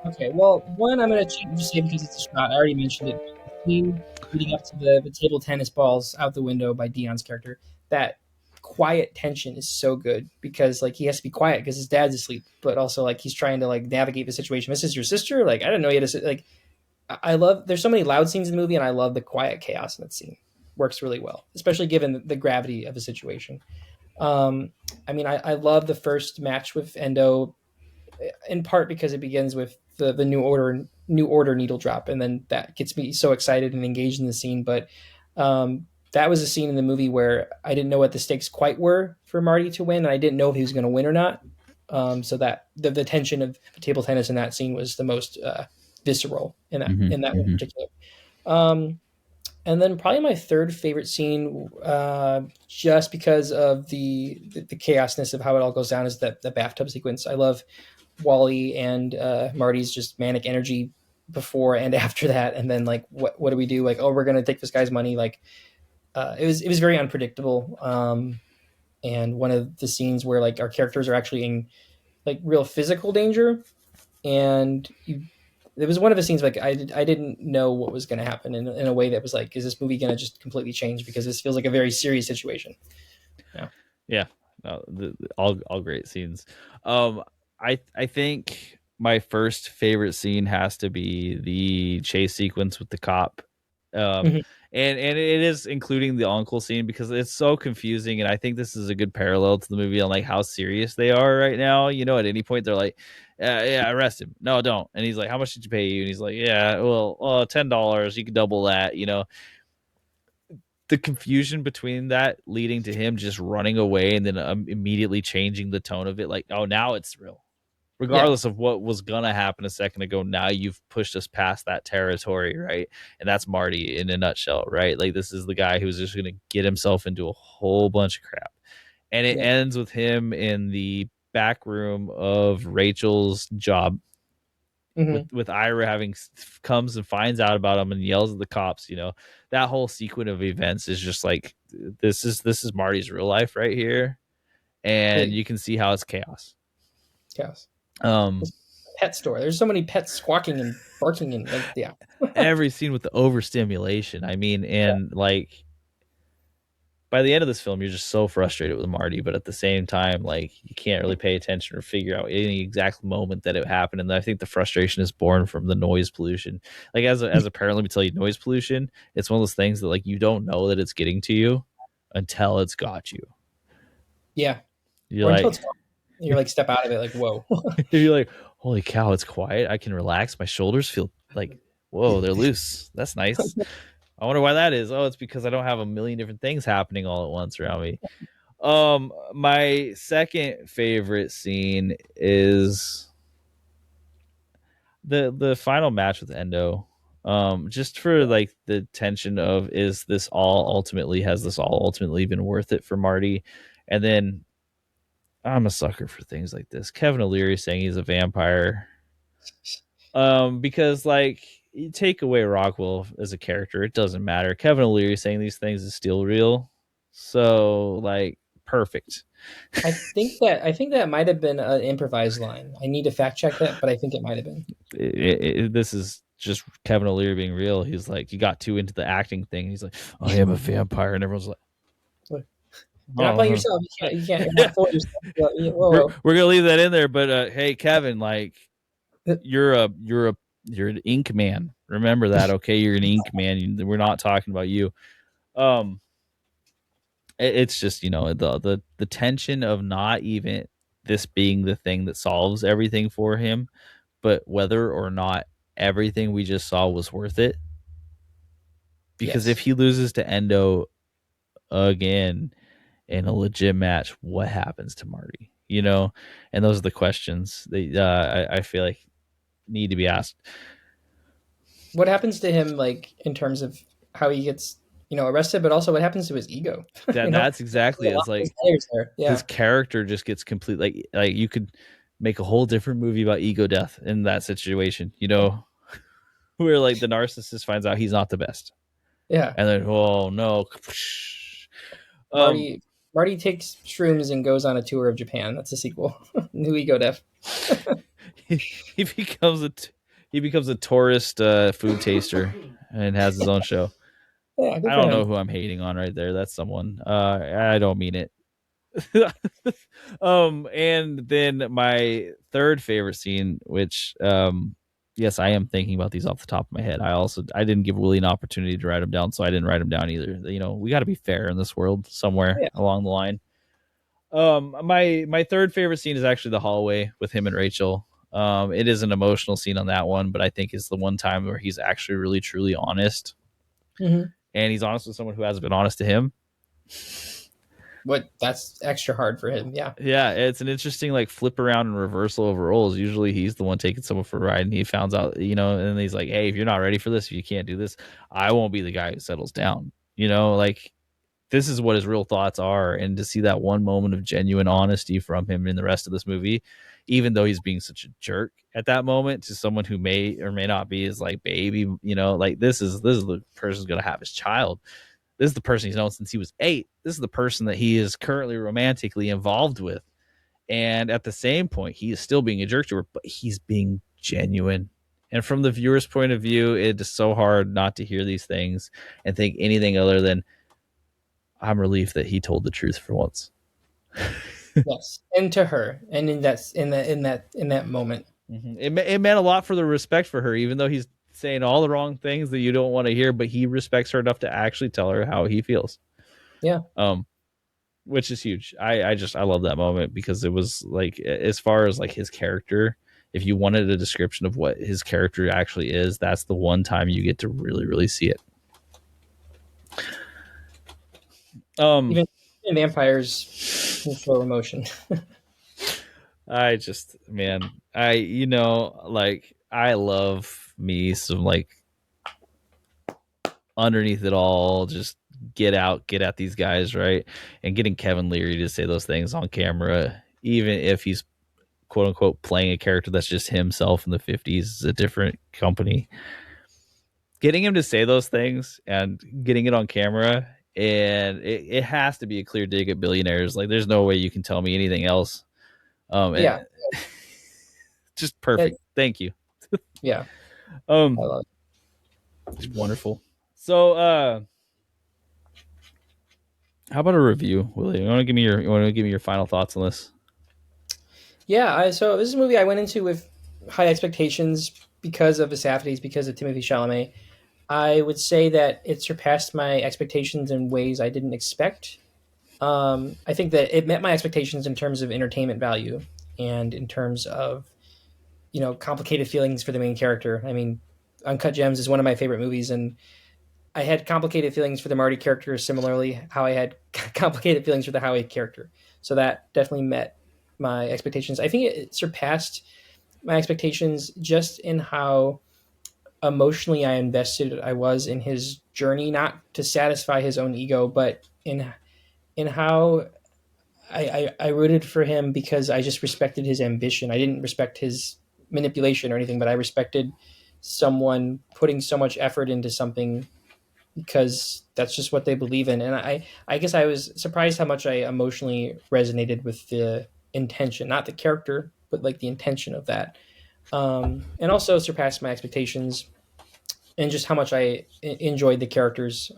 Okay, well, one I'm going to just say because it's a shot. I already mentioned it. The scene leading up to the table tennis balls out the window by Dion's character. That quiet tension is so good because like he has to be quiet because his dad's asleep, but also like he's trying to like navigate the situation. This is your sister? Like I didn't know you had to like. I love. There's so many loud scenes in the movie, and I love the quiet chaos in that scene. Works really well, especially given the gravity of the situation. I love the first match with Endo, in part because it begins with the new order needle drop, and then that gets me so excited and engaged in the scene. But that was a scene in the movie where I didn't know what the stakes quite were for Marty to win, and I didn't know if he was going to win or not. So that the tension of table tennis in that scene was the most visceral in that Mm-hmm, in that one mm-hmm. particular. Um, and then probably my third favorite scene, just because of the chaosness of how it all goes down, is the bathtub sequence. I love Wally and Marty's just manic energy before and after that, and then like what do we do? Like, oh, we're gonna take this guy's money. Like it was very unpredictable. And one of the scenes where like our characters are actually in like real physical danger, and it was one of the scenes like I didn't know what was going to happen in a way that was like, is this movie going to just completely change, because this feels like a very serious situation. Yeah. Yeah, no, all great scenes. I think my first favorite scene has to be the chase sequence with the cop. Um, Mhm. and it is including the uncle scene because it's so confusing, and I think this is a good parallel to the movie on like how serious they are right now. You know, at any point they're like, yeah, arrest him. No, don't. And he's like, how much did you pay you? And he's like, yeah, well, $10. You can double that. You know, the confusion between that leading to him just running away and then immediately changing the tone of it, like, oh, now it's real, Yeah. regardless of what was gonna happen a second ago. Now you've pushed us past that territory, right? And that's Marty in a nutshell, right? Like, this is the guy who's just gonna get himself into a whole bunch of crap, and it Yeah. ends with him in the back room of Rachel's job Hmm. with Ira having comes and finds out about him and yells at the cops. You know, that whole sequence of events is just like, this is Marty's real life right here, and Big you can see how it's chaos. chaos. Um, Pet store. There's so many pets squawking and barking and like, yeah. every scene with the overstimulation. I mean, and like by the end of this film, you're just so frustrated with Marty, but at the same time, like, you can't really pay attention or figure out any exact moment that it happened. And I think the frustration is born from the noise pollution. Like, as a parent, let me tell you, noise pollution, it's one of those things that like you don't know that it's getting to you until it's got you. Yeah. You're Or until like, it's gone. You're like, step out of it, like, whoa. you're like, holy cow, it's quiet. I can relax. My shoulders feel like, whoa, they're loose. That's nice. I wonder why that is. Oh, it's because I don't have a million different things happening all at once around me. My second favorite scene is the final match with Endo. Just for like the tension of, has this all ultimately been worth it for Marty? And then I'm a sucker for things like this. Kevin O'Leary saying he's a vampire. Because like, you take away Rockwell as a character, it doesn't matter. Kevin O'Leary saying these things is still real. So like, perfect. I think that might have been an improvised line. I need to fact check that, but I think it might have been. This is just Kevin O'Leary being real. He's like, he got too into the acting thing. He's like, I am a vampire, and everyone's like, Look, you're not playing oh. yourself. You can't. You can't. You're not fooling yourself. Whoa, whoa. We're gonna leave that in there. But hey, Kevin, like, you're an ink man. Remember that, okay? You're an ink man. We're not talking about you. Um, it's just, the tension of not even this being the thing that solves everything for him, but whether or not everything we just saw was worth it. Because if Yes. he loses to Endo again in a legit match, what happens to Marty? And those are the questions that I feel like need to be asked. What happens to him, like in terms of how he gets, arrested, but also what happens to his ego? you know, That's exactly There's a it. lot It's of like layers there. his Yeah. character just gets complete. Like you could make a whole different movie about ego death in that situation. Where like the narcissist finds out he's not the best, Yeah. and then, oh no. um Marty takes shrooms and goes on a tour of Japan. That's a sequel. New ego death. he becomes a tourist food taster and has his own show. Yeah. Good I for don't know him. who I'm hating on right there. That's someone. I don't mean it. And then my third favorite scene, which yes, I am thinking about these off the top of my head. I didn't give Willie an opportunity to write them down, so I didn't write them down either. We got to be fair in this world somewhere Yeah. along the line. My third favorite scene is actually the hallway with him and Rachel. It is an emotional scene on that one, but I think it's the one time where he's actually really truly honest, Mm-hmm. and he's honest with someone who hasn't been honest to him. What that's extra hard for him. Yeah. Yeah, it's an interesting like flip around and reversal of roles. Usually he's the one taking someone for a ride, and he finds out, and he's like, hey, if you're not ready for this, if you can't do this, I won't be the guy who settles down. Like this is what his real thoughts are. And to see that one moment of genuine honesty from him in the rest of this movie, even though he's being such a jerk at that moment to someone who may or may not be his like baby, like this is the person who's gonna have his child. This is the person he's known since he was 8. This is the person that he is currently romantically involved with. And at the same point, he is still being a jerk to her, but he's being genuine. And from the viewer's point of view, it is so hard not to hear these things and think anything other than, I'm relieved that he told the truth for once. Yes, and to her, and in that moment. Mm-hmm. It meant a lot for the respect for her, even though he's saying all the wrong things that you don't want to hear, but he respects her enough to actually tell her how he feels. Yeah. Which is huge. I love that moment because it was like, as far as like his character, if you wanted a description of what his character actually is, that's the one time you get to really, really see it. Even vampires show emotion. I love me some like underneath it all, just get at these guys, right? And getting Kevin Leary to say those things on camera, even if he's quote unquote playing a character that's just himself in the 50s, is a different company. Getting him to say those things and getting it on camera, and it has to be a clear dig at billionaires. Like, there's no way you can tell me anything else. Yeah. Just perfect. Thank you. Yeah. I love it. It's wonderful. So, how about a review, Willie? You want to give me your final thoughts on this? Yeah. So this is a movie I went into with high expectations because of the Safdies, because of Timothée Chalamet. I would say that it surpassed my expectations in ways I didn't expect. I think that it met my expectations in terms of entertainment value and in terms of, complicated feelings for the main character. I mean, Uncut Gems is one of my favorite movies, and I had complicated feelings for the Marty character, similarly how I had complicated feelings for the Howie character. So that definitely met my expectations. I think it surpassed my expectations just in how emotionally I invested I was in his journey, not to satisfy his own ego, but in how I rooted for him because I just respected his ambition. I didn't respect his manipulation or anything, but I respected someone putting so much effort into something because that's just what they believe in. And I guess I was surprised how much I emotionally resonated with the intention, not the character, but like the intention of that. And also surpassed my expectations and just how much I enjoyed the characters.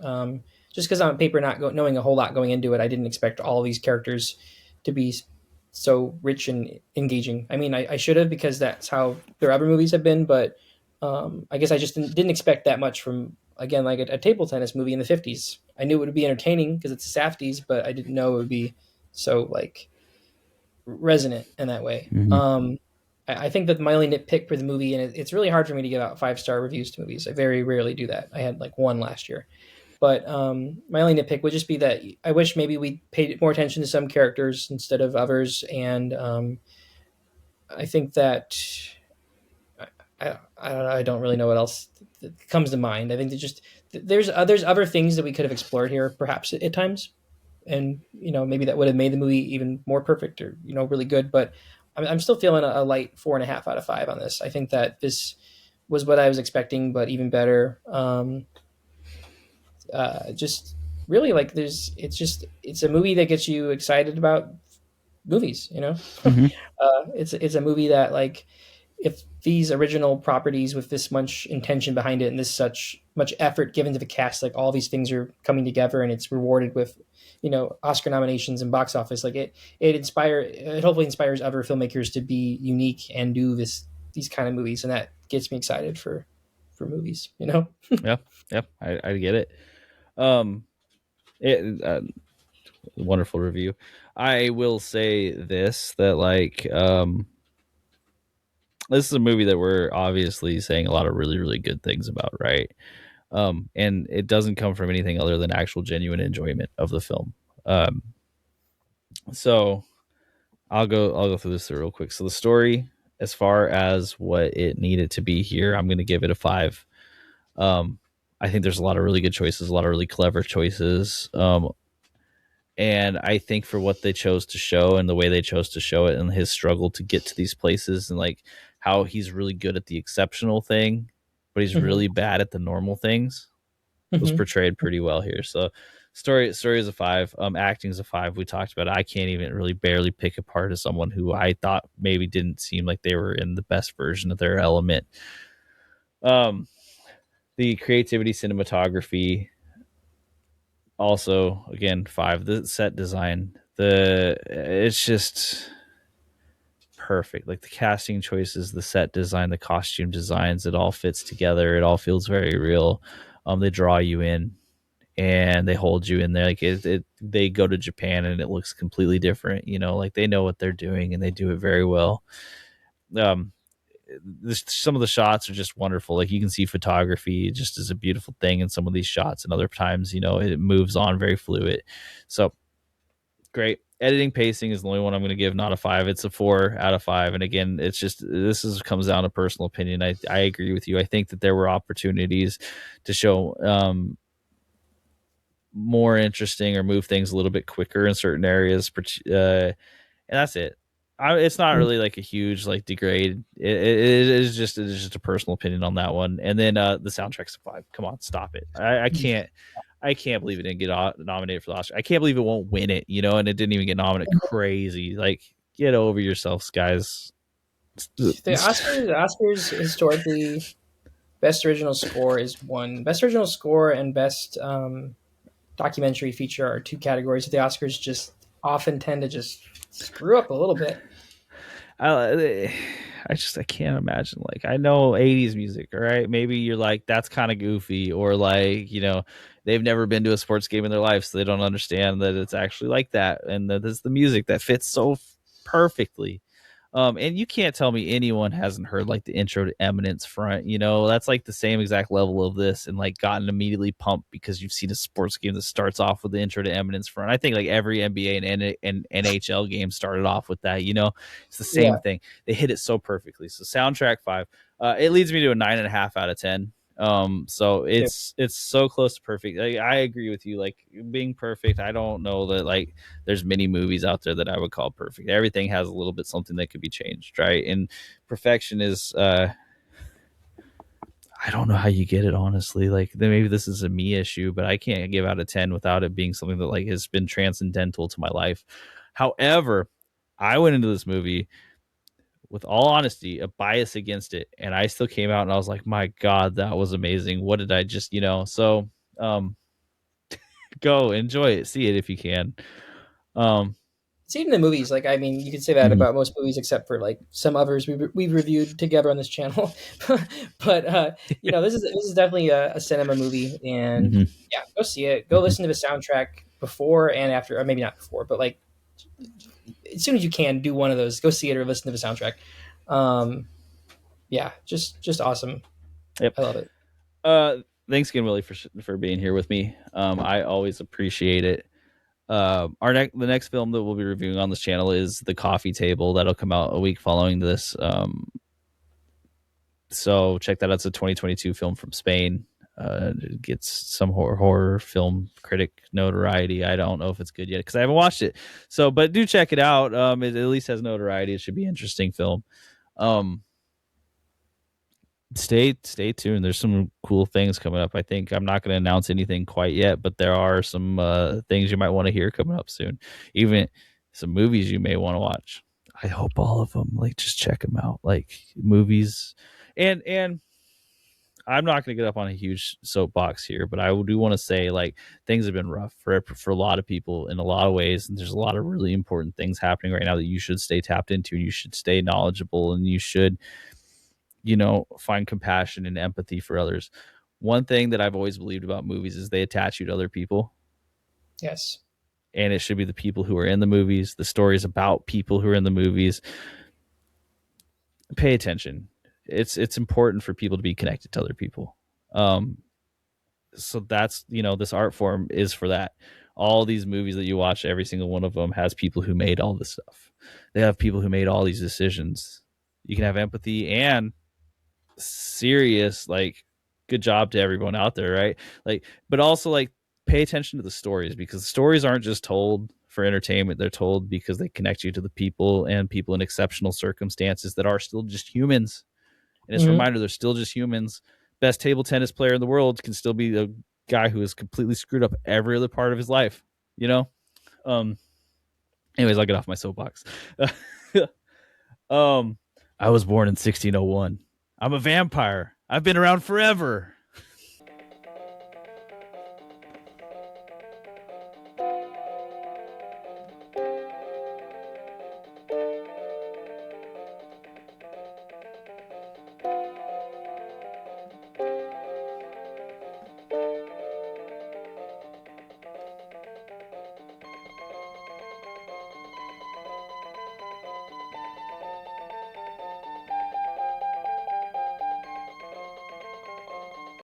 Just because on paper, knowing a whole lot going into it, I didn't expect all these characters to be so rich and engaging. I mean, I should have, because that's how their other movies have been, but I guess I just didn't expect that much from, again, like a table tennis movie in the 50s. I knew it would be entertaining because it's the Safdies, but I didn't know it would be so like resonant in that way. Mm-hmm. I think that my only nitpick for the movie, and it's really hard for me to give out 5-star reviews to movies. I very rarely do that. I had like one last year. But my only nitpick would just be that I wish maybe we paid more attention to some characters instead of others. And I think that I don't really know what else comes to mind. I think that just there's other things that we could have explored here, perhaps at times, and maybe that would have made the movie even more perfect or really good. But I'm still feeling a light 4.5 out of 5 on this. I think that this was what I was expecting, but even better. Just really like it's a movie that gets you excited about movies. Mm-hmm. It's a movie that, like, if these original properties with this much intention behind it and this such much effort given to the cast, like all these things are coming together and it's rewarded with Oscar nominations and box office, like it hopefully inspires other filmmakers to be unique and do these kind of movies, and that gets me excited for movies. Yeah, I get it. Wonderful review. I will say this, that like this is a movie that we're obviously saying a lot of really, really good things about, right? And it doesn't come from anything other than actual genuine enjoyment of the film. Um, so I'll go through this real quick. So the story, as far as what it needed to be here, I'm going to give it a 5. Um, I think there's a lot of really good choices, a lot of really clever choices. And I think for what they chose to show and the way they chose to show it and his struggle to get to these places and like how he's really good at the exceptional thing, but he's Hmm. really bad at the normal things was Hmm. portrayed pretty well here. So story is a 5. Acting is a 5. We talked about it. I can't even really barely pick apart as someone who I thought maybe didn't seem like they were in the best version of their element. Um, the creativity, cinematography, also again 5. The set design, it's just perfect. Like the casting choices, the set design, the costume designs, it all fits together. It all feels very real. They draw you in and they hold you in there. Like they go to Japan and it looks completely different. You know, like they know what they're doing and they do it very well. Um, some of the shots are just wonderful. Like you can see photography just as a beautiful thing in some of these shots, and other times, you know, it moves on very fluid. So great. Editing pacing is the only one I'm going to give not a 5. It's a 4 out of 5. And again, it's just comes down to personal opinion. I agree with you. I think that there were opportunities to show more interesting or move things a little bit quicker in certain areas. And that's it. It's not really like a huge like degrade. It is just a personal opinion on that one. And then the soundtrack's a 5. Come on, stop it. I can't believe it didn't get nominated for the Oscar. I can't believe it won't win it. You know, and it didn't even get nominated. Crazy. Like, get over yourselves, guys. The Oscars historically, best original score is one. Best original score and best documentary feature are two categories that the Oscars just often tend to just screw up a little bit. I can't imagine. Like, I know 80s music, all right? Maybe you're like, that's kind of goofy, or like, you know, they've never been to a sports game in their life, so they don't understand that it's actually like that, and that it's the music that fits so perfectly. And you can't tell me anyone hasn't heard like the intro to Eminence Front. You know, that's like the same exact level of this, and like gotten immediately pumped because you've seen a sports game that starts off with the intro to Eminence Front. I think like every NBA and NHL game started off with that. You know, it's the same Yeah, thing. They hit it so perfectly. So soundtrack 5. It leads me to a 9.5 out of 10. So too. it's so close to perfect. I agree with you. Like being perfect, I don't know that like there's many movies out there that I would call perfect. Everything has a little bit something that could be changed, right? And perfection is I don't know how you get it, honestly. Like maybe this is a me issue, but I can't give out a 10 without it being something that like has been transcendental to my life. However, I went into this movie with all honesty, a bias against it. And I still came out and I was like, my God, that was amazing. What did I just, you know? So um go enjoy it, see it if you can. Um See it in the movies. Like, I mean, you could say that mhm, about most movies, except for like some others we've reviewed together on this channel. But this is definitely a cinema movie, and mhm, yeah, go see it. Go mhm. listen to the soundtrack before and after, or maybe not before, but like as soon as you can, do one of those. Go see it or listen to the soundtrack. Um, yeah, just awesome. Yep. I love it. Uh Thanks again, Willie, for being here with me. I always appreciate it. The next film that we'll be reviewing on this channel is The Coffee Table. That'll come out a week following this. So check that out. It's a 2022 film from Spain. It gets some horror film critic notoriety. I don't know if it's good yet because I haven't watched it. So, but do check it out. It at least has notoriety. It should be an interesting film. Um, stay tuned. There's some cool things coming up. I think I'm not going to announce anything quite yet, but there are some things you might want to hear coming up soon. Even some movies you may want to watch. I hope all of them. Like, just check them out. Like movies, and I'm not going to get up on a huge soapbox here, but I do want to say like things have been rough for a lot of people in a lot of ways, and there's a lot of really important things happening right now that you should stay tapped into. You should stay knowledgeable, and you should, you know, find compassion and empathy for others. One thing that I've always believed about movies is they attach you to other people, Yes. and it should be the people who are in the movies, the stories about people who are in the movies. pay attention. It's important for people to be connected to other people. So that's, this art form is for that. All these movies that you watch, every single one of them has people who made all this stuff. They have people who made all these decisions. You can have empathy and serious, like, good job to everyone out there, right? Like, but also, like, pay attention to the stories, because the stories aren't just told for entertainment. They're told because they connect you to the people, and people in exceptional circumstances that are still just humans. And it's a Mhm. reminder they're still just humans. Best table tennis player in the world can still be a guy who has completely screwed up every other part of his life, you know? Um, anyways, I'll get off my soapbox. um, I was born in 1601. I'm a vampire. I've been around forever.